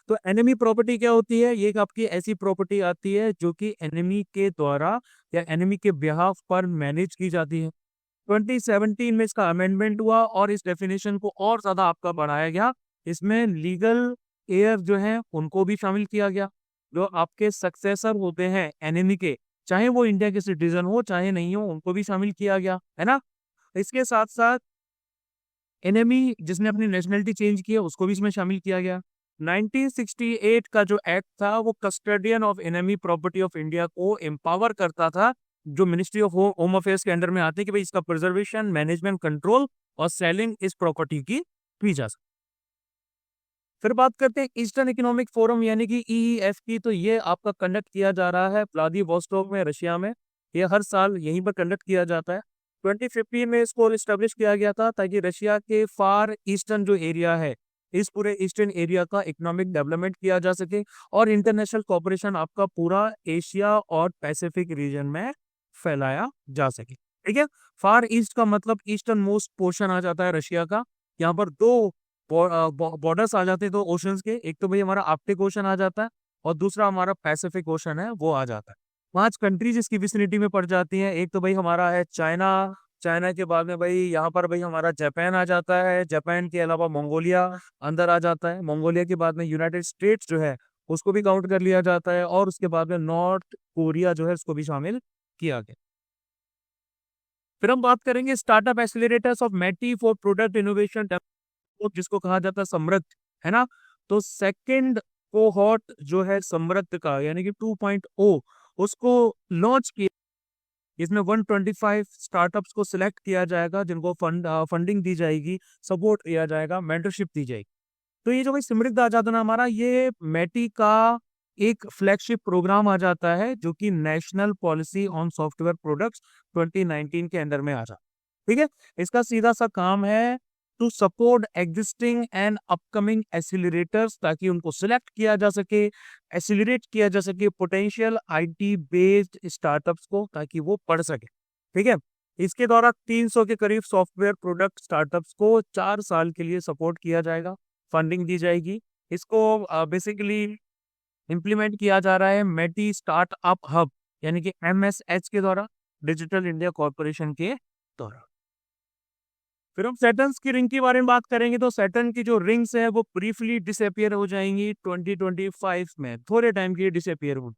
तो एनिमी प्रॉपर्टी क्या होती है? ये एक आपकी ऐसी प्रॉपर्टी आती है जो कि एनिमी के द्वारा या एनिमी के बिहाफ पर मैनेज की जाती है। 2017 में इसका अमेंडमेंट हुआ और इस डेफिनेशन को और ज्यादा आपका बढ़ाया गया। इसमें लीगल एयर जो है उनको भी शामिल किया गया, जो आपके सक्सेसर होते हैं एनिमी के, चाहे वो इंडिया के सिटीजन हो चाहे नहीं हो, उनको भी शामिल किया गया, है ना। इसके साथ साथ एनिमी जिसने अपनी नेशनलिटी चेंज की है उसको भी इसमें शामिल किया गया। 1968 का जो एक्ट था वो custodian of enemy property of India को एम्पावर करता था, जो मिनिस्ट्री ऑफ होम अफेयर्स के अंडर में आते हैं, कि भाई इसका प्रिजर्वेशन, मैनेजमेंट, कंट्रोल और सेलिंग इस प्रॉपर्टी की भी जा सकती। फिर बात करते हैं ईस्टर्न इकोनॉमिक फोरम यानी कि EEF की। तो ये आपका कंडक्ट किया जा रहा है व्लादिवोस्टोक में, रशिया में। ये हर साल यहीं पर कंडक्ट किया जाता है। 2015 में इसको एस्टेब्लिश किया गया था ताकि रशिया के फार ईस्टर्न जो एरिया है, इस पूरे ईस्टर्न एरिया का इकोनॉमिक डेवलपमेंट किया जा सके और इंटरनेशनल कॉपरेशन आपका पूरा एशिया और पैसिफिक रीजन में फैलाया जा सके। ठीक है, फार ईस्ट का मतलब ईस्टर्न मोस्ट पोर्शन आ जाता है रशिया का। यहाँ पर दो बॉर्डर्स आ जाते हैं, दो ओशंस के। एक तो भाई हमारा आर्कटिक ओशन आ जाता है और दूसरा हमारा पैसिफिक ओशन है, वो आ जाता है। 5 कंट्रीज इसकी विसिनिटी में पड़ जाती हैं। एक तो भाई हमारा है चाइना, चाइना के बाद में भाई यहाँ पर भाई हमारा जापान आ जाता है, जापान के अलावा मंगोलिया अंदर आ जाता है, मंगोलिया के बाद में यूनाइटेड स्टेट्स जो है उसको भी काउंट कर लिया जाता है, और उसके बाद में नॉर्थ कोरिया जो है उसको भी शामिल किया गया। फिर हम बात करेंगे startup accelerators of MeitY for product innovation, जिसको कहा जाता है समृद्ध, है ना। तो सेकंड कोहॉर्ट जो है समृद्ध का यानी कि 2.0 उसको लॉन्च किया। इसमें 125 स्टार्टअप्स को सिलेक्ट किया जाएगा जिनको फंडिंग दी जाएगी, सपोर्ट किया जाएगा, मेंटरशिप दी जाएगी। तो ये जो भाई समृद्ध आ जाता है ना हमारा, ये मैटी का एक फ्लैगशिप प्रोग्राम आ जाता है जो कि national policy on software products 2019 के अंदर में आ जाता है। ठीक है, इसका सीधा सा काम है to support existing and upcoming accelerators, ताकि उनको सिलेक्ट किया जा सके, एक्सीलरेट किया जा सके पोटेंशियल IT बेस्ड स्टार्टअप्स को, ताकि वो पढ़ सके। ठीक है, इसके द्वारा 300 के करीब सॉफ्टवेयर प्रोडक्ट स्टार्टअप्स को 4 साल के लिए सपोर्ट किया जाएगा, फंडिंग दी जाएगी। इसको बेसिकली इम्प्लीमेंट किया जा रहा है मेटी स्टार्टअप हब यानी कि MSH के द्वारा, डिजिटल इंडिया कॉर्पोरेशन के द्वारा। फिर हम सैटर्न्स की रिंग के बारे में बात करेंगे। तो सैटर्न की जो रिंग्स है वो ब्रीफली डिसअपियर हो जाएंगी 2025 में, थोड़े टाइम के लिए डिसअपियर हो।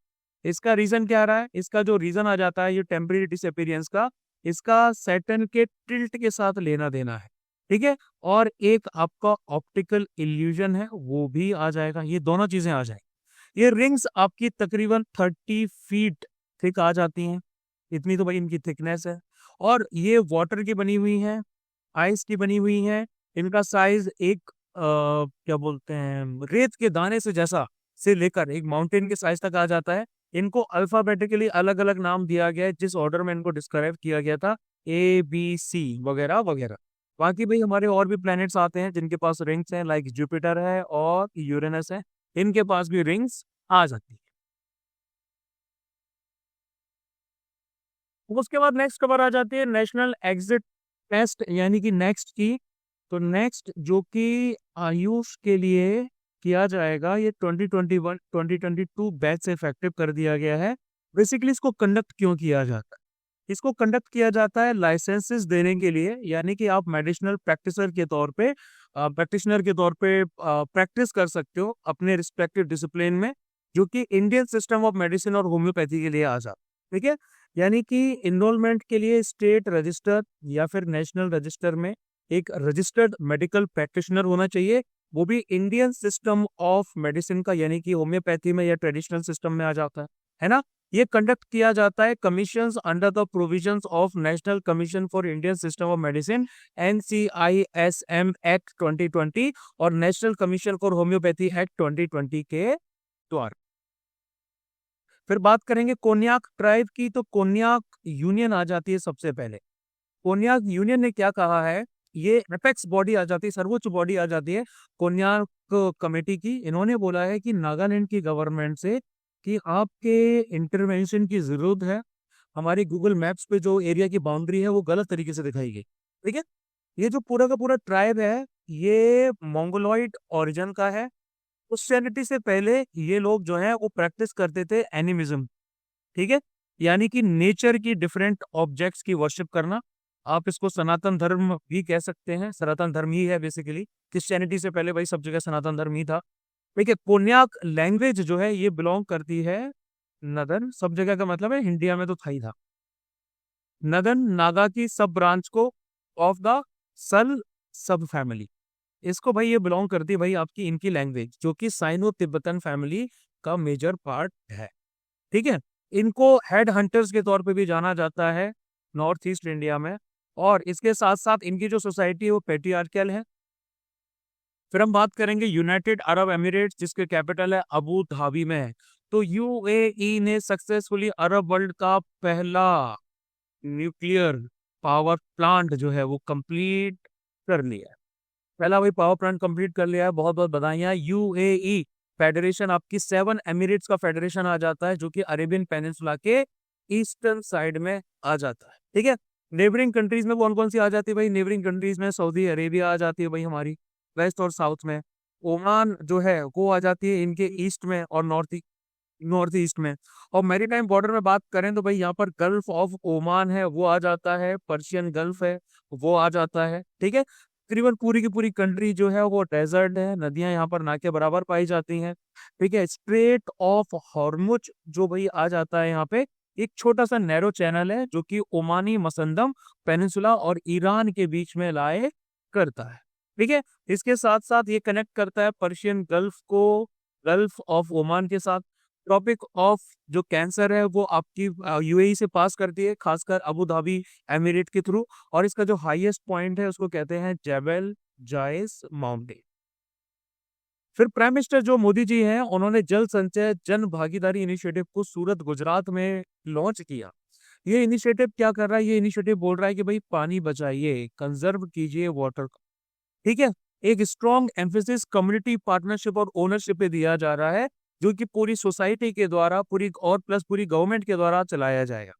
इसका रीजन क्या रहा है? इसका जो रीजन आ जाता है ये टेम्परेरी डिसअपियरेंस का, इसका सैटर्न के टिल्ट के साथ लेना देना है, ठीक है। और एक आपका ऑप्टिकल इल्यूजन है, वो भी आ जाएगा, ये दोनों चीजें आ जाएंगी। ये रिंग्स आपकी तकरीबन 30 फीट थिक आ जाती हैं, इतनी तो भाई इनकी थिकनेस है। और ये वाटर की बनी हुई है, आइस की बनी हुई है। इनका साइज एक क्या बोलते हैं, रेत के दाने से जैसा से लेकर एक माउंटेन के साइज तक आ जाता है। इनको अल्फाबेटिकली अलग अलग नाम दिया गया है, जिस ऑर्डर में इनको डिस्क्राइब किया गया था, ABC वगैरह वगैरह। बाकी भाई हमारे और भी प्लैनेट्स आते हैं जिनके पास रिंग्स हैं, लाइक जुपिटर है और यूरेनस है, इनके पास भी रिंग्स आ जाती है। उसके बाद नेक्स्ट खबर आ जाती है नेशनल एग्जिट टेस्ट यानी कि नेक्स्ट की। तो नेक्स्ट जो कि आयुष के लिए किया जाएगा, ये 2021 2022 बैच से इफेक्टिव कर दिया गया है। बेसिकली इसको कंडक्ट क्यों किया जाता है? इसको कंडक्ट किया जाता है लाइसेंसेस देने के लिए, यानी कि आप मेडिसिनल प्रैक्टिशनर के तौर पे प्रैक्टिस कर सकते हो अपने रिस्पेक्टिव डिसिप्लिन में, जो कि इंडियन सिस्टम ऑफ मेडिसिन और होम्योपैथी के लिए आ जाता है, ठीक है। यानी कि इनरोलमेंट के लिए स्टेट रजिस्टर या फिर नेशनल रजिस्टर में एक रजिस्टर्ड मेडिकल प्रैक्टिशनर होना चाहिए, वो भी इंडियन सिस्टम ऑफ मेडिसिन का, यानी कि होम्योपैथी में या ट्रेडिशनल सिस्टम में आ जाता है ना। ये कंडक्ट किया जाता है commissions under the provisions of national commission for Indian system of medicine NCISM act 2020 और national commission for homeopathy act 2020 के द्वारा। फिर बात करेंगे कोन्याक ट्राइब की, तो कोन्याक यूनियन आ जाती है सबसे पहले। कोन्याक यूनियन ने क्या कहा है, ये एपेक्स बॉडी आ जाती है, सर्वोच्च बॉडी आ जाती है कोन्याक कमेटी की। इन्होंने बोला है कि नागालैंड की गवर्नमेंट से कि आपके इंटरवेंशन की जरूरत है। हमारी गूगल मैप्स पे जो एरिया की बाउंड्री है वो गलत तरीके से दिखाई गई, ठीक है। ये जो पूरा का पूरा ट्राइब है, ये मोंगोलॉइड ओरिजिन का है। क्रिश्चियनिटी से पहले ये लोग जो है वो प्रैक्टिस करते थे एनिमिज्म, ठीक है, यानी कि नेचर की डिफरेंट ऑब्जेक्ट्स की वर्शिप करना। आप इसको सनातन धर्म भी कह सकते हैं, सनातन धर्म ही है बेसिकली। क्रिश्चियनिटी से पहले भाई सब जगह सनातन धर्म ही था। देखिए कोन्याक लैंग्वेज जो है ये बिलोंग करती है नदन, सब जगह का मतलब है इंडिया में तो था ही था, नदन नागा की सब ब्रांच को ऑफ द सल सब फैमिली। इसको भाई ये बिलोंग करती है भाई आपकी इनकी लैंग्वेज, जो कि साइनो तिब्बतन फैमिली का मेजर पार्ट है, ठीक है। इनको हेड हंटर्स के तौर पे भी जाना जाता है नॉर्थ ईस्ट इंडिया में। और इसके साथ साथ इनकी जो सोसाइटी है वो पेट्रियार्कल है। फिर हम बात करेंगे यूनाइटेड अरब एमिरेट्स, जिसके कैपिटल है अबू धाबी में है। तो UAE ने सक्सेसफुली अरब वर्ल्ड का पहला न्यूक्लियर पावर प्लांट जो है वो कंप्लीट कर लिया है। पहला वही पावर प्लांट कंप्लीट कर लिया है, बहुत बहुत बधाइयां। UAE फेडरेशन आपकी 7 एमिरेट्स का फेडरेशन आ जाता है, जो कि अरेबियन पेनिनसुला के ईस्टर्न साइड में आ जाता है, ठीक है। नेबरिंग कंट्रीज में कौन कौन सी आ जाती है भाई? नेबरिंग कंट्रीज में सऊदी अरेबिया आ जाती है भाई हमारी वेस्ट और साउथ में। ओमान जो है वो आ जाती है इनके ईस्ट में और नॉर्थ ईस्ट में। और मैरीटाइम बॉर्डर में बात करें तो भाई यहाँ पर गल्फ ऑफ ओमान है वो आ जाता है, पर्शियन गल्फ है वो आ जाता है, ठीक है। तकरीबन पूरी की पूरी कंट्री जो है वो डेजर्ट है, नदियां यहाँ पर ना के बराबर पाई जाती हैं, ठीक है। स्ट्रेट ऑफ हॉर्मुज जो भाई आ जाता है यहाँ पे, एक छोटा सा नैरो चैनल है जो कि ओमानी मसंदम पेनिनसुला और ईरान के बीच में लाए करता है, ठीक है। इसके साथ साथ ये कनेक्ट करता है पर्शियन गल्फ को गल्फ ऑफ ओमान के साथ। ट्रॉपिक ऑफ जो कैंसर है वो आपकी UAE से पास करती है, खासकर अबू धाबी एमिरेट के थ्रू। और इसका जो हाईएस्ट पॉइंट है उसको कहते हैं जेबल जायस माउंटेन। फिर प्राइम मिनिस्टर जो मोदी जी हैं, उन्होंने जल संचय जन भागीदारी इनिशिएटिव को सूरत गुजरात में लॉन्च किया। ये इनिशिएटिव क्या कर रहा है? ये इनिशिएटिव बोल रहा है कि भाई पानी बचाइए, कंजर्व कीजिए वाटर, ठीक है। एक स्ट्रॉन्ग एम्फेसिस कम्युनिटी पार्टनरशिप और ओनरशिप पे दिया जा रहा है, जो कि पूरी सोसाइटी के द्वारा पूरी और प्लस पूरी गवर्नमेंट के द्वारा चलाया जाएगा।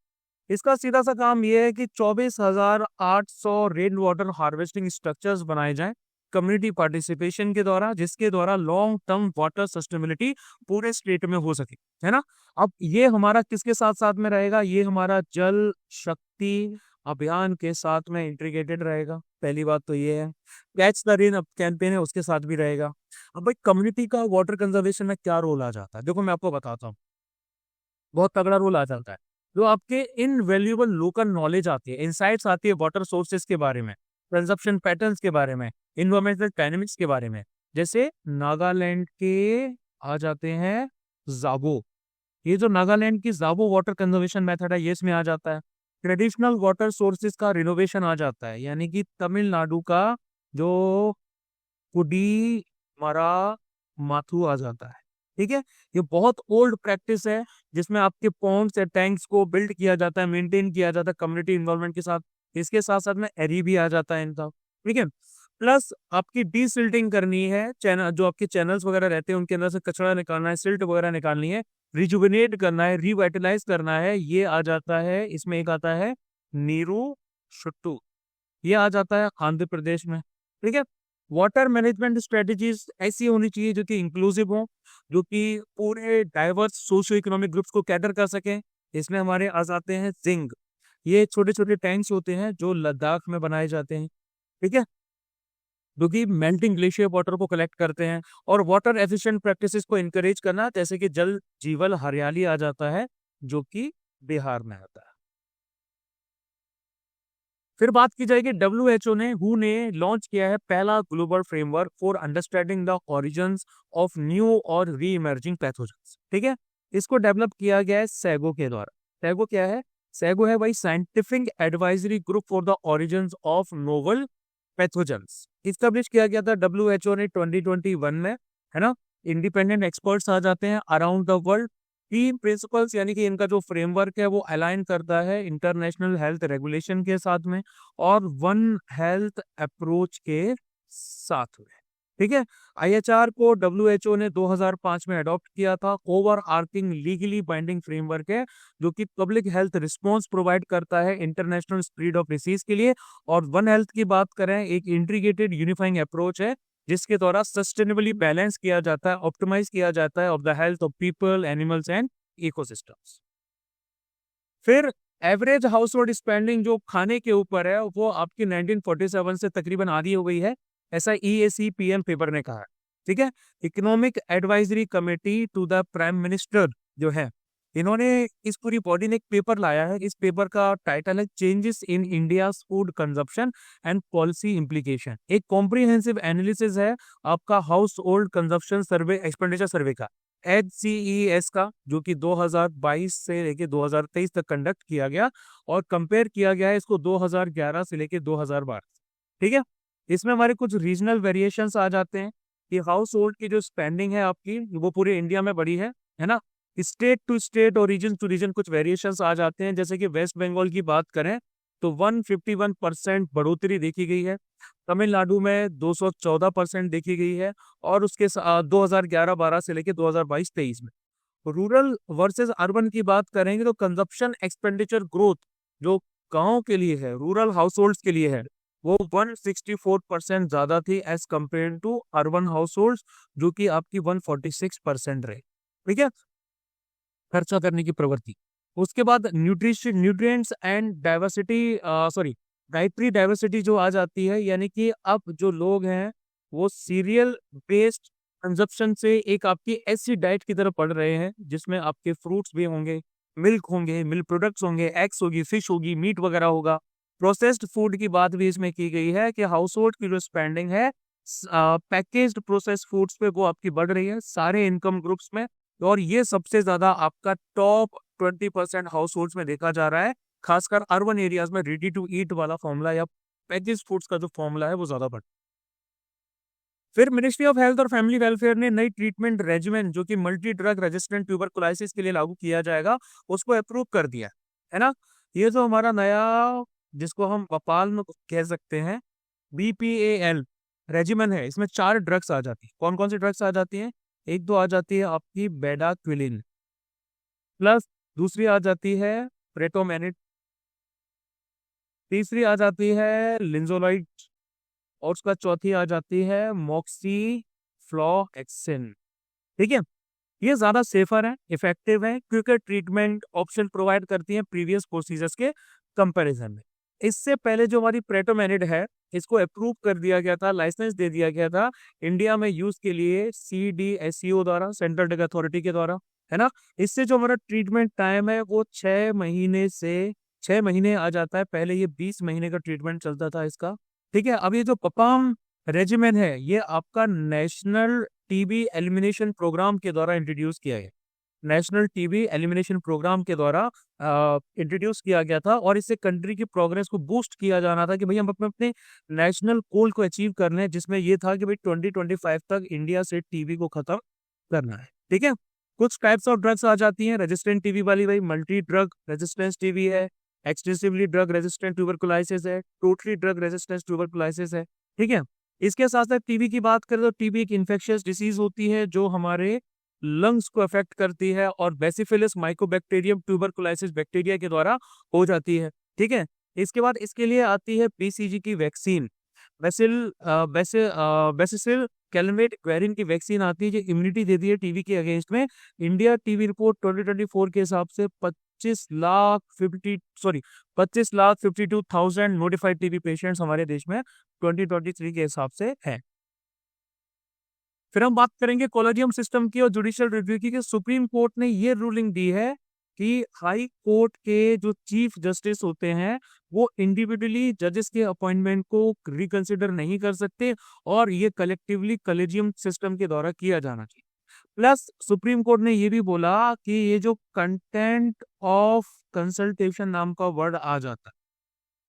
इसका सीधा सा काम यह है कि 24,800 रेन वाटर हार्वेस्टिंग स्ट्रक्चर्स बनाए जाएं कम्युनिटी पार्टिसिपेशन के द्वारा, जिसके द्वारा लॉन्ग टर्म वाटर सस्टेनेबिलिटी पूरे स्टेट में हो सके, है ना। अब ये हमारा किसके साथ साथ में रहेगा? ये हमारा जल शक्ति अभियान के साथ में इंटीग्रेटेड रहेगा। पहली बात तो ये है। कैच द रेन कैंपेन है उसके साथ भी रहेगा। अब भाई कम्युनिटी का वाटर कंजर्वेशन में क्या रोल आ जाता है, देखो मैं आपको बताता हूँ। बहुत तगड़ा रोल आ जाता है। जो आपके इनवैल्यूएबल लोकल नॉलेज आती है, इंसाइट्स आती है वाटर सोर्सेज के बारे में, कंजप्शन पैटर्न्स के बारे में, इन्वायरमेंटल डायनेमिक्स के बारे में। जैसे नागालैंड के आ जाते हैं जाबो, ये जो नागालैंड की जाबो वाटर कंजर्वेशन मेथड है ये इसमें आ जाता है। ट्रेडिशनल वाटर सोर्सेज का रिनोवेशन आ जाता है, यानी कि तमिलनाडु का जो कुडी मरा माथु आ जाता है। ठीक है, ये बहुत ओल्ड प्रैक्टिस है जिसमें आपके पॉन्ड्स या टैंक्स को बिल्ड किया जाता है, मेंटेन किया जाता है कम्युनिटी इन्वॉल्वमेंट के साथ। इसके साथ साथ में एरी भी आ जाता है इनका। ठीक है, प्लस आपकी डीसिल्टिंग करनी है, चैनल जो आपके चैनल्स वगैरह रहते हैं उनके अंदर से कचरा निकालना है, सिल्ट वगैरह निकालनी है, रिजुविनेट करना है, रिवाइटलाइज करना है, ये आ जाता है। इसमें एक आता है नीरू शुट्टू, ये आ जाता है आंध्र प्रदेश में। ठीक है, वाटर मैनेजमेंट स्ट्रेटजीज ऐसी होनी चाहिए जो कि इंक्लूसिव हो, जो कि पूरे डाइवर्स सोशियो इकोनॉमिक ग्रुप्स को कैटर कर सकें। इसमें हमारे आ जाते हैं जिंग, ये छोटे छोटे टैंक्स होते हैं जो लद्दाख में बनाए जाते हैं। ठीक है, जो कि मेल्टिंग ग्लेशियर वाटर को कलेक्ट करते हैं। और वाटर एफिशिएंट प्रैक्टिसेस को इनकरेज करना, जैसे कि जल जीवल हरियाली आ जाता है जो कि बिहार में आता है। फिर बात की जाएगी WHO ने, हु ने लॉन्च किया है पहला global framework for understanding the origins of new और री इमर्जिंग पैथोजेंस। ठीक है, इसको डेवलप किया गया है सैगो के द्वारा। सैगो क्या है? सैगो है भाई scientific advisory group for the origins of novel pathogens. Establish किया गया था WHO ने 2021 में, है ना। इंडिपेंडेंट एक्सपर्ट्स आ जाते हैं अराउंड द वर्ल्ड। तीन प्रिंसिपल्स यानी कि इनका जो फ्रेमवर्क है वो अलाइन करता है इंटरनेशनल हेल्थ रेगुलेशन के साथ में और वन हेल्थ अप्रोच के साथ में। ठीक है, IHR को WHO ने 2005 में अडॉप्ट किया था। Overarching legally binding framework है जो कि पब्लिक हेल्थ रिस्पॉन्स प्रोवाइड करता है इंटरनेशनल स्प्रेड ऑफ डिसीज के लिए। और वन हेल्थ की बात करें, एक इंटीग्रेटेड यूनिफाइंग अप्रोच है जिसके द्वारा सस्टेनेबली बैलेंस किया जाता है, ऑप्टिमाइज किया जाता है of the health of people, animals and ecosystems. फिर एवरेज हाउस होल्ड स्पेंडिंग जो खाने के ऊपर है वो आपकी 1947 से तकरीबन आधी हो गई है, ऐसा EAC-PM पेपर ने कहा है। ठीक है, economic advisory committee to the prime minister जो है, इन्होंने इस पूरी बॉडी ने एक पेपर लाया है। इस पेपर का टाइटल है changes in India food consumption and policy implication. एक कॉम्प्रिहेंसिव एनालिसिस है आपका हाउस होल्ड कंजप्शन सर्वे, एक्सपेंडिचर सर्वे का, HCES का, जो कि 2022 से लेके 2023 तक कंडक्ट किया गया और कंपेयर किया गया है इसको 2011 से लेके 2012। ठीक है, इसमें हमारे कुछ रीजनल वेरिएशंस आ जाते हैं कि हाउस होल्ड की जो स्पेंडिंग है आपकी वो पूरे इंडिया में बढ़ी है ना। स्टेट टू स्टेट और रीजन टू रीजन कुछ वेरिएशंस आ जाते हैं। जैसे कि वेस्ट बंगाल की बात करें तो 151% बढ़ोतरी देखी गई है, तमिलनाडु में 214% देखी गई है और उसके 2011-12 से लेके 2022-23 में। रूरल वर्सेस अर्बन की बात करेंगे तो कंजप्शन एक्सपेंडिचर ग्रोथ जो गांव के लिए है, रूरल हाउस होल्ड्स के लिए है, वो 164% ज्यादा थी as compare to urban households जो कि आपकी 146% रहे। ठीक है, खर्चा करने की प्रवृत्ति। उसके बाद nutrition, nutrients and diversity, sorry dietary diversity जो आ जाती है, यानी कि अब जो लोग हैं वो सीरियल बेस्ड कंजप्शन से एक आपकी ऐसी डाइट की तरफ बढ़ रहे हैं जिसमें आपके फ्रूट्स भी होंगे, मिल्क प्रोडक्ट्स होंगे, एग्स होगी, फिश होगी, मीट वगैरह होगा। प्रोसेस्ड फूड की बात भी इसमें की गई है कि हाउस होल्ड की जो स्पेंडिंग है पैकेज्ड प्रोसेस्ड फूड्स पे वो आपकी बढ़ रही है सारे इनकम ग्रुप्स में। और ये सबसे ज्यादा आपका टॉप 20% हाउस होल्ड में देखा जा रहा है, खासकर अर्बन एरियाज में रेडी टू ईट वाला फॉर्मूला या पैकेज फूड्स का जो फॉर्मूला है वो ज्यादा बढ़। फिर मिनिस्ट्री ऑफ हेल्थ और फैमिली वेलफेयर ने नई ट्रीटमेंट रेजिमेंट जो कि मल्टी ड्रग रेजिस्टेंट ट्यूबरकुलोसिस के लिए लागू किया जाएगा उसको अप्रूव कर दिया है ना। ये जो हमारा नया, जिसको हम भोपाल में कह सकते हैं BPAL रेजिमेंट है, इसमें 4 ड्रग्स आ जाती है। कौन कौन सी ड्रग्स आ जाती हैं? एक तो आ जाती है आपकी बेडाक्विलिन, प्लस दूसरी आ जाती है प्रेटोमेनिट, तीसरी आ जाती है लिंजोलाइट और उसका चौथी आ जाती है मॉक्सीफ्लोक्सेसिन। ठीक है, ये ज्यादा सेफर है, इफेक्टिव है, क्विकर ट्रीटमेंट ऑप्शन प्रोवाइड करती है प्रीवियस प्रोसीजर्स के कंपैरिजन में। इससे पहले जो हमारी प्रेटोमेनिड है इसको अप्रूव कर दिया गया था, लाइसेंस दे दिया गया था इंडिया में यूज के लिए CDSCO द्वारा, सेंट्रल ड्रग अथॉरिटी के द्वारा। है ना। इससे जो हमारा ट्रीटमेंट टाइम है वो 6 महीने आ जाता है। पहले ये 20 महीने का ट्रीटमेंट चलता था इसका। ठीक है, अब ये जो पपाम रेजिमेन है ये आपका नेशनल टीबी एलिमिनेशन प्रोग्राम के द्वारा इंट्रोड्यूस किया है। नेशनल टीबी एलिमिनेशन प्रोग्राम के द्वारा इंट्रोड्यूस किया गया था, और इससे कंट्री की प्रोग्रेस को बूस्ट किया जाना था कि भाई हम अपने अपने नेशनल गोल को अचीव करने हैं, जिसमें ये था कि भाई 2025 तक इंडिया से टीबी को खत्म करना है। ठीक है, कुछ टाइप्स ऑफ ड्रग्स आ जाती हैं रेजिस्टेंट टीबी वाली, भाई मल्टी ड्रग रेजिस्टेंस टीबी है, एक्सटेंसिवली ड्रग रेजिस्टेंट ट्यूबरकुलोसिस है, टोटली ड्रग रेजिस्टेंस ट्यूबरकुलोसिस है। ठीक है, इसके साथ साथ टीबी की बात करें तो टीबी एक इन्फेक्शियस डिसीज होती है जो हमारे लंग्स को अफेक्ट करती है, और बेसिफिलस माइकोबैक्टीरियम ट्यूबरकुलोसिस बैक्टीरिया के द्वारा हो जाती है। ठीक है, इसके बाद इसके लिए आती है बीसीजी की वैक्सीन, बेसिसिल कैलमेट ग्वेरिन की वैक्सीन आती है जो इम्यूनिटी देती है टीबी के अगेंस्ट में। इंडिया टीबी रिपोर्ट 2024 के हिसाब से 25,52,000 नोटिफाइड टीबी पेशेंट्स हमारे देश में 2023 के हिसाब से है। फिर हम बात करेंगे कॉलेजियम सिस्टम की और जुडिशियल रिव्यू की, कि सुप्रीम कोर्ट ने ये रूलिंग दी है कि हाई कोर्ट के जो चीफ जस्टिस होते हैं वो इंडिविजुअली जजेस के अपॉइंटमेंट को रिकंसिडर नहीं कर सकते, और ये कलेक्टिवली कॉलेजियम सिस्टम के द्वारा किया जाना चाहिए। प्लस सुप्रीम कोर्ट ने ये भी बोला कि ये जो कंटेंट ऑफ कंसल्टेशन नाम का वर्ड आ जाता है,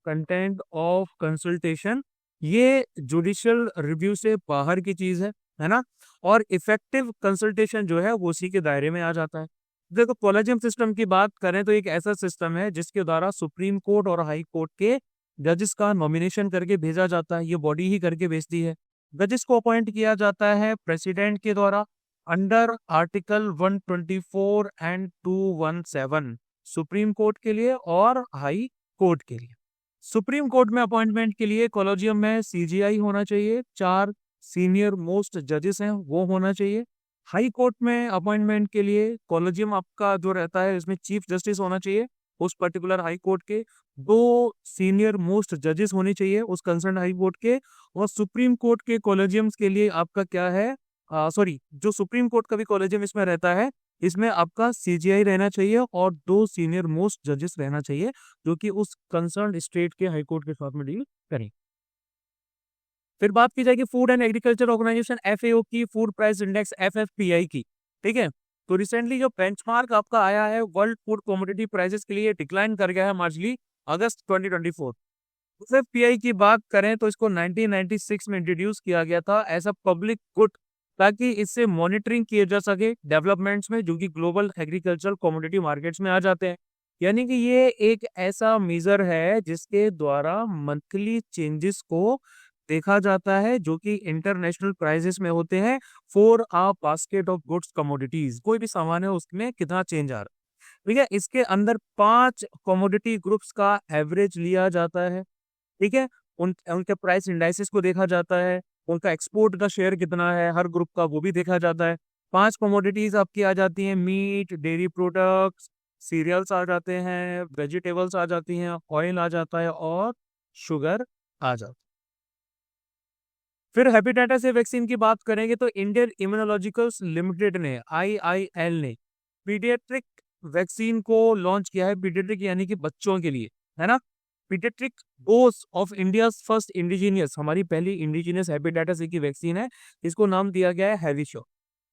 कंटेंट ऑफ कंसल्टेशन, ये जुडिशियल रिव्यू से बाहर की चीज है ना, और इफेक्टिव कंसल्टेशन जो है वो उसी के दायरे में आ जाता है। देखो, कॉलेजियम सिस्टम की बात करें तो एक ऐसा सिस्टम है जिसके द्वारा सुप्रीम कोर्ट और हाई कोर्ट के जजेस का नॉमिनेशन करके भेजा जाता है, ये बॉडी ही करके भेजती है। जजेस को अपॉइंट किया जाता है प्रेसिडेंट के द्वारा under article 124 and 217, supreme court के लिए और हाई कोर्ट के लिए। सुप्रीम कोर्ट में अपॉइंटमेंट के लिए कॉलेजियम में सीजीआई होना चाहिए, 4 सीनियर मोस्ट जजेस हैं वो होना चाहिए। हाई कोर्ट में अपॉइंटमेंट के लिए कॉलेजियम आपका जो रहता है इसमें चीफ जस्टिस होना चाहिए उस पर्टिकुलर हाई कोर्ट के, 2 सीनियर मोस्ट जजेस होने चाहिए उस कंसर्न हाई कोर्ट के, और सुप्रीम कोर्ट के कॉलेजियम्स के लिए आपका क्या है, सॉरी, जो सुप्रीम कोर्ट का भी कॉलेजियम इसमें रहता है इसमें आपका सीजीआई रहना चाहिए और 2 सीनियर मोस्ट जजेस रहना चाहिए जो कि उस कंसर्न स्टेट के हाई कोर्ट के साथ में डील करें। फिर बात की जाएगी food and agriculture organisation FAO की, फूड प्राइस इंडेक्स एफएफपीआई की। ठीक है, तो रिसेंटली जो बेंचमार्क आपका आया है वर्ल्ड फूड कमोडिटी प्राइसेस के लिए डिक्लाइन कर गया है मार्जिनली अगस्त 2024। एफएफपीआई की बात करें तो इसको 1996 में इंट्रोड्यूस किया गया था एज अ पब्लिक गुड, ताकि इससे मॉनिटरिंग किए जा सके डेवलपमेंट्स में जो कि ग्लोबल एग्रीकल्चर कमोडिटी मार्केट्स में आ जाते हैं। यानी कि ये एक ऐसा मेजर है जिसके द्वारा मंथली चेंजेस को देखा जाता है जो कि इंटरनेशनल प्राइसेस में होते हैं for a basket of goods commodities, कोई भी सामान है उसमें कितना चेंज आ रहा है। ठीक है, इसके अंदर 5 कमोडिटी ग्रुप्स का एवरेज लिया जाता है। ठीक है, उनके प्राइस इंडाइसिस को देखा जाता है, उनका एक्सपोर्ट का शेयर कितना है हर ग्रुप का वो भी देखा जाता है। 5 कमोडिटीज आपकी आ जाती हैं, मीट, डेयरी प्रोडक्ट्स, सीरियल्स आ जाते हैं, वेजिटेबल्स आ जाती हैं, ऑयल आ जाता है और शुगर आ जाता है। फिर हेपेटाइटिस ए वैक्सीन की बात करेंगे तो इंडियन इम्यूनोलॉजिकल्स लिमिटेड ने, आईआईएल ने पीडियाट्रिक वैक्सीन को लॉन्च किया है, पीडियाट्रिक यानी कि बच्चों के लिए, है ना। Paediatric dose of India's first indigenous, हमारी पहली इंडिजीनियस हेपेटाइटिस ए की वैक्सीन है, इसको नाम दिया गया है हैविशो।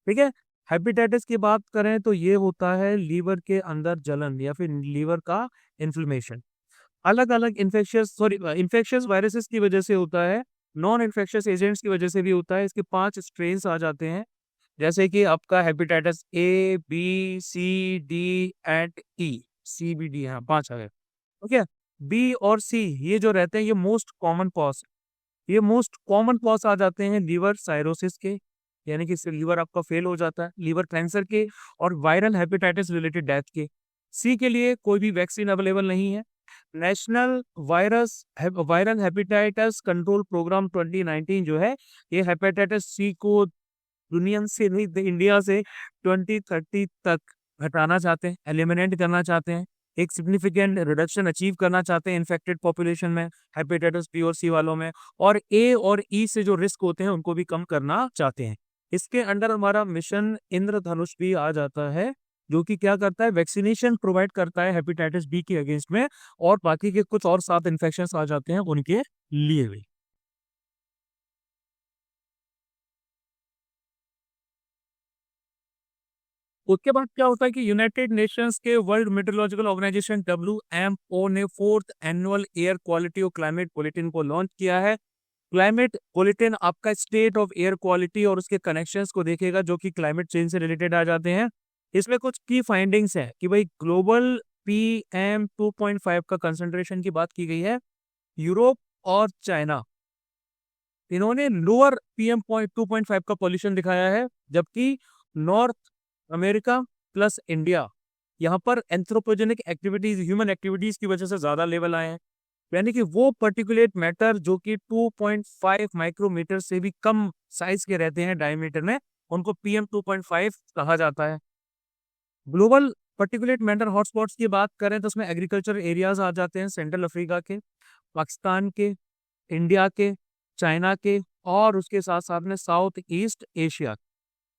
ठीक है, हेपेटाइटिस की बात करें तो ये होता है लीवर के अंदर जलन या फिर लीवर का इन्फ्लेमेशन, अलग अलग इन्फेक्शियस वायरसेस की वजह से होता है, नॉन इन्फेक्शियस एजेंट्स की वजह से भी होता है। इसके 5 स्ट्रेन्स आ जाते हैं, जैसे कि आपका hepatitis A, B, C, D and E, C B D, हाँ 5 आ गए। ओके, बी और सी ये जो रहते हैं ये मोस्ट कॉमन कॉज, ये मोस्ट कॉमन कॉज आ जाते हैं लीवर साइरोसिस के, यानी कि लीवर आपका फेल हो जाता है, लीवर कैंसर के और वायरल हेपेटाइटिस रिलेटेड डेथ के। सी के लिए कोई भी वैक्सीन अवेलेबल नहीं है। National viral hepatitis control programme 2019 जो है ये हेपेटाइटिस सी को दुनिया से नहीं, इंडिया से 2030 तक हटाना चाहते हैं, एलिमिनेट करना चाहते हैं, एक सिग्निफिकेंट रिडक्शन अचीव करना चाहते हैं इन्फेक्टेड पॉपुलेशन में, हेपेटाइटिस बी और सी वालों में, और ए और ई से जो रिस्क होते हैं उनको भी कम करना चाहते हैं। इसके अंडर हमारा मिशन इंद्रधनुष भी आ जाता है, जो कि क्या करता है, वैक्सीनेशन प्रोवाइड करता है हेपेटाइटिस बी के अगेंस्ट में, और बाकी के कुछ और 7 इन्फेक्शन आ जाते हैं उनके लिए भी। उसके बाद क्या होता है कि यूनाइटेड नेशंस के वर्ल्ड मेट्रोलॉजिकल ऑर्गेनाइजेशन WMO ने 4th एनुअल एयर क्वालिटी और क्लाइमेट बुलेटिन को लॉन्च किया है। क्लाइमेट बुलेटिन आपका स्टेट ऑफ एयर क्वालिटी और उसके कनेक्शंस को देखेगा, जो कि क्लाइमेट चेंज से रिलेटेड आ जाते हैं। इसमें कुछ की फाइंडिंग्स है कि भाई ग्लोबल PM2.5 का कंसंट्रेशन की बात की गई है। यूरोप और चाइना, इन्होंने लोअर PM2.5 का पॉल्यूशन दिखाया है, जबकि नॉर्थ अमेरिका प्लस इंडिया, यहाँ पर एंथ्रोपोजेनिक एक्टिविटीज, ह्यूमन एक्टिविटीज की वजह से ज्यादा लेवल आए हैं। यानी कि वो पर्टिकुलेट मैटर जो कि 2.5 माइक्रोमीटर से भी कम साइज के रहते हैं डायमीटर में, उनको PM2.5 कहा जाता है। ग्लोबल पर्टिकुलेट मैटर हॉटस्पॉट्स की बात करें तो उसमें एग्रीकल्चर एरियाज आ जाते हैं, सेंट्रल अफ्रीका के, पाकिस्तान के, इंडिया के, चाइना के, और उसके साथ साथ में south east Asia.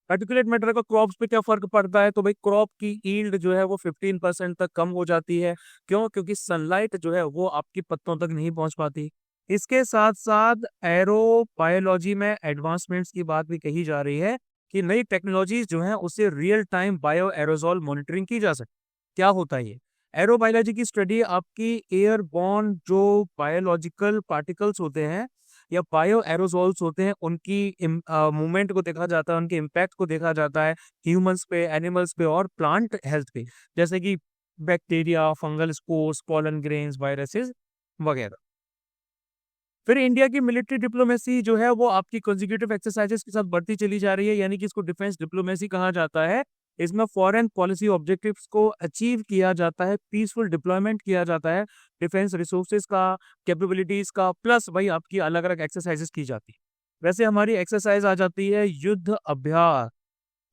Particulate matter का क्रॉप्स पे क्या फर्क पड़ता है, तो भाई क्रॉप की ईल्ड जो है वो 15% तक कम हो जाती है। क्यों? क्योंकि सनलाइट जो है वो आपकी पत्तों तक नहीं पहुंच पाती। इसके साथ साथ एरो बायोलॉजी में एडवांसमेंट्स की बात भी कही जा रही है कि नई टेक्नोलॉजीज जो है उससे real time bio aerosol monitoring की जा सकती। क्या होता है ये एरोबायोलॉजी की स्टडी? आपकी एयरबॉर्न जो बायोलॉजिकल पार्टिकल्स होते हैं या बायो एरोजोल्स होते हैं, उनकी मूवमेंट को देखा जाता है, उनके इम्पैक्ट को देखा जाता है ह्यूमंस पे, एनिमल्स पे और प्लांट हेल्थ पे, जैसे कि bacteria, fungal spores, pollen grains, viruses वगैरह। फिर इंडिया की मिलिट्री डिप्लोमेसी जो है वो आपकी कंसेक्यूटिव एक्सरसाइजेस के साथ बढ़ती चली जा रही है, यानी कि इसको डिफेंस डिप्लोमेसी कहा जाता है। इसमें फॉरेन पॉलिसी ऑब्जेक्टिव्स को अचीव किया जाता है, पीसफुल डिप्लॉयमेंट किया जाता है, डिफेंस रिसोर्सेज का, कैपेबिलिटीज का, प्लस भाई आपकी अलग अलग एक्सरसाइजेस की जाती है। वैसे हमारी एक्सरसाइज आ जाती है युद्ध अभ्यास।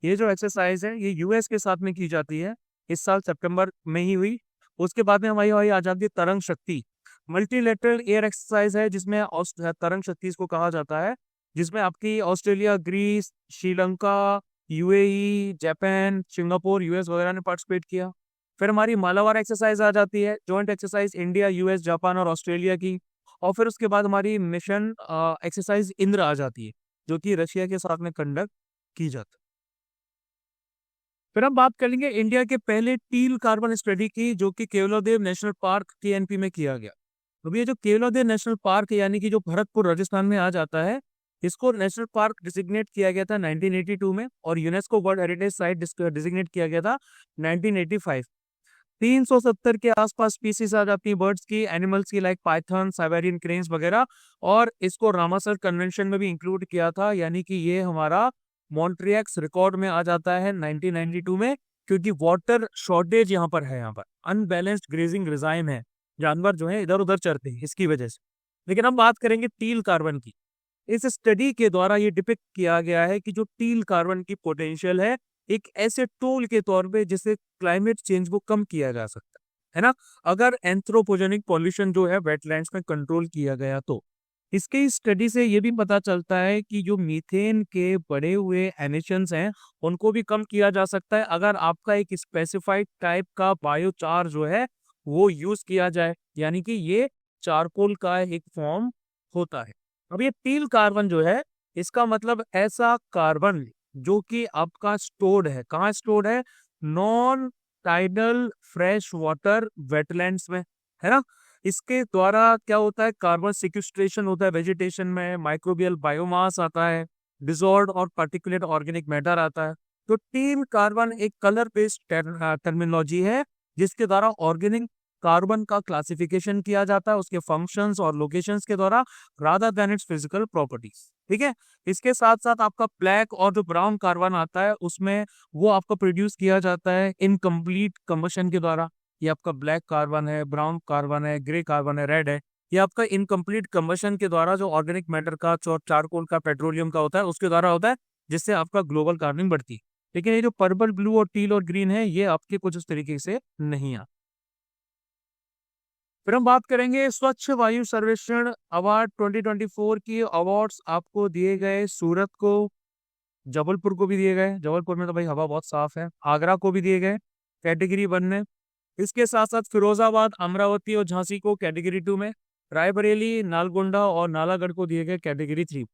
ये जो एक्सरसाइज है ये यूएस के साथ में की जाती है, इस साल सितंबर में ही हुई। उसके बाद में हमारी आ जाती है तरंग शक्ति, मल्टीलेटरल एयर एक्सरसाइज है, जिसमें तरंग शक्ति इसको कहा जाता है, जिसमें आपकी Australia, Greece, Sri Lanka, UAE, Japan, Singapore, US वगैरह ने पार्टिसिपेट किया। फिर हमारी मालाबार एक्सरसाइज आ जाती है, joint exercise India, US, Japan और ऑस्ट्रेलिया की। और फिर उसके बाद हमारी मिशन एक्सरसाइज इंद्र आ जाती है, जो कि रशिया के साथ में कंडक्ट की जाती है। फिर हम बात करेंगे इंडिया के पहले टील कार्बन स्टडी की, जो कि केवलादेव नेशनल पार्क KNP में किया गया। तो ये जो केवलादेव नेशनल पार्क है, यानी कि जो भरतपुर राजस्थान में आ जाता है, इसको नेशनल पार्क डिजिग्नेट किया गया था 1982 में, और UNESCO world heritage site designate किया गया था 1985। 370 के आसपास स्पीसीज आ जाती है बर्ड्स की, एनिमल्स की, लाइक पाइथन, साइबेरियन क्रेन्स वगैरह। और इसको रामासर कन्वेंशन में भी इंक्लूड किया था, यानी कि ये हमारा मॉन्ट्रियक्स रिकॉर्ड में आ जाता है 1992 में, क्योंकि वाटर शॉर्टेज यहाँ पर है, यहाँ पर अनबैलेंस्ड ग्रेजिंग रिजाइम है, जानवर जो है इधर उधर चरते हैं इसकी वजह से। लेकिन हम बात करेंगे टील कार्बन की। इस स्टडी के द्वारा ये डिपिक्ट किया गया है कि जो टील कार्बन की पोटेंशियल है एक ऐसे टूल के तौर पे जिससे क्लाइमेट चेंज को कम किया जा सकता है ना, अगर एंथ्रोपोजेनिक पॉल्यूशन जो है वेटलैंड्स में कंट्रोल किया गया तो। इसके स्टडी से ये भी पता चलता है कि जो मीथेन के बढ़े हुए एमिशंस हैं उनको भी कम किया जा सकता है, अगर आपका एक स्पेसिफाइड टाइप का बायोचार जो है वो यूज किया जाए, यानी कि ये चारकोल का एक फॉर्म होता है। अब ये टील कार्बन जो है, इसका मतलब ऐसा कार्बन जो कि आपका स्टोर्ड है, कहाँ स्टोर्ड है? Non tidal fresh water wetlands में, है ना। इसके द्वारा क्या होता है? कार्बन सिक्विस्ट्रेशन होता है वेजिटेशन में, माइक्रोबियल बायोमास आता है, डिजॉल्व्ड और पार्टिकुलेट ऑर्गेनिक मैटर आता है। तो टील कार्बन एक कलर बेस्ड टर्मिनोलॉजी है, जिसके द्वारा ऑर्गेनिक कार्बन का क्लासिफिकेशन किया जाता है उसके फंक्शंस और लोकेशंस के द्वारा, rather than it's physical properties. ठीक है। इसके साथ साथ आपका ब्लैक और जो ब्राउन कार्बन आता है उसमें वो आपका प्रोड्यूस किया जाता है इनकम्प्लीट कंबशन के द्वारा। ये आपका ब्लैक कार्बन है, ब्राउन कार्बन है, ग्रे कार्बन है, रेड है, ये आपका इनकम्प्लीट कंबशन के द्वारा जो ऑर्गेनिक मैटर का, चारकोल का, पेट्रोलियम का होता है उसके द्वारा होता है, जिससे आपका ग्लोबल वार्मिंग बढ़ती है। लेकिन ये जो पर्पल, ब्लू और टील और ग्रीन है ये आपके कुछ इस तरीके से नहीं आते। फिर हम बात करेंगे स्वच्छ वायु सर्वेक्षण अवार्ड 2024 की। अवार्ड्स आपको दिए गए सूरत को, जबलपुर को भी दिए गए, जबलपुर में तो भाई हवा बहुत साफ है। आगरा को भी दिए गए कैटेगरी 1 में। इसके साथ साथ फिरोजाबाद, अमरावती और झांसी को कैटेगरी 2 में, रायबरेली, नालगोंडा और नालागढ़ को दिए गए कैटेगरी 3।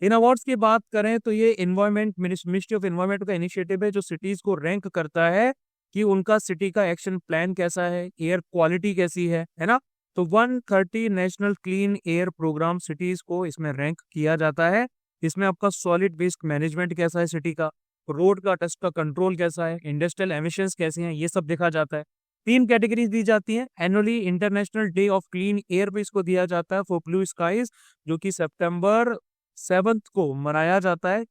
इन अवार्ड्स की बात करें तो ये इन्वायरमेंट मिनिस्ट्री ऑफ इन्वायरमेंट का इनिशिएटिव है, जो सिटीज को रैंक करता है कि उनका सिटी का एक्शन प्लान कैसा है, एयर क्वालिटी कैसी है ना। तो 130 national clean air programme cities को इसमें रैंक किया जाता है। इसमें आपका सॉलिड वेस्ट मैनेजमेंट कैसा है सिटी का, रोड का डस्ट का कंट्रोल कैसा है, इंडस्ट्रियल एमिशंस कैसे हैं, ये सब देखा जाता है। 3 कैटेगरीज दी जाती हैं। Annually international day of clean air भी इसको दिया जाता है फॉर ब्लू स्काईज, जो कि सितंबर 7 को मनाया जाता है।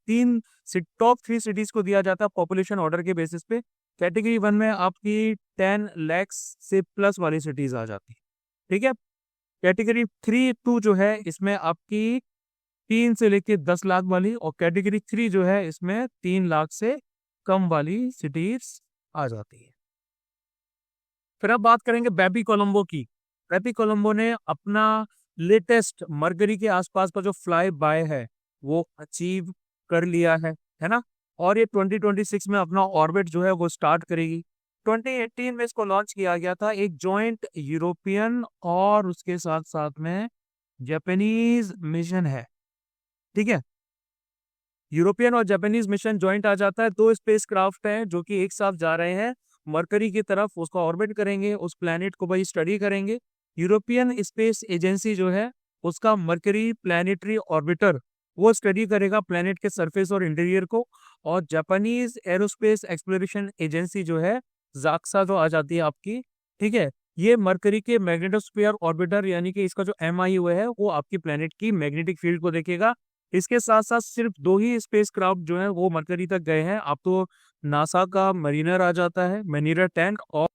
टॉप 3 सिटीज को दिया जाता है पॉपुलेशन ऑर्डर के बेसिस पे। कैटेगरी 1 में आपकी 10 लाख से प्लस वाली सिटीज आ जाती है, ठीक है। कैटेगरी 3-2 जो है इसमें आपकी 3 से लेके 10 लाख वाली, और कैटेगरी 3 जो है इसमें 3 लाख से कम वाली सिटीज आ जाती है। फिर अब बात करेंगे बेबी कोलंबो की। बेबी कोलंबो ने अपना लेटेस्ट मरकरी के आसपास का जो फ्लाई बाय है वो अचीव कर लिया है ना। और ये 2026 में अपना ऑर्बिट जो है वो स्टार्ट करेगी। 2018 में इसको लॉन्च किया गया था, एक जॉइंट यूरोपियन और उसके साथ साथ में जापानीज मिशन है, ठीक है। यूरोपियन और जापानीज मिशन जॉइंट आ जाता है। 2 स्पेस क्राफ्ट हैं जो कि एक साथ जा रहे हैं मरकरी की तरफ, उसका ऑर्बिट करेंगे, उस प्लैनेट को भाई स्टडी करेंगे। यूरोपियन स्पेस एजेंसी जो है उसका मरकरी प्लैनेटरी ऑर्बिटर वो स्टडी करेगा प्लैनेट के सरफेस और इंटीरियर को। और जापानीज एरोस्पेस एक्सप्लोरेशन एजेंसी जो है जाक्सा जो आ जाती है आपकी, ठीक है, ये मरकरी के मैग्नेटोस्फीयर ऑर्बिटर यानी कि इसका जो MIO है वो आपकी प्लैनेट की मैग्नेटिक फील्ड को देखेगा। इसके साथ साथ सिर्फ 2 ही स्पेस क्राफ्ट जो है वो मरकरी तक गए हैं। अब तो नासा का मरीनर आ जाता है, मरीनर 10 और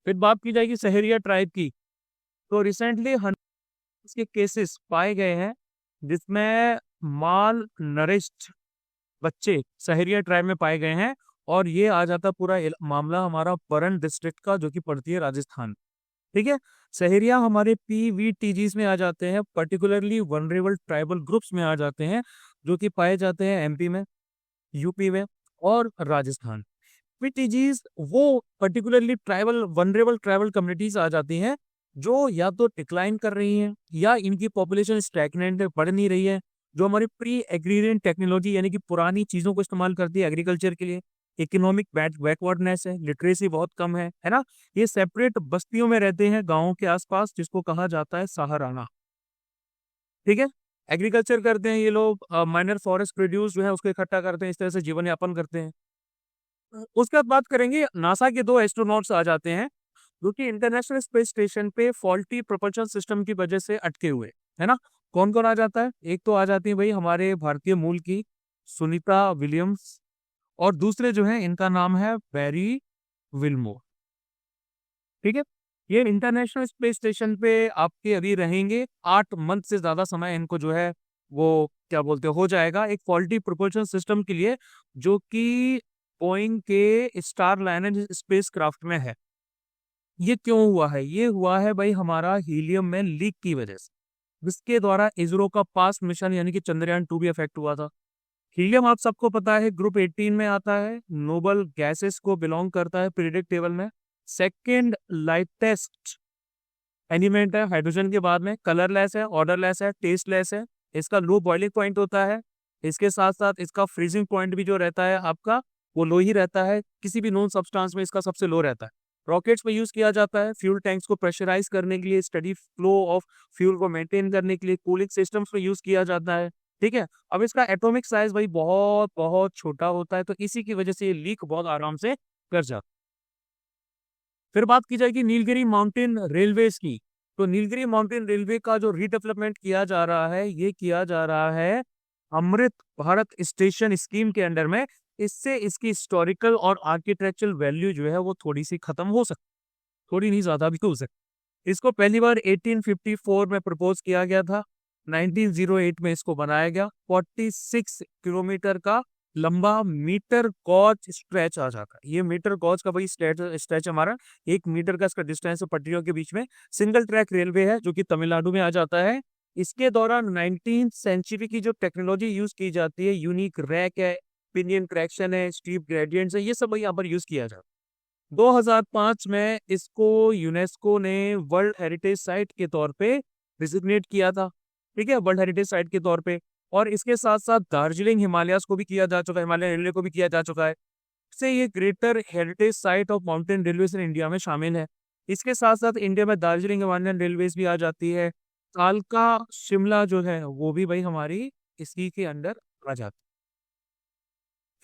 फिर बात की जाएगी सहेरिया ट्राइब की। तो रिसेंटली के केसेस पाए गए हैं जिसमें माल नरिश्ड बच्चे सहेरिया ट्राइब में पाए गए हैं। और ये आ जाता पूरा मामला हमारा परन डिस्ट्रिक्ट का, जो कि पड़ती है राजस्थान, ठीक है। सहेरिया हमारे PVTGs में आ जाते हैं, पर्टिकुलरली वनरेबल ट्राइबल ग्रुप्स में आ जाते हैं, जो कि पाए जाते हैं MP में, UP में और राजस्थान। PTGs वो particularly tribal vulnerable tribal communities आ जाती हैं जो या तो डिक्लाइन कर रही हैं या इनकी पॉपुलेशन स्टैग्नेंट है, बढ़ नहीं रही है, जो हमारी प्री एग्रीरियन टेक्नोलॉजी यानी कि पुरानी चीजों को इस्तेमाल करती है एग्रीकल्चर के लिए। इकोनॉमिक बैकवर्डनेस है, लिटरेसी बहुत कम है ना। ये सेपरेट बस्तियों में रहते हैं गाँव के आसपास, जिसको कहा जाता है सहाराना, ठीक है। एग्रीकल्चर करते हैं ये लोग, माइनर फॉरेस्ट प्रोड्यूस जो है उसको इकट्ठा करते हैं, इस तरह से जीवन यापन करते हैं। उसके बाद बात करेंगे नासा के 2 एस्ट्रोनॉट्स आ जाते हैं जो कि इंटरनेशनल स्पेस स्टेशन पे फॉल्टी प्रोपल्शन सिस्टम की वजह से अटके हुए, है ना। कौन कौन आ जाता है? एक तो आ जाती है भाई हमारे भारतीय मूल की सुनीता विलियम्स, और दूसरे जो है इनका नाम है बैरी विल्मोर, ठीक है। ये इंटरनेशनल स्पेस स्टेशन पे आपके अभी रहेंगे 8 मंथ से ज्यादा समय इनको जो है वो क्या बोलते हो जाएगा एक फॉल्टी प्रोपल्शन सिस्टम के लिए, जो कि बोइंग के स्टार लाइनर स्पेस क्राफ्ट में है। ये क्यों हुआ है? ये हुआ है भाई हमारा हीलियम में लीक की वजह से, जिसके द्वारा इसरो का पास्ट मिशन यानी कि चंद्रयान 2 भी अफेक्ट हुआ था। हीलियम आप सबको पता है ग्रुप 18 में आता है, नोबल गैसेस को बिलोंग करता है पीरियडिक टेबल में। सेकेंड लाइटेस्ट एलिमेंट है हाइड्रोजन के बाद में, कलरलेस है, ऑर्डरलेस है, टेस्टलेस है, इसका लो बॉइलिंग पॉइंट होता है। इसके साथ साथ इसका फ्रीजिंग पॉइंट भी जो रहता है आपका वो लो ही रहता है, किसी भी नॉन सब्सटेंस में इसका सबसे लो रहता है। रॉकेट्स में यूज किया जाता है फ्यूल टैंक्स को प्रेशराइज करने के लिए, स्टडी फ्लो ऑफ फ्यूल को मेंटेन करने के लिए, कूलिंग सिस्टम्स में यूज किया जाता है, ठीक है। अब इसका एटॉमिक साइज भाई बहुत बहुत छोटा होता है, तो इसी की वजह से ये लीक बहुत आराम से कर जाता है। फिर बात की जाएगी नीलगिरी माउंटेन रेलवेज की। तो नीलगिरी माउंटेन रेलवे का जो रीडेवलपमेंट किया जा रहा है, ये किया जा रहा है अमृत भारत स्टेशन स्कीम के अंडर में। इससे इसकी हिस्टोरिकल और आर्किटेक्चरल वैल्यू जो है वो थोड़ी सी खत्म हो सकती, थोड़ी नहीं ज्यादा भी हो सकती। इसको पहली बार 1854 में प्रपोज किया गया था, 1908 में इसको बनाया गया। 46 किलोमीटर का लंबा मीटर गॉज स्ट्रेच आ जाता है। ये मीटर गॉज का भाई स्ट्रेच हमारा 1 मीटर का इसका डिस्टेंस है पटरियों के बीच में। सिंगल ट्रैक रेलवे है जो कि तमिलनाडु में आ जाता है। इसके दौरान 19th सेंचुरी की जो टेक्नोलॉजी यूज की जाती है, यूनिक रैक है, पिनियन ट्रैक्शन है, स्टीप ग्रेडियंट्स है, ये सब यहाँ पर यूज किया जाता है। 2005 में इसको यूनेस्को ने वर्ल्ड हेरिटेज साइट के तौर पे डिजिग्नेट किया था। ठीक है, वर्ल्ड हेरिटेज साइट के तौर पे। और इसके साथ साथ दार्जिलिंग हिमालयास को भी किया जा चुका है, हिमालयन रेलवे को भी किया जा चुका है। से ये greater heritage site of mountain railways in India में शामिल है। इसके साथ साथ इंडिया में दार्जिलिंग हिमालयन रेलवेज भी आ जाती है। कालका शिमला जो है वो भी भाई हमारी इसी के अंडर आ जाती है।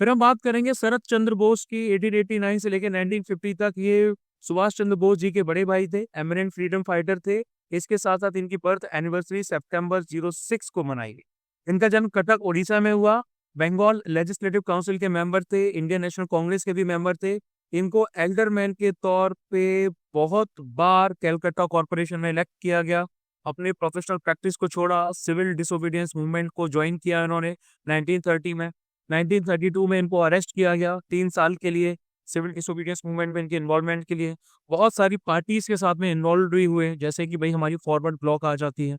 फिर हम बात करेंगे शरत चंद्र बोस की। 1889 से लेकर 1950 तक ये सुभाष चंद्र बोस जी के बड़े भाई थे, एमिनेंट फ्रीडम फाइटर थे। इसके साथ साथ इनकी बर्थ एनिवर्सरी सितंबर 06 को मनाई गई। इनका जन्म कटक उड़ीसा में हुआ। बंगाल लेजिस्लेटिव काउंसिल के मेंबर थे, इंडियन नेशनल कांग्रेस के भी मेंबर थे। इनको एल्डरमैन के तौर पे बहुत बार कैलकाटा कॉर्पोरेशन में इलेक्ट किया गया। अपने प्रोफेशनल प्रैक्टिस को छोड़ा, सिविल डिसोबीडियंस मूवमेंट को ज्वाइन किया इन्होंने 1930 में। 1932 में इनको अरेस्ट किया गया 3 साल के लिए, सिविल डिसोबीडियंस मूवमेंट में इनके इन्वॉल्वमेंट के लिए। बहुत सारी पार्टीज के साथ में इन्वॉल्व भी हुए, जैसे कि भाई हमारी फॉरवर्ड ब्लॉक आ जाती है,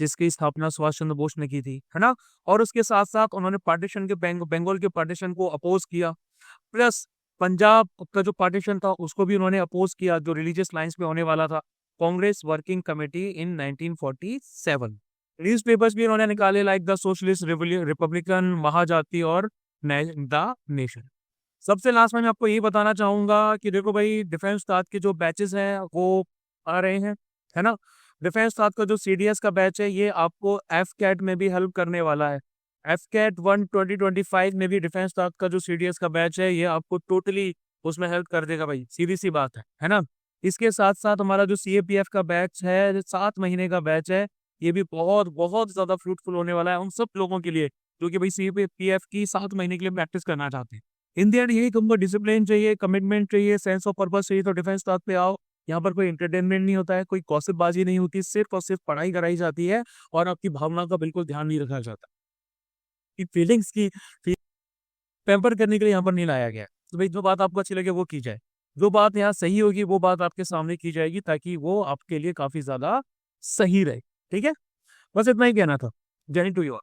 जिसकी स्थापना सुभाष चंद्र बोस ने की थी, है ना। और उसके साथ साथ उन्होंने पार्टीशन के बंगाल के पार्टीशन को अपोज किया। प्लस पंजाब का जो पार्टीशन था उसको भी उन्होंने अपोज किया, जो रिलीजियस लाइंस पे होने वाला था। कांग्रेस वर्किंग कमेटी इन 1947। न्यूज पेपर्स भी उन्होंने निकाले, like the socialist Republican, Mahajati और द नेशन। सबसे लास्ट में मैं आपको यही बताना चाहूंगा कि देखो भाई, डिफेंस उस्ताद के जो बैचेस हैं वो आ रहे हैं, है ना। डिफेंस उस्ताद का जो सीडीएस का बैच है ये आपको एफ कैट में भी हेल्प करने वाला है। एफ कैट 1 2025 में भी डिफेंस उस्ताद का जो सीडीएस का बैच है ये आपको टोटली उसमें हेल्प कर देगा भाई, सीधी सी बात है ना। इसके साथ साथ हमारा जो सीएपीएफ का बैच है, 7 महीने का बैच है, ये भी बहुत बहुत ज्यादा फ्रूटफुल होने वाला है उन सब लोगों के लिए जो कि भाई सीपीएफ की 7 महीने के लिए प्रैक्टिस करना चाहते हैं। इन दी एंड यही तुमको डिसिप्लिन चाहिए, कमिटमेंट चाहिए, सेंस ऑफ पर्पस चाहिए तो डिफेंस स्टाफ पे आओ। यहाँ पर कोई एंटरटेनमेंट नहीं होता है, कोई गॉसिपबाजी नहीं होती, सिर्फ और सिर्फ पढ़ाई कराई जाती है और आपकी भावना का बिल्कुल ध्यान नहीं रखा जाता। कि फीलिंग्स की पैम्पर करने के लिए यहाँ पर नहीं लाया गया है। तो भाई जो बात आपको अच्छी लगे वो की जाए, जो बात यहाँ सही होगी वो बात आपके सामने की जाएगी, ताकि वो आपके लिए काफी ज्यादा सही रहे। ठीक है, बस इतना ही कहना था। जय हिंद टू यू।